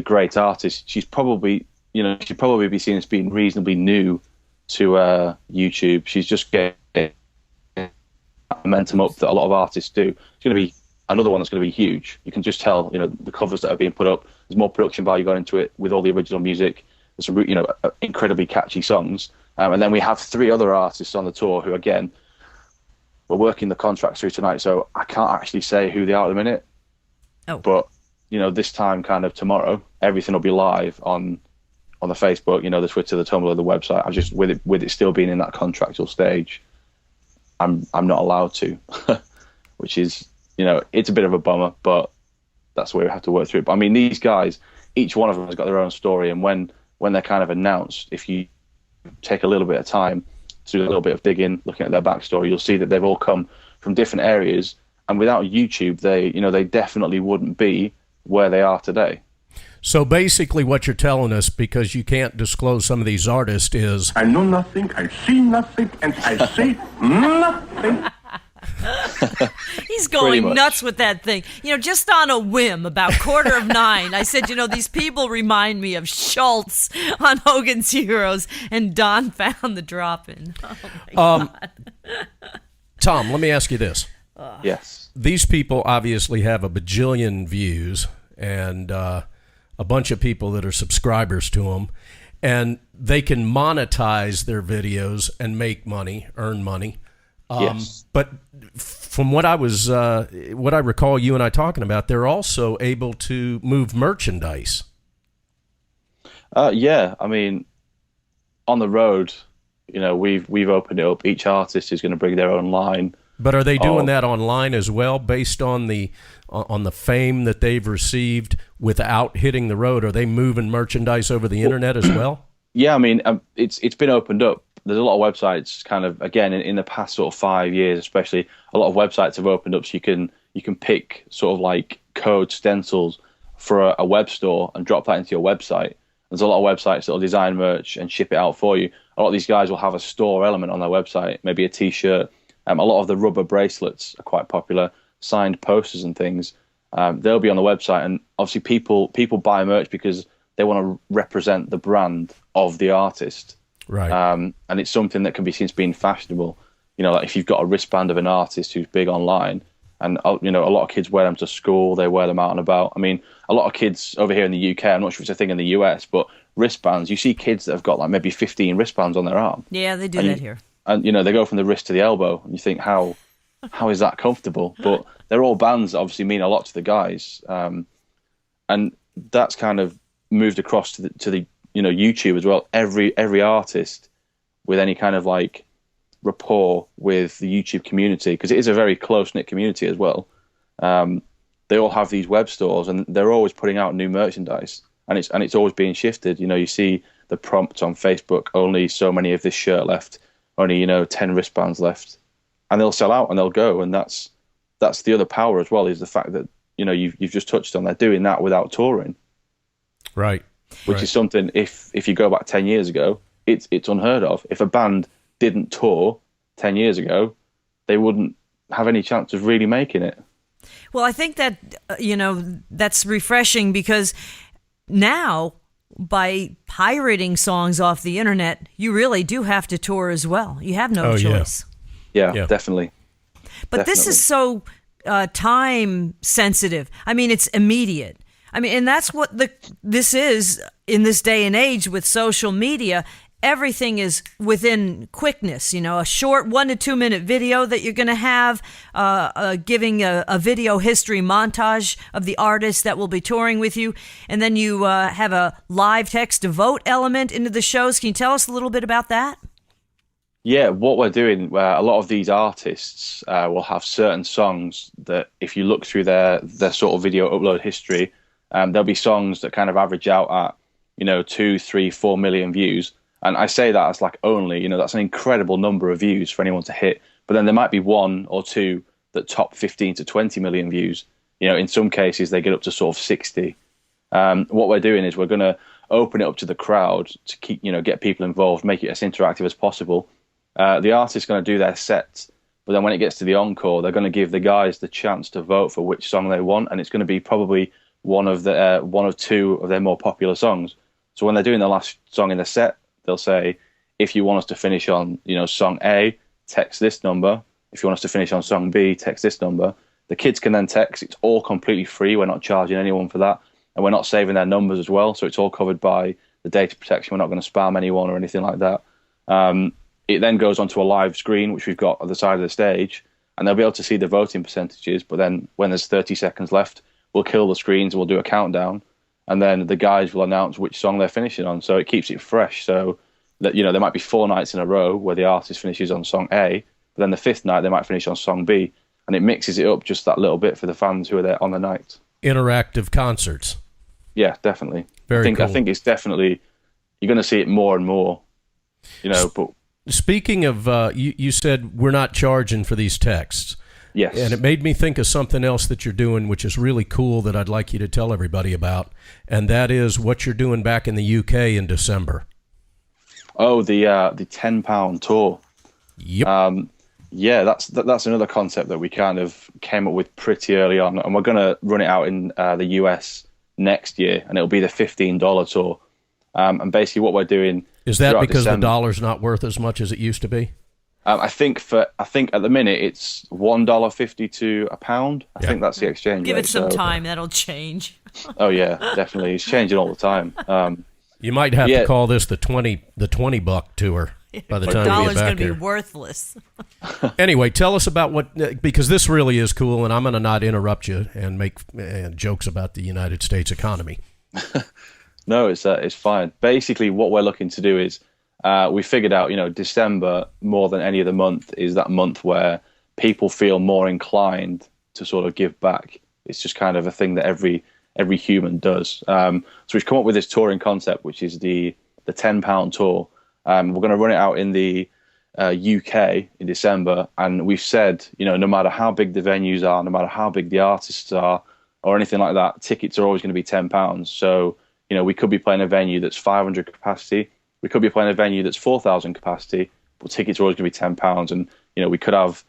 great artist. She's probably, she'd probably be seen as being reasonably new to YouTube. She's just getting momentum up that a lot of artists do. It's going to be another one that's going to be huge. You can just tell, the covers that are being put up. There's more production value going into it with all the original music. There's some, incredibly catchy songs. And then we have 3 other artists on the tour who, again, we're working the contracts through tonight, so I can't actually say who they are at the minute. Oh. But, this time kind of tomorrow, everything will be live on the Facebook, the Twitter, the Tumblr, the website. I've just, with it still being in that contractual stage, I'm not allowed to, which is, it's a bit of a bummer, but that's where we have to work through it. But I mean, these guys, each one of them has got their own story, and when they're kind of announced, if you take a little bit of time to do a little bit of digging, looking at their backstory, you'll see that they've all come from different areas, and without YouTube, they definitely wouldn't be where they are today. So basically what you're telling us, because you can't disclose some of these artists, is I know nothing, I see nothing, and I say nothing. He's going nuts with that thing. Just on a whim, about 9:15, I said, these people remind me of Schultz on Hogan's Heroes, and Don found the drop-in. Oh, my God. Tom, let me ask you this. Yes. These people obviously have a bajillion views and a bunch of people that are subscribers to them, and they can monetize their videos and make money, earn money. Yes. But from what I recall you and I talking about, they're also able to move merchandise. Yeah, I mean, on the road, we've opened it up. Each artist is going to bring their own line. But are they doing that online as well, based on the fame that they've received without hitting the road? Are they moving merchandise over the internet as well? Yeah, I mean, it's been opened up. There's a lot of websites kind of, again, in the past sort of 5 years especially, a lot of websites have opened up so you can pick sort of like code stencils for a web store and drop that into your website. There's a lot of websites that will design merch and ship it out for you. A lot of these guys will have a store element on their website, maybe a t-shirt. A lot of the rubber bracelets are quite popular, signed posters and things. They'll be on the website, and obviously people buy merch because they want to represent the brand of the artist. Right. And it's something that can be seen as being fashionable. Like if you've got a wristband of an artist who's big online, and a lot of kids wear them to school, they wear them out and about. I mean, a lot of kids over here in the UK, I'm not sure if it's a thing in the US, but wristbands, you see kids that have got like maybe 15 wristbands on their arm. Yeah, they do that here. And, they go from the wrist to the elbow, and you think, how is that comfortable? But they're all bands that obviously mean a lot to the guys. And that's kind of moved across to the YouTube as well. Every artist with any kind of like rapport with the YouTube community, because it is a very close-knit community as well. They all have these web stores, and they're always putting out new merchandise, and it's always being shifted. You see the prompt on Facebook, only so many of this shirt left, only 10 wristbands left, and they'll sell out and they'll go. And that's the other power as well, is the fact that you've just touched on, they're doing that without touring, right? Which is something, if you go back 10 years ago, it's unheard of. If a band didn't tour 10 years ago, they wouldn't have any chance of really making it. Well, I think that that's refreshing, because now, by pirating songs off the internet, you really do have to tour as well. You have no choice. Yeah, definitely. But this is so time sensitive. I mean, it's immediate. I mean, and that's what this is in this day and age with social media. Everything is within quickness, a short 1 to 2 minute video that you're going to have, giving a video history montage of the artists that will be touring with you. And then you have a live text to vote element into the shows. Can you tell us a little bit about that? Yeah, what we're doing, a lot of these artists will have certain songs that if you look through their sort of video upload history, there'll be songs that kind of average out at, 2, 3, 4 million views. And I say that as like only, that's an incredible number of views for anyone to hit. But then there might be 1 or 2 that top 15 to 20 million views. In some cases they get up to sort of 60. What we're doing is we're going to open it up to the crowd to keep, get people involved, make it as interactive as possible. The artist's going to do their sets, but then when it gets to the encore, they're going to give the guys the chance to vote for which song they want, and it's going to be probably one of two of their more popular songs. So when they're doing the last song in the set, they'll say, if you want us to finish on, song A, text this number. If you want us to finish on song B, text this number. The kids can then text. It's all completely free. We're not charging anyone for that. And we're not saving their numbers as well. So it's all covered by the data protection. We're not going to spam anyone or anything like that. It then goes onto a live screen, which we've got at the side of the stage, and they'll be able to see the voting percentages. But then when there's 30 seconds left, we'll kill the screens and we'll do a countdown. And then the guys will announce which song they're finishing on. So it keeps it fresh. So that, there might be 4 nights in a row where the artist finishes on song A, but then the 5th night they might finish on song B. And it mixes it up just that little bit for the fans who are there on the night. Interactive concerts. Yeah, definitely. Very cool. I think it's definitely, you're going to see it more and more, but... Speaking of, you said we're not charging for these texts. Yes. And it made me think of something else that you're doing, which is really cool that I'd like you to tell everybody about. And that is what you're doing back in the UK in December. Oh, the £10 tour. Yep. Yeah, that's another concept that we kind of came up with pretty early on. And we're going to run it out in the US next year. And it'll be the $15 tour. And basically what we're doing... Is that because the dollar's not worth as much as it used to be? I think at the minute it's $1.50 to a pound. I think that's the exchange Give rate. it some time, that'll change. Oh yeah, definitely. It's changing all the time. You might have to call this the $20 tour by the time we get back here. The dollar's going to be worthless. Anyway, tell us about what, because this really is cool, and I'm going to not interrupt you and make jokes about the United States economy. No, it's fine. Basically, what we're looking to do is we figured out, December more than any other month is that month where people feel more inclined to sort of give back. It's just kind of a thing that every human does. So we've come up with this touring concept, which is the £10 tour. We're going to run it out in the UK in December, and we've said, no matter how big the venues are, no matter how big the artists are, or anything like that, tickets are always going to be £10. So we could be playing a venue that's 500 capacity. We could be playing a venue that's 4,000 capacity, but tickets are always going to be £10. And, we could have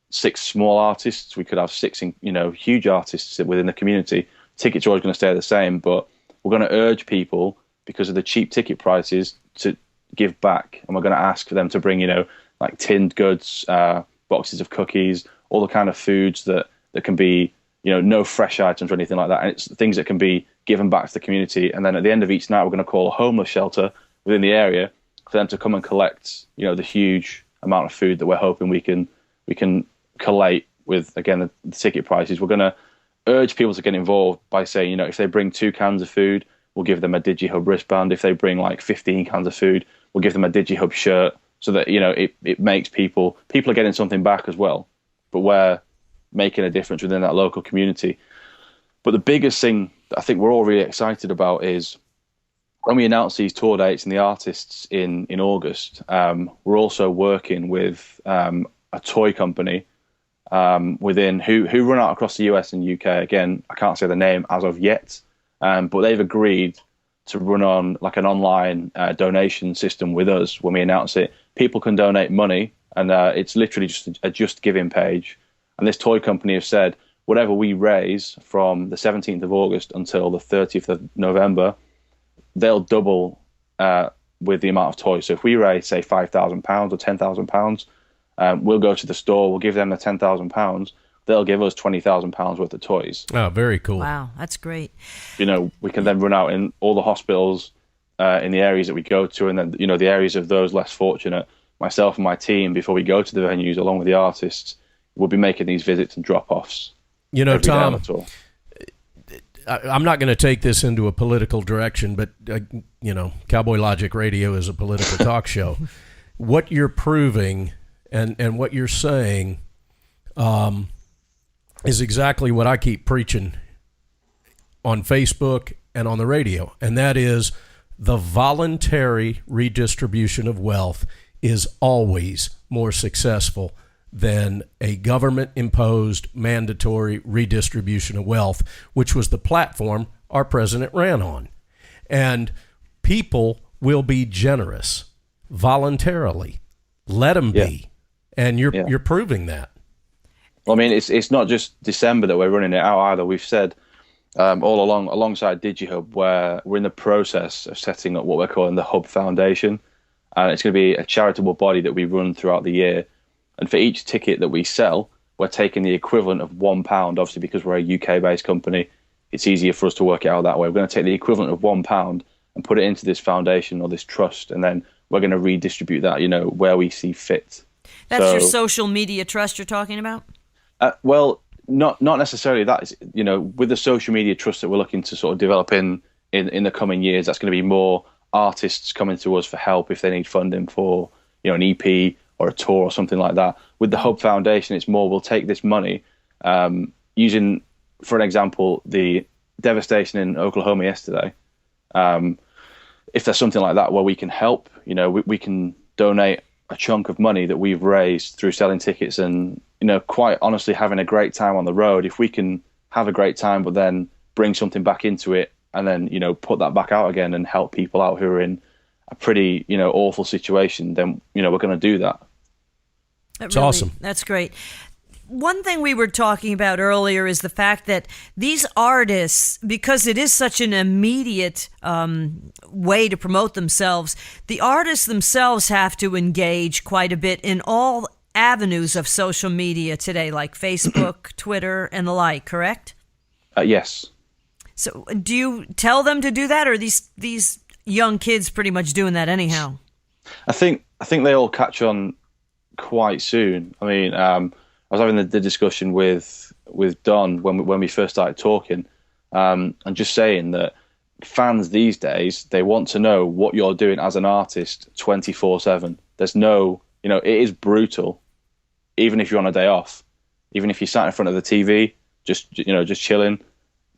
6 small artists. We could have 6, huge artists within the community. Tickets are always going to stay the same, but we're going to urge people, because of the cheap ticket prices, to give back. And we're going to ask for them to bring, like tinned goods, boxes of cookies, all the kind of foods that can be, no fresh items or anything like that. And it's things that can be given back to the community. And then at the end of each night, we're going to call a homeless shelter within the area for them to come and collect, the huge amount of food that we're hoping we can collate with, again, the ticket prices. We're going to urge people to get involved by saying, if they bring 2 cans of food, we'll give them a DigiHub wristband. If they bring like 15 cans of food, we'll give them a DigiHub shirt, so that, it makes people are getting something back as well, but we're making a difference within that local community. But the biggest thing that I think we're all really excited about is when we announce these tour dates and the artists in August, we're also working with a toy company within who run out across the US and UK. Again, I can't say the name as of yet, but they've agreed to run on like an online donation system with us. When we announce it, people can donate money, and it's literally just a Just Giving page. And this toy company have said, whatever we raise from the 17th of August until the 30th of November, they'll double with the amount of toys. So if we raise, say, £5,000 or £10,000, we'll go to the store, we'll give them the £10,000, they'll give us £20,000 worth of toys. Oh, very cool. Wow, that's great. We can then run out in all the hospitals in the areas that we go to, and then, the areas of those less fortunate. Myself and my team, before we go to the venues, along with the artists, we'll be making these visits and drop-offs. Tom, I'm not going to take this into a political direction, but, Cowboy Logic Radio is a political talk show. What you're proving and what you're saying is exactly what I keep preaching on Facebook and on the radio, and that is the voluntary redistribution of wealth is always more successful than a government-imposed mandatory redistribution of wealth, which was the platform our president ran on. And people will be generous voluntarily. Let them be. And you're proving that. Well, I mean, it's not just December that we're running it out either. We've said all along, alongside DigiHub, where we're in the process of setting up what we're calling the Hub Foundation. And it's going to be a charitable body that we run throughout the year. And for each ticket that we sell, we're taking the equivalent of £1. Obviously, because we're a UK-based company, it's easier for us to work it out that way. We're going to take the equivalent of £1 and put it into this foundation or this trust, and then we're going to redistribute that, where we see fit. That's your social media trust you're talking about? Well, not necessarily that. Is, with the social media trust that we're looking to sort of develop in the coming years, that's going to be more artists coming to us for help if they need funding for, an EP or a tour or something like that. With the Hub Foundation, it's more, we'll take this money, using, for an example, the devastation in Oklahoma yesterday. If there's something like that where we can help, we can donate a chunk of money that we've raised through selling tickets and, quite honestly, having a great time on the road. If we can have a great time, but then bring something back into it and then, put that back out again and help people out who are in a pretty, awful situation, then, we're going to do that. It's awesome. That's great. One thing we were talking about earlier is the fact that these artists, because it is such an immediate way to promote themselves, the artists themselves have to engage quite a bit in all avenues of social media today, like Facebook, Twitter, and the like, correct? Yes. So do you tell them to do that, or are these young kids pretty much doing that anyhow? I think they all catch on quite soon. I mean, I was having the discussion with Don when we first started talking, and just saying that fans these days, they want to know what you're doing as an artist 24/7. There's no, it is brutal, even if you're on a day off, even if you sat in front of the TV, just chilling.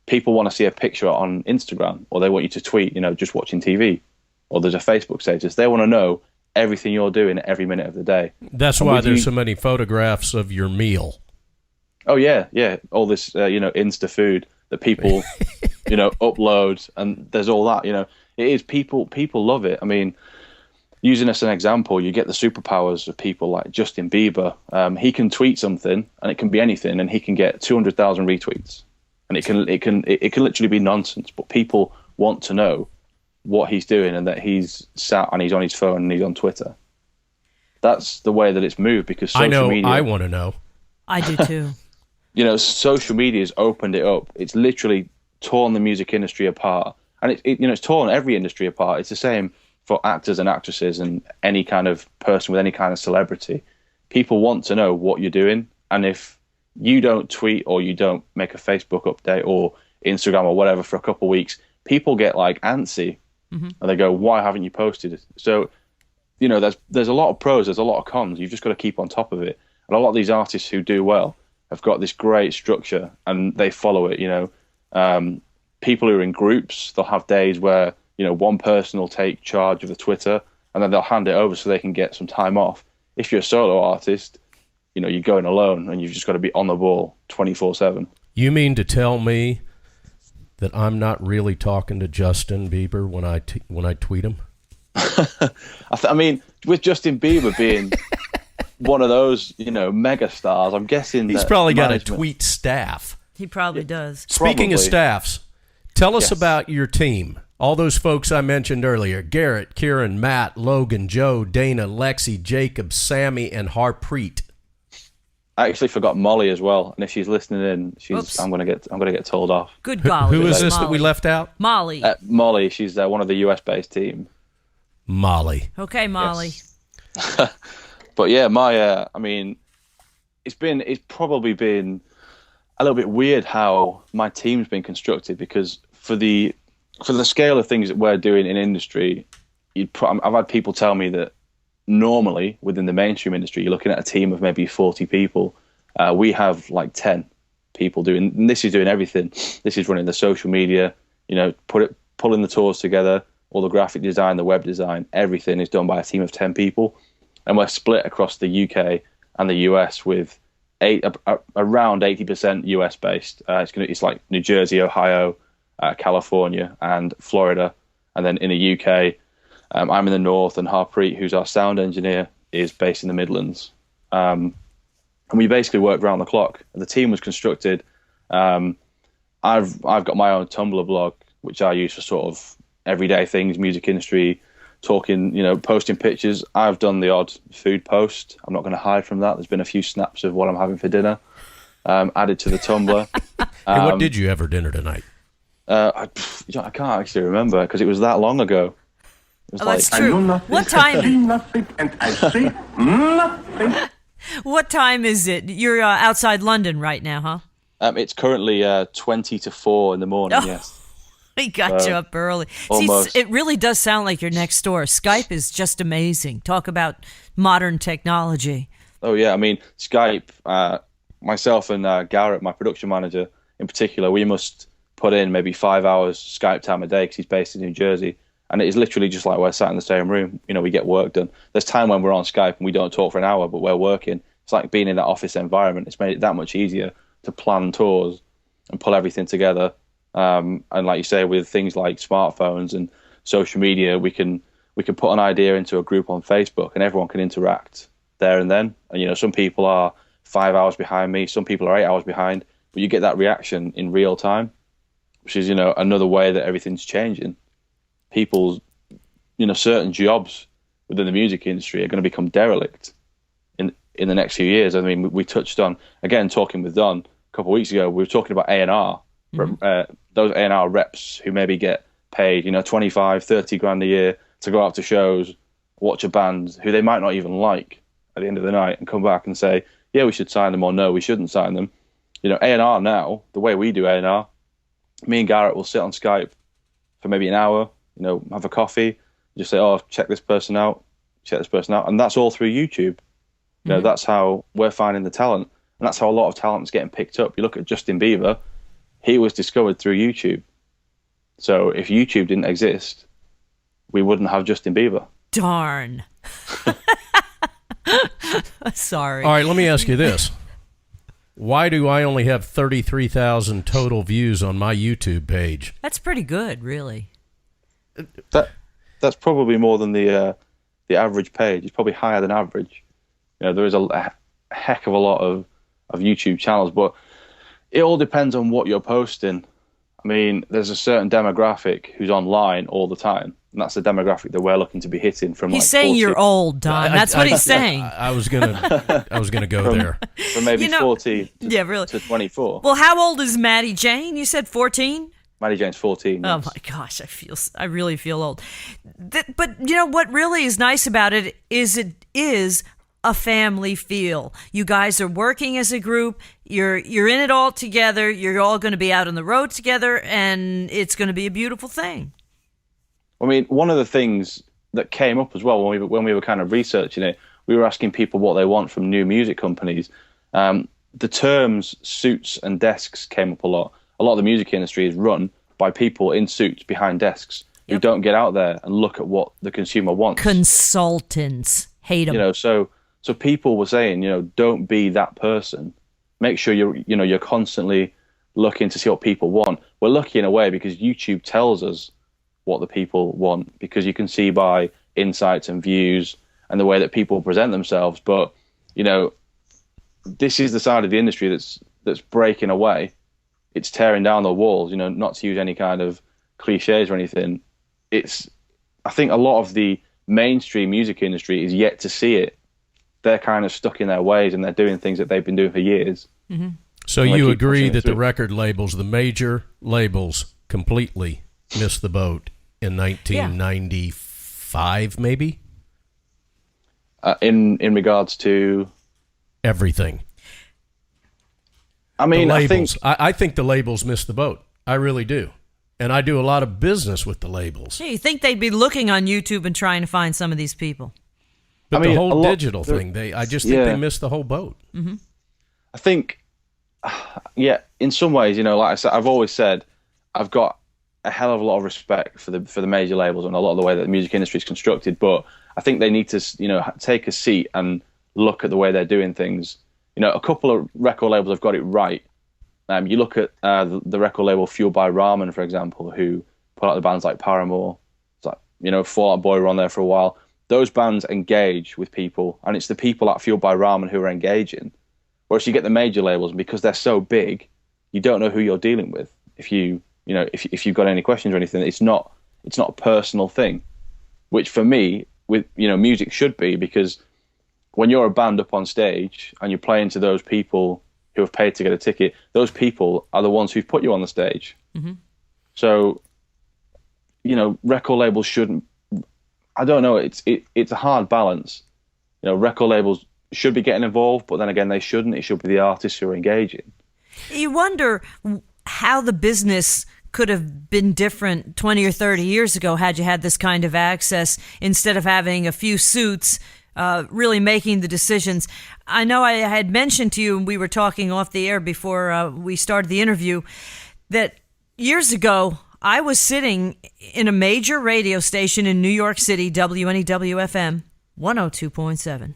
People want to see a picture on Instagram, or they want you to tweet, just watching TV, or there's a Facebook status. They want to know everything you're doing every minute of the day. That's why there's so many photographs of your meal. Oh yeah. All this, Insta food that people, upload, and there's all that. It is people love it. I mean, using us as an example, you get the superpowers of people like Justin Bieber. He can tweet something, and it can be anything, and he can get 200,000 retweets, and it can literally be nonsense, but people want to know what he's doing and that he's sat and he's on his phone and he's on Twitter. That's the way that it's moved, because social media... I want to know. I do too. Social media has opened it up. It's literally torn the music industry apart. And it's torn every industry apart. It's the same for actors and actresses and any kind of person with any kind of celebrity. People want to know what you're doing. And if you don't tweet or you don't make a Facebook update or Instagram or whatever for a couple of weeks, people get like antsy. Mm-hmm. And they go, why haven't you posted it? So, there's a lot of pros, there's a lot of cons. You've just got to keep on top of it. And a lot of these artists who do well have got this great structure and they follow it. People who are in groups, they'll have days where, one person will take charge of the Twitter and then they'll hand it over so they can get some time off. If you're a solo artist, you're going alone and you've just got to be on the ball 24/7. You mean to tell me that I'm not really talking to Justin Bieber when I tweet him? I mean, with Justin Bieber being one of those, mega stars, I'm guessing he's probably got a tweet staff. He probably does. Speaking of staffs, tell us about your team. All those folks I mentioned earlier: Garrett, Kieran, Matt, Logan, Joe, Dana, Lexi, Jacob, Sammy, and Harpreet. I actually forgot Molly as well, and if she's listening in, I'm gonna get told off. Good golly. Who is this Molly that we left out? Molly. Molly, she's one of the US-based team. Molly. Okay, Molly. Yes. But yeah, I mean, it's probably been a little bit weird how my team's been constructed, because for the scale of things that we're doing in industry, I've had people tell me that normally within the mainstream industry, you're looking at a team of maybe 40 people. We have like 10 people doing, and this is doing everything. This is running the social media, pulling the tours together, all the graphic design, the web design, everything is done by a team of 10 people. And we're split across the UK and the US, with around 80% US based. It's like New Jersey, Ohio, California, and Florida. And then in the UK, I'm in the north, and Harpreet, who's our sound engineer, is based in the Midlands. And we basically work round the clock. The team was constructed. I've got my own Tumblr blog, which I use for sort of everyday things, music industry, talking, posting pictures. I've done the odd food post. I'm not going to hide from that. There's been a few snaps of what I'm having for dinner added to the Tumblr. Hey, what did you have for dinner tonight? I can't actually remember because it was that long ago. That's true. What time? Nothing, and I say nothing. What time is it? You're outside London right now, huh? It's currently 20 to 4 in the morning. Oh, yes. We got you up early. Almost. See, it really does sound like you're next door. Skype is just amazing. Talk about modern technology. Oh yeah, I mean Skype. Myself and Garrett, my production manager in particular, we must put in maybe 5 hours Skype time a day because he's based in New Jersey. And it is literally just like we're sat in the same room. We get work done. There's time when we're on Skype and we don't talk for an hour, but we're working. It's like being in that office environment. It's made it that much easier to plan tours and pull everything together. And like you say, with things like smartphones and social media, we can put an idea into a group on Facebook and everyone can interact there and then. And, some people are 5 hours behind me. Some people are 8 hours behind. But you get that reaction in real time, which is, another way that everything's changing. People's, certain jobs within the music industry are going to become derelict in the next few years. I mean, we touched on, again, talking with Don a couple of weeks ago, we were talking about A&R, those A&R reps who maybe get paid, 25, 30 grand a year to go out to shows, watch a band who they might not even like at the end of the night and come back and say, yeah, we should sign them, or no, we shouldn't sign them. A&R now, the way we do A&R, me and Garrett will sit on Skype for maybe an hour, have a coffee, just say, oh, check this person out. And that's all through YouTube. That's how we're finding the talent. And that's how a lot of talent is getting picked up. You look at Justin Bieber, he was discovered through YouTube. So if YouTube didn't exist, we wouldn't have Justin Bieber. Darn. Sorry. All right, let me ask you this. Why do I only have 33,000 total views on my YouTube page? That's pretty good, really. That's probably more than the average page. It's probably higher than average. There is a heck of a lot of YouTube channels, but it all depends on what you're posting. I mean, there's a certain demographic who's online all the time, and that's the demographic that we're looking to be hitting from. He's saying 40. You're old, Don. That's what he's saying. I was gonna go there. From maybe 40 really. to 24. Well, how old is Maddie Jane? You said 14? Maddie Jane's 14. Oh my gosh, I really feel old. But what really is nice about it is a family feel. You guys are working as a group. You're in it all together. You're all going to be out on the road together, and it's going to be a beautiful thing. I mean, one of the things that came up as well when we were kind of researching it, we were asking people what they want from new music companies. The terms suits and desks came up a lot. A lot of the music industry is run by people in suits behind desks who don't get out there and look at what the consumer wants. Consultants hate them. So people were saying, don't be that person. Make sure you're constantly looking to see what people want. We're lucky in a way because YouTube tells us what the people want, because you can see by insights and views and the way that people present themselves. But this is the side of the industry that's breaking away. It's tearing down the walls, not to use any kind of cliches or anything. I think a lot of the mainstream music industry is yet to see it. They're kind of stuck in their ways and they're doing things that they've been doing for years. Mm-hmm. So you agree that the record labels, the major labels, completely missed the boat in 1995, maybe? In regards to? Everything. I mean, I think the labels missed the boat. I really do. And I do a lot of business with the labels. Hey, you think they'd be looking on YouTube and trying to find some of these people? But the whole digital thing, I just think they missed the whole boat. Mm-hmm. I think, in some ways, like I said, I've always said, I've got a hell of a lot of respect for the major labels and a lot of the way that the music industry is constructed. But I think they need to, take a seat and look at the way they're doing things. You know, a couple of record labels have got it right. You look at the record label Fueled by Ramen, for example, who put out the bands like Paramore. It's like, you know, Fall Out Boy were on there for a while. Those bands engage with people, and it's the people at Fueled by Ramen who are engaging. Whereas you get the major labels, and because they're so big, you don't know who you're dealing with. If you've got any questions or anything, it's not a personal thing, which for me, with, you know, music should be, because when you're a band up on stage and you're playing to those people who have paid to get a ticket, those people are the ones who've put you on the stage. Mm-hmm. So, you know, record labels shouldn't. I don't know. It's a hard balance. You know, record labels should be getting involved, but then again, they shouldn't. It should be the artists who are engaging. You wonder how the business could have been different 20 or 30 years ago had you had this kind of access, instead of having a few suits really making the decisions. I know I had mentioned to you, and we were talking off the air before we started the interview, that years ago I was sitting in a major radio station in New York City, WNEW-FM 102.7.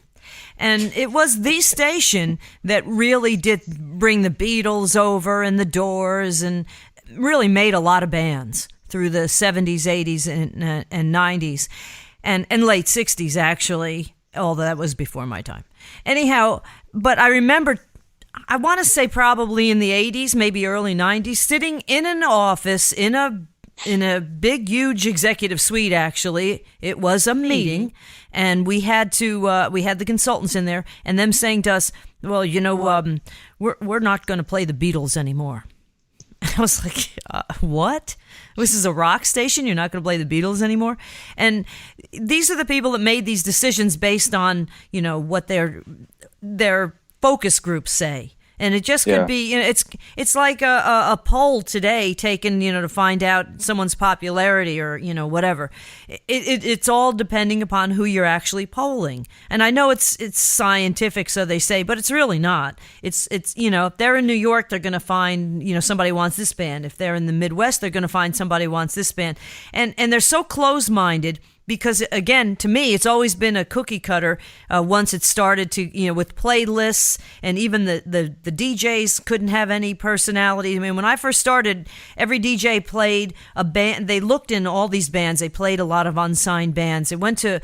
And it was the station that really did bring the Beatles over and the Doors, and really made a lot of bands through the 70s, 80s, and 90s, and late 60s, actually. Although that was before my time. Anyhow, but I remember, I want to say probably in the 80s, maybe early 90s, sitting in an office in a big, huge executive suite, actually. It was a meeting, and we had the consultants in there, and them saying to us, well, you know, we're not going to play the Beatles anymore. I was like, what? This is a rock station? You're not going to play the Beatles anymore? And these are the people that made these decisions based on, you know, what their focus groups say. And it just could be, you know, it's like a poll today taken, you know, to find out someone's popularity or, you know, whatever. It's all depending upon who you're actually polling. And I know it's scientific, so they say, but it's really not. It's you know, if they're in New York, they're going to find, you know, somebody wants this band. If they're in the Midwest, they're going to find somebody wants this band. And they're so close-minded. Because, again, to me, it's always been a cookie cutter once it started to, you know, with playlists, and even the DJs couldn't have any personality. I mean, when I first started, every DJ played a band. They looked in all these bands. They played a lot of unsigned bands. They went to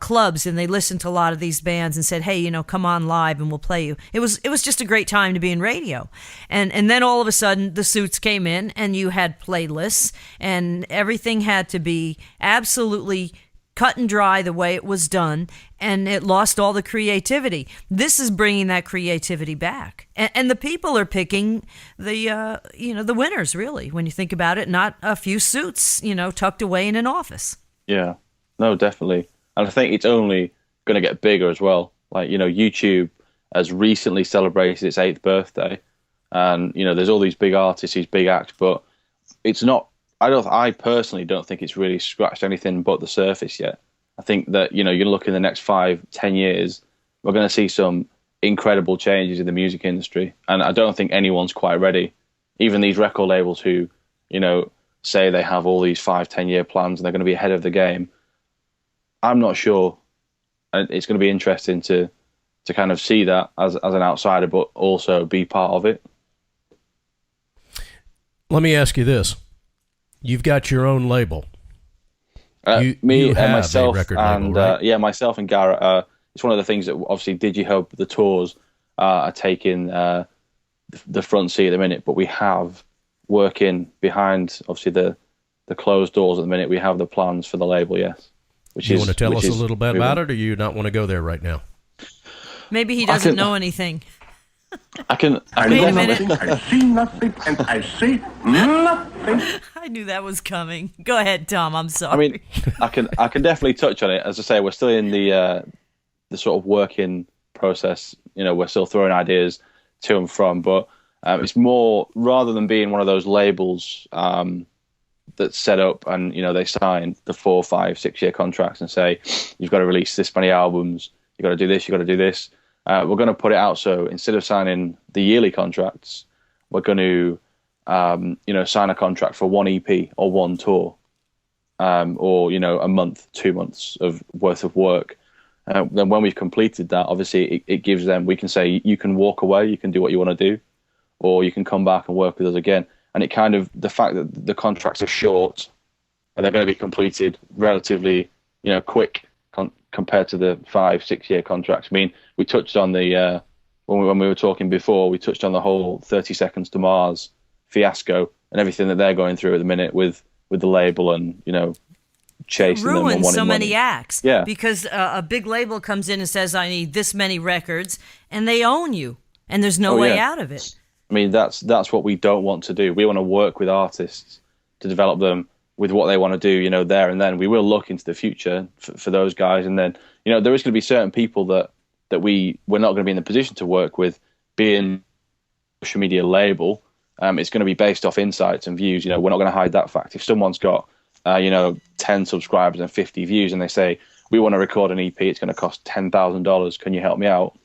clubs, and they listened to a lot of these bands and said, hey, you know, come on live and we'll play you. It was just a great time to be in radio. And then all of a sudden, the suits came in, and you had playlists, and everything had to be absolutely cut and dry the way it was done, and it lost all the creativity. This is bringing that creativity back, and the people are picking the the winners, really, when you think about it, not a few suits, you know, tucked away in an office. Yeah, no, definitely. And I think it's only going to get bigger as well. Like, you know, YouTube has recently celebrated its 8th birthday, and, you know, there's all these big artists, these big acts, but it's not, I personally don't think it's really scratched anything but the surface yet. I think that, you know, you're looking in the next 5-10 years, we're going to see some incredible changes in the music industry. And I don't think anyone's quite ready. Even these record labels who, you know, say they have all these 5-10 year plans and they're going to be ahead of the game. I'm not sure. And it's going to be interesting to kind of see that as an outsider, but also be part of it. Let me ask you this. You've got your own label. Myself, record and label, right? Myself and Garrett. It's one of the things that obviously DigiHub, the tours, are taking the front seat at the minute. But we have working behind, obviously the closed doors at the minute. We have the plans for the label. Yes. You want to tell us a little bit about it, or do you not want to go there right now? Maybe he doesn't know anything. I can. Wait a minute. I see nothing, and I say nothing. I knew that was coming. Go ahead, Tom. I'm sorry. I mean, I can definitely touch on it. As I say, we're still in the sort of working process. You know, we're still throwing ideas to and from, but it's more, rather than being one of those labels that's set up and, you know, they sign the 4, 5, 6 year contracts and say you've got to release this many albums, you've got to do this, you've got to do this. We're going to put it out, so instead of signing the yearly contracts, we're going to, sign a contract for 1 EP or 1 tour, or, you know, a month, 2 months of worth of work. Then when we've completed that, obviously it gives them, we can say, you can walk away, you can do what you want to do, or you can come back and work with us again. And it kind of, the fact that the contracts are short and they're going to be completed relatively, quick compared to the 5-6 year contracts. I mean, we touched on the, when we were talking before, we touched on the whole 30 Seconds to Mars fiasco and everything that they're going through at the minute with the label and, chasing them and ruins wanting so many money. acts. Yeah. Because a big label comes in and says, I need this many records, and they own you, and there's no way out of it. I mean, that's what we don't want to do. We want to work with artists to develop them with what they want to do, there and then. We will look into the future for those guys, and then, there is going to be certain people that we're not going to be in the position to work with, being a social media label. It's going to be based off insights and views. We're not going to hide that fact. If someone's got 10 subscribers and 50 views, and they say, we want to record an EP, it's going to cost $10,000, can you help me out?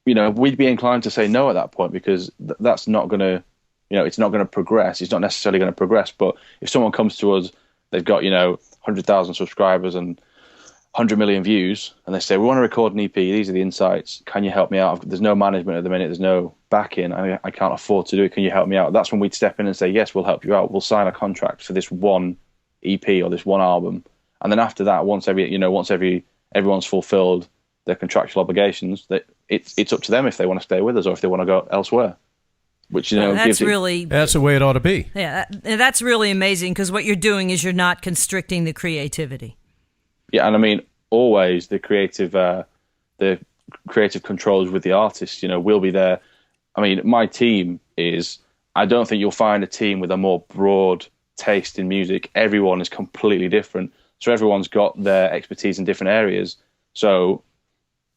We'd be inclined to say no at that point, because that's not going to, it's not going to progress. It's not necessarily going to progress. But if someone comes to us, they've got, 100,000 subscribers and 100 million views, and they say, we want to record an EP, these are the insights, can you help me out? There's no management at the minute, there's no backing, I can't afford to do it, can you help me out? That's when we'd step in and say, yes, we'll help you out. We'll sign a contract for this one EP or this one album, and then after that, once everyone's fulfilled their contractual obligations, that it's up to them if they want to stay with us or if they want to go elsewhere. Which that's the way it ought to be. Yeah, that's really amazing, because what you're doing is you're not constricting the creativity. Yeah, and I mean, always the creative controls with the artists. We'll be there. I mean, my team is. I don't think you'll find a team with a more broad taste in music. Everyone is completely different, so everyone's got their expertise in different areas. So,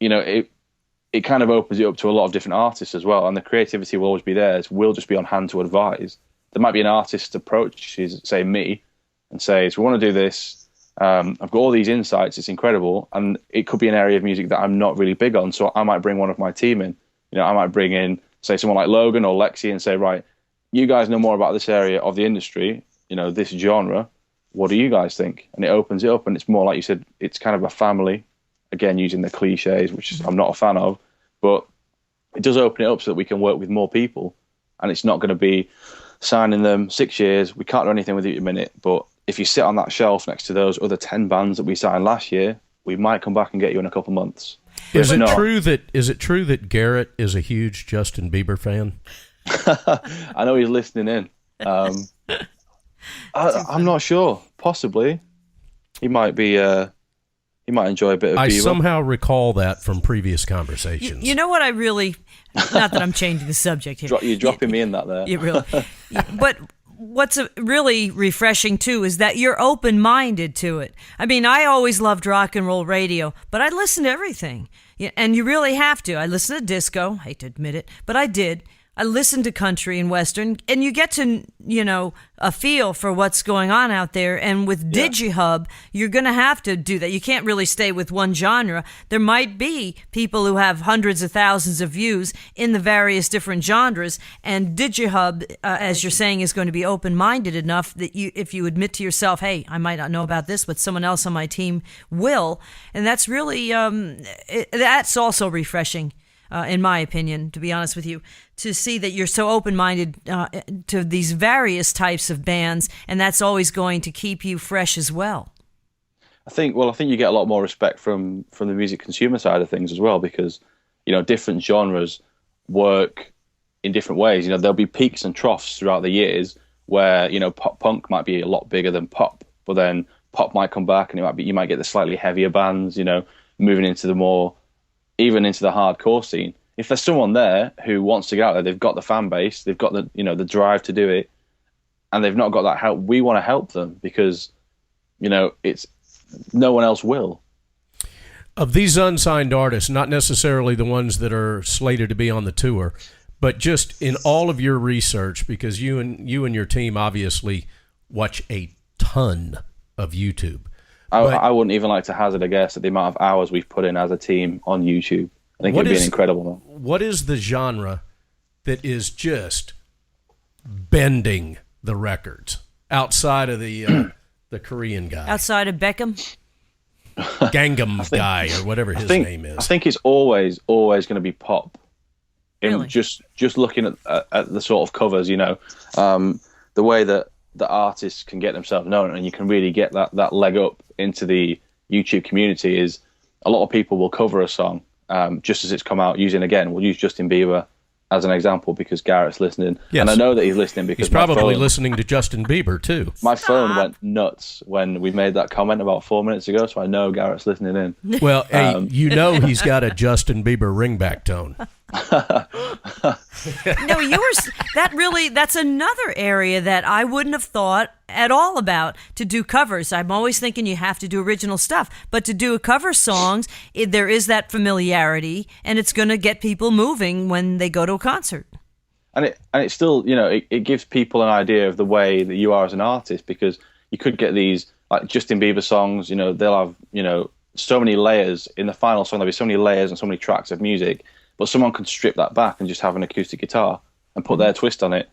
it kind of opens it up to a lot of different artists as well, and the creativity will always be there. We'll just be on hand to advise. There might be an artist approach, say me, and says, we want to do this. I've got all these insights. It's incredible, and it could be an area of music that I'm not really big on. So I might bring one of my team in. I might bring in, say, someone like Logan or Lexi, and say, right, you guys know more about this area of the industry, this genre. What do you guys think? And it opens it up, and it's more like you said. It's kind of a family. Again, using the cliches, which I'm not a fan of, but it does open it up so that we can work with more people, and it's not going to be signing them 6 years. We can't do anything with you at a minute, but if you sit on that shelf next to those other 10 bands that we signed last year, we might come back and get you in a couple months. Is it true that Garrett is a huge Justin Bieber fan? I know he's listening in. I'm not sure. Possibly, he might be. He might enjoy a bit of Bieber. I somehow recall that from previous conversations. You know what I really... Not that I'm changing the subject here. You're dropping me in that there. You really... But what's really refreshing, too, is that you're open-minded to it. I mean, I always loved rock and roll radio, but I listen to everything. And you really have to. I listen to disco. I hate to admit it, but I did. I listen to country and western, and you get to, a feel for what's going on out there. And with DigiHub, you're going to have to do that. You can't really stay with one genre. There might be people who have hundreds of thousands of views in the various different genres, and DigiHub, as you're saying, is going to be open-minded enough that if you admit to yourself, hey, I might not know about this, but someone else on my team will. And that's really, that's also refreshing. In my opinion, to be honest with you, to see that you're so open-minded to these various types of bands, and that's always going to keep you fresh as well. I think you get a lot more respect from the music consumer side of things as well, because different genres work in different ways. There'll be peaks and troughs throughout the years where pop punk might be a lot bigger than pop, but then pop might come back, and you might get the slightly heavier bands, moving into the more. Even into the hardcore scene. If there's someone there who wants to get out there, they've got the fan base, they've got the the drive to do it, and they've not got that help. We want to help them because it's no one else will. Of these unsigned artists, not necessarily the ones that are slated to be on the tour, but just in all of your research, because you and your team obviously watch a ton of YouTube. I wouldn't even like to hazard a guess at the amount of hours we've put in as a team on YouTube. I think it'd be an incredible one. What is the genre that is just bending the records outside of the Korean guy? Outside of Beckham? Gangnam guy or whatever his name is. I think it's always going to be pop. Really? Just looking at the sort of covers, the way that the artists can get themselves known, and you can really get that leg up into the YouTube community, is a lot of people will cover a song just as it's come out. We'll use Justin Bieber as an example because Garrett's listening. Yes. And I know that he's listening because he's probably listening to Justin Bieber too. My phone went nuts when we made that comment about 4 minutes ago, so I know Garrett's listening in. Well, hey, he's got a Justin Bieber ringback tone. No, that's another area that I wouldn't have thought at all about, to do covers. I'm always thinking you have to do original stuff, but to do cover songs, there is that familiarity, and it's going to get people moving when they go to a concert. And it still, it gives people an idea of the way that you are as an artist, because you could get these, like Justin Bieber songs, they'll have, so many layers. In the final song, there'll be so many layers and so many tracks of music, but someone could strip that back and just have an acoustic guitar and put their twist on it.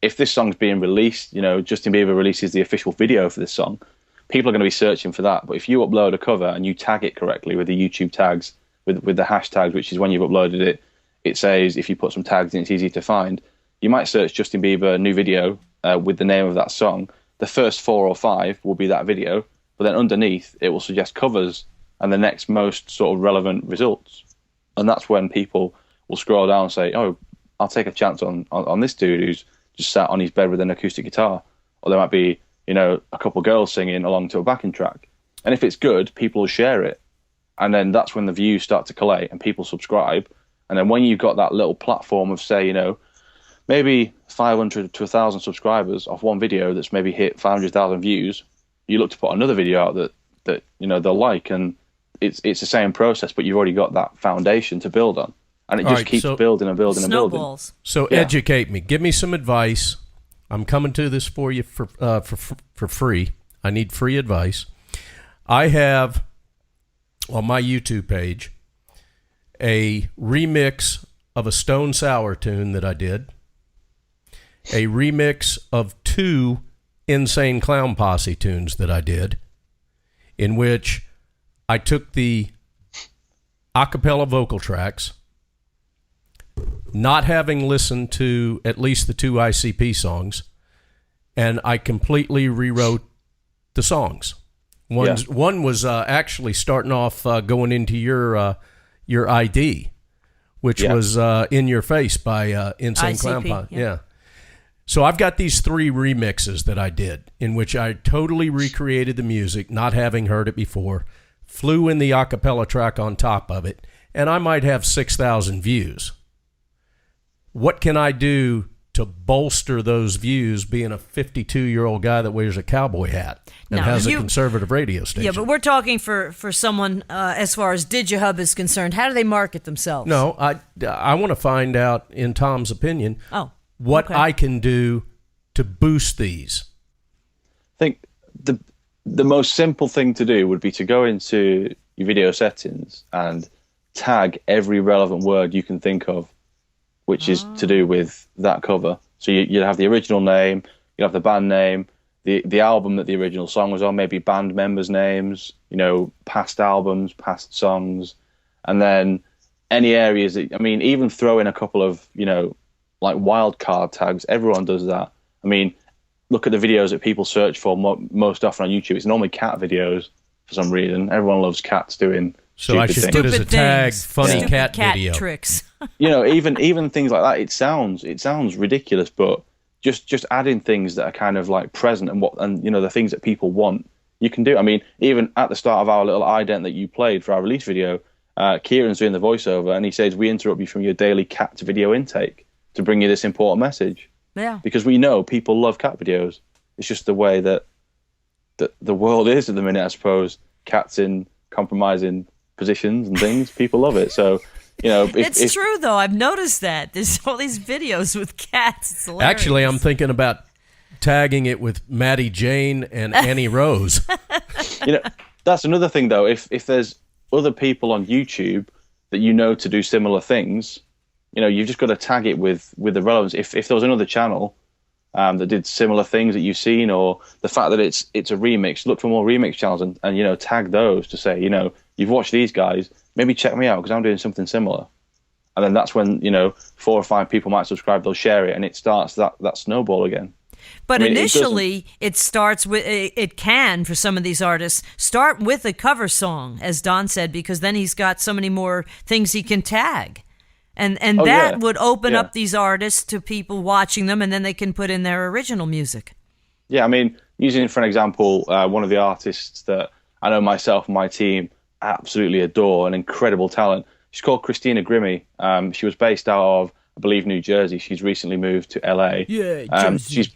If this song's being released, Justin Bieber releases the official video for this song, people are going to be searching for that. But if you upload a cover and you tag it correctly with the YouTube tags, with the hashtags, which is when you've uploaded it, it says, if you put some tags in, it's easy to find. You might search Justin Bieber new video with the name of that song. The first 4 or 5 will be that video, but then underneath it will suggest covers and the next most sort of relevant results. And that's when people will scroll down and say, oh, I'll take a chance on this dude who's just sat on his bed with an acoustic guitar. Or there might be, a couple girls singing along to a backing track. And if it's good, people will share it. And then that's when the views start to collate and people subscribe. And then when you've got that little platform of, say, maybe 500 to 1,000 subscribers off one video that's maybe hit 500,000 views, you look to put another video out that they'll like. And it's the same process, but you've already got that foundation to build on. And it just keeps building and building and building. Snowballs. So educate me. Give me some advice. I'm coming to this for you for free. I need free advice. I have on my YouTube page a remix of a Stone Sour tune that I did, a remix of 2 Insane Clown Posse tunes that I did, in which I took the a cappella vocal tracks, not having listened to at least the 2 ICP songs, and I completely rewrote the songs. One was actually starting off going into your ID, which was In Your Face by Insane ICP, Clown Posse. Yeah. So I've got these 3 remixes that I did, in which I totally recreated the music, not having heard it before, flew in the a cappella track on top of it, and I might have 6,000 views. What can I do to bolster those views, being a 52-year-old guy that wears a cowboy hat and has a conservative radio station? Yeah, but we're talking for someone as far as DigiHub is concerned. How do they market themselves? No, I want to find out, in Tom's opinion, what I can do to boost these. I think the most simple thing to do would be to go into your video settings and tag every relevant word you can think of, which is to do with that cover. So you'd have the original name, you'd have the band name, the album that the original song was on, maybe band members' names, past albums, past songs, and then any areas that, even throw in a couple of, like wildcard tags. Everyone does that. Look at the videos that people search for most often on YouTube. It's normally cat videos for some reason. Everyone loves cats doing So I should put as a tag funny cat video. Tricks. Even things like that. It sounds ridiculous, but just adding things that are kind of like present and the things that people want, you can do. Even at the start of our little ident that you played for our release video, Kieran's doing the voiceover, and he says, "We interrupt you from your daily cat video intake to bring you this important message." Yeah. Because we know people love cat videos. It's just the way that the world is at the minute, I suppose. Cats in compromising positions and things, people love it. So, it's true though. I've noticed that there's all these videos with cats. It's hilarious. Actually, I'm thinking about tagging it with Maddie Jane and Annie Rose. That's another thing though. If there's other people on YouTube that to do similar things, you've just got to tag it with the relevance. If there was another channel that did similar things that you've seen, or the fact that it's a remix. Look for more remix channels and tag those to say, you've watched these guys, maybe check me out because I'm doing something similar. And then that's when 4 or 5 people might subscribe, they'll share it, and it starts that snowball again. But initially, it starts with, it can, for some of these artists, start with a cover song, as Don said, because then he's got so many more things he can tag. And that would open up these artists to people watching them, and then they can put in their original music. Yeah, I mean, using for an example, one of the artists that I know myself and my team absolutely adore, an incredible talent. She's called Christina Grimmie. She was based out of, I believe, New Jersey. She's recently moved to LA. Yeah, Jersey.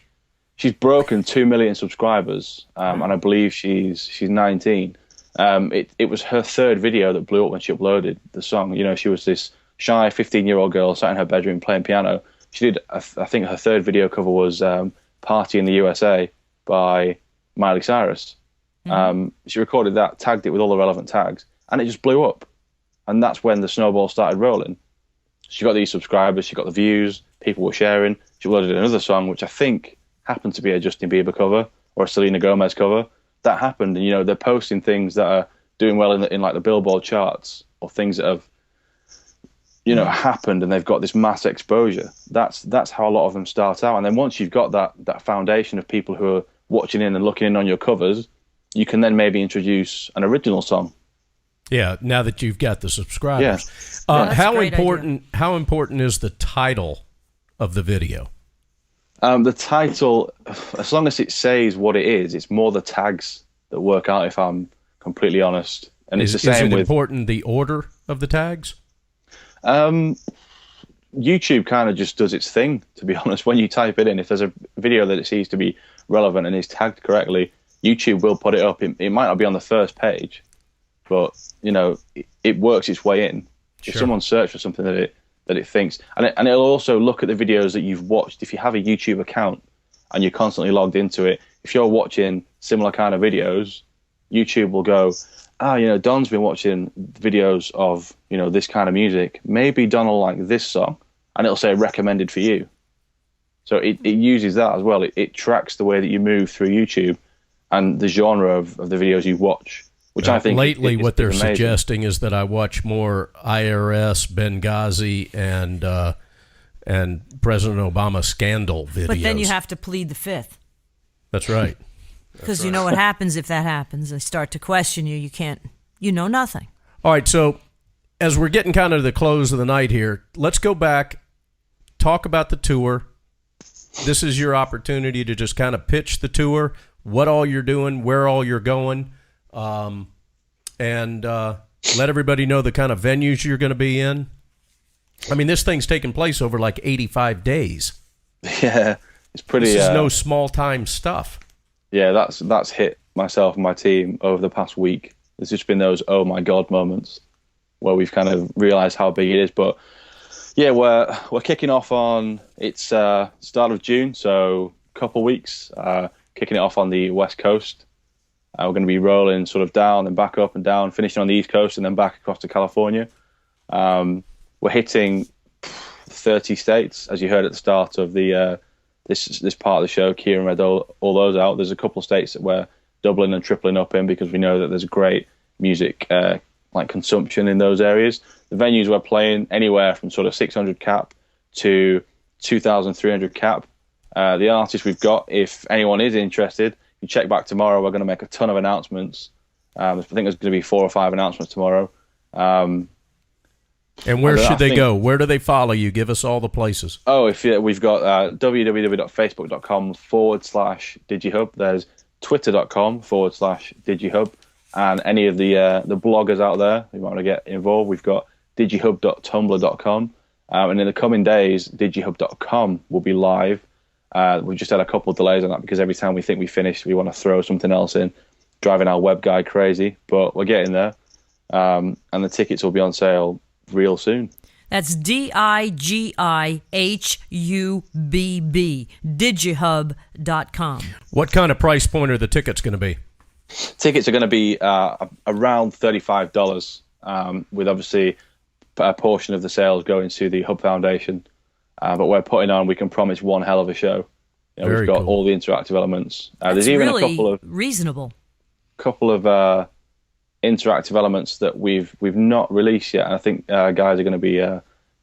She's broken 2 million subscribers, and I believe she's 19. It was her third video that blew up when she uploaded the song. She was this shy 15-year-old girl sat in her bedroom playing piano. She did, I think her third video cover was Party in the USA by Miley Cyrus. She recorded that, tagged it with all the relevant tags, and it just blew up. And that's when the snowball started rolling. She got these subscribers, she got the views, people were sharing. She uploaded another song, which I think happened to be a Justin Bieber cover or a Selena Gomez cover. That happened, and they're posting things that are doing well in like the Billboard charts, or things that have happened, and they've got this mass exposure. That's how a lot of them start out. And then once you've got that foundation of people who are watching in and looking in on your covers, you can then maybe introduce an original song. Yeah, now that you've got the subscribers. Yeah. How important is the title of the video? The title, as long as it says what it is, it's more the tags that work out, if I'm completely honest. And it's the same with... Is it important the order of the tags? YouTube kind of just does its thing, to be honest. When you type it in, if there's a video that it sees to be relevant and is tagged correctly, YouTube will put it up. It might not be on the first page, but it works its way in. Sure. If someone searches for something that it thinks, and it'll also look at the videos that you've watched. If you have a YouTube account and you're constantly logged into it, if you're watching similar kind of videos, YouTube will go, Don's been watching videos of, this kind of music. Maybe Don will like this song, and it'll say recommended for you. So it uses that as well. It tracks the way that you move through YouTube and the genre of the videos you watch, which I think lately what they're amazing. Suggesting is that I watch more IRS, Benghazi, and President Obama scandal videos. But then you have to plead the fifth. That's right. Because you know what happens if that happens. They start to question you. You can't, know nothing. All right, so as we're getting kind of to the close of the night here, let's go back, talk about the tour. This is your opportunity to just kind of pitch the tour, what all you're doing, where all you're going, and let everybody know the kind of venues you're going to be in. I mean, this thing's taking place over like 85 days. Yeah, it's pretty... This is no small-time stuff. Yeah, that's hit myself and my team over the past week. There's just been those oh my god moments where we've kind of realised how big it is. But yeah, we're kicking off on start of June, so a couple weeks. Kicking it off on the West Coast. We're going to be rolling sort of down and back up and down, finishing on the East Coast and then back across to California. We're hitting 30 states, as you heard at the start of the this part of the show. Kieran read all those out. There's a couple of states that we're doubling and tripling up in because we know that there's great music consumption in those areas. The venues we're playing anywhere from sort of 600 cap to 2,300 cap. The artists we've got, if anyone is interested, you check back tomorrow. We're going to make a ton of announcements. I think there's going to be 4 or 5 announcements tomorrow. And where should they go? Where do they follow you? Give us all the places. Oh, we've got www.facebook.com/DigiHub. There's twitter.com/DigiHub. And any of the bloggers out there who want to get involved, we've got digihub.tumblr.com. And in the coming days, digihub.com will be live. We've just had a couple of delays on that because every time we think we finished, we want to throw something else in, driving our web guy crazy. But we're getting there. And the tickets will be on sale real soon. That's DIGIHUBB, digihub.com. What kind of price point are the tickets going to be? Tickets are going to be around $35, with obviously a portion of the sales going to the Hub Foundation. But we're putting on, we can promise, one hell of a show. we've got all the interactive elements. There's even really a couple of reasonable. Interactive elements that we've not released yet. And I think guys are going to be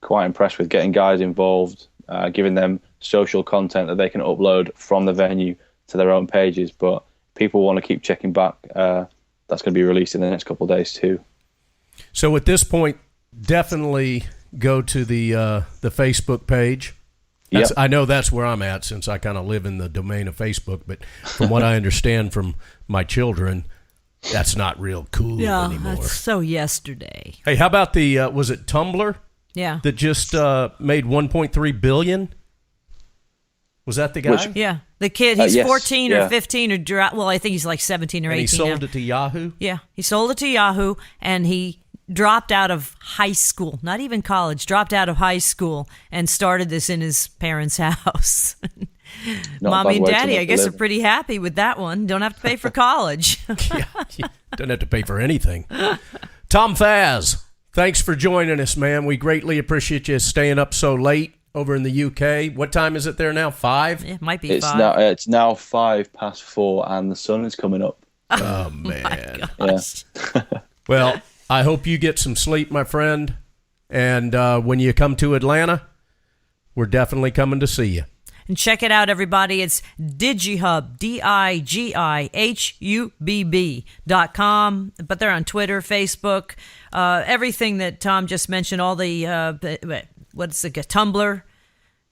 quite impressed with getting guys involved, giving them social content that they can upload from the venue to their own pages. But people want to keep checking back. That's going to be released in the next couple of days too. So at this point, definitely go to the Facebook page. Yep. I know that's where I'm at, since I kind of live in the domain of Facebook. But from what I understand from my children, that's not real cool anymore. That's so yesterday. Hey, how about the was it Tumblr? Yeah. That just made $1.3 billion. Was that the guy? Yeah, the kid. He's yes, 14 or 15 or well, I think he's like 17 or 18. And he sold now. it to Yahoo. Yeah, he sold it to Yahoo, and he dropped out of high school, not even college. Dropped out of high school and started this in his parents' house. Mommy and Daddy, I guess, are pretty happy with that one. Don't have to pay for college. Yeah, don't have to pay for anything. Tom Faz, thanks for joining us, man. We greatly appreciate you staying up so late over in the UK. What time is it there now? 5? It might be It's 5. It's now 4:05, and the sun is coming up. Oh, man. Yeah. Well, I hope you get some sleep, my friend. And when you come to Atlanta, we're definitely coming to see you. And check it out, everybody. It's DigiHub, DIGIHUBB.com. But they're on Twitter, Facebook, everything that Tom just mentioned, all the, what's the Tumblr?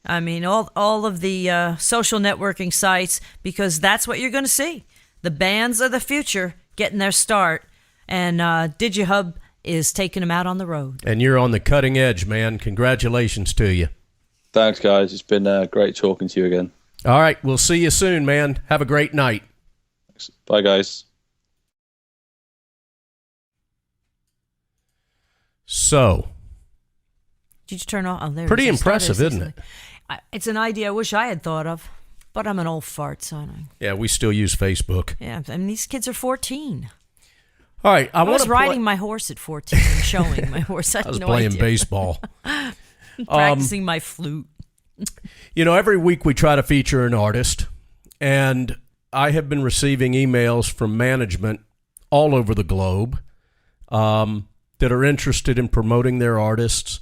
I mean, all of the social networking sites, because that's what you're going to see. The bands of the future getting their start, and DigiHub is taking them out on the road. And you're on the cutting edge, man. Congratulations to you. Thanks, guys. It's been great talking to you again. All right. We'll see you soon, man. Have a great night. Thanks. Bye, guys. So. Did you turn off? Oh, there. Pretty impressive, isn't it? It's an idea I wish I had thought of, but I'm an old fart, son. Yeah, we still use Facebook. Yeah, I mean, these kids are 14. All right. I was riding my horse at 14 and showing my horse. I was no playing idea. baseball. Practicing my flute. You know, every week we try to feature an artist, and I have been receiving emails from management all over the globe that are interested in promoting their artists,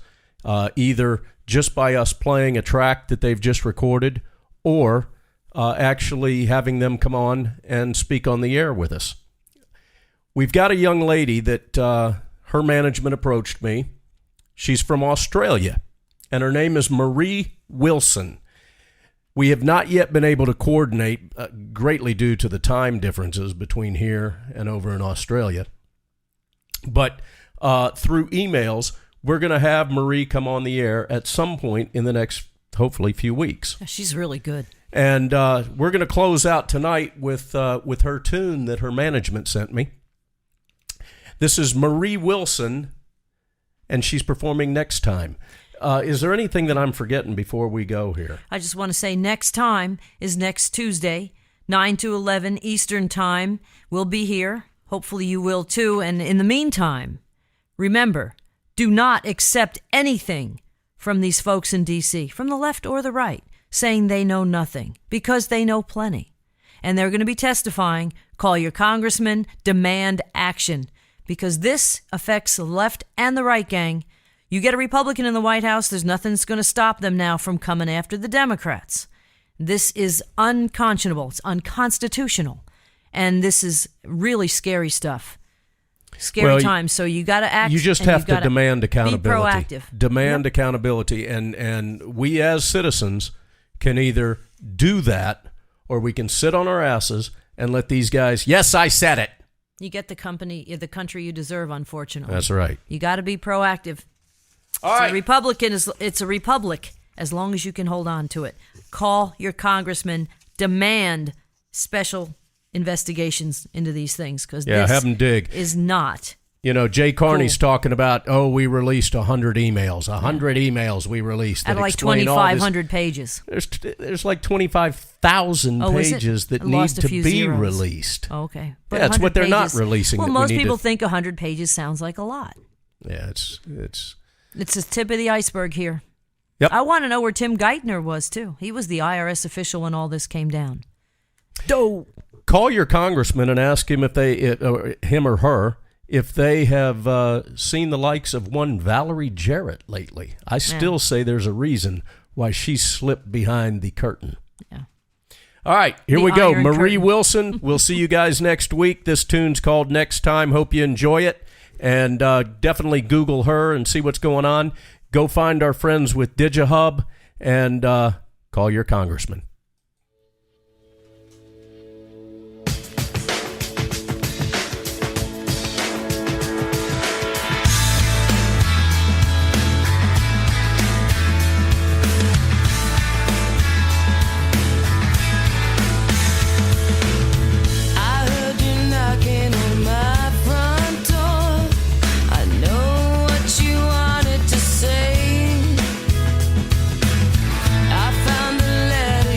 either just by us playing a track that they've just recorded, or actually having them come on and speak on the air with us. We've got a young lady that her management approached me. She's from Australia, and her name is Marie Wilson. We have not yet been able to coordinate, greatly due to the time differences between here and over in Australia. But through emails, we're going to have Marie come on the air at some point in the next, hopefully, few weeks. She's really good. And we're going to close out tonight with her tune that her management sent me. This is Marie Wilson, and she's performing Next Time. Is there anything that I'm forgetting before we go here? I just want to say Next Time is next Tuesday, 9 to 11 Eastern Time. We'll be here. Hopefully you will too. And in the meantime, remember, do not accept anything from these folks in D.C., from the left or the right, saying they know nothing, because they know plenty. And they're going to be testifying. Call your congressman, demand action, because this affects the left and the right, gang. You get a Republican in the White House, there's nothing that's going to stop them now from coming after the Democrats. This is unconscionable. It's unconstitutional. And this is really scary stuff. Scary times. So you got to act. You just have to demand accountability. Be proactive. Demand accountability. And we as citizens can either do that, or we can sit on our asses and let these guys, yes, I said it. You get the country you deserve, unfortunately. That's right. You got to be proactive. All right. It's a republic as long as you can hold on to it. Call your congressman, demand special investigations into these things, because this have them dig. Is not. You know, Jay Carney's talking about, we released 100 emails. 100 emails we released. Out of like 2,500 pages. There's like 25,000 pages that need to be released. Oh, okay. But that's what they're not releasing. Well, most people think 100 pages sounds like a lot. Yeah, it's the tip of the iceberg here. Yep. I want to know where Tim Geithner was, too. He was the IRS official when all this came down. Call your congressman and ask him him or her, if they have seen the likes of one Valerie Jarrett lately. I still say there's a reason why she slipped behind the curtain. Yeah. All right, here we go. Marie curtain. Wilson, we'll see you guys next week. This tune's called Next Time. Hope you enjoy it. And definitely Google her and see what's going on. Go find our friends with DigiHub and call your congressman. I found the letter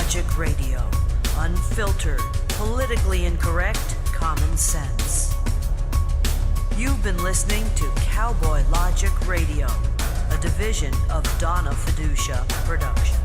Logic Radio. Unfiltered, politically incorrect, common sense. You've been listening to Cowboy Logic Radio, a division of DONNA FIDUCIA Production.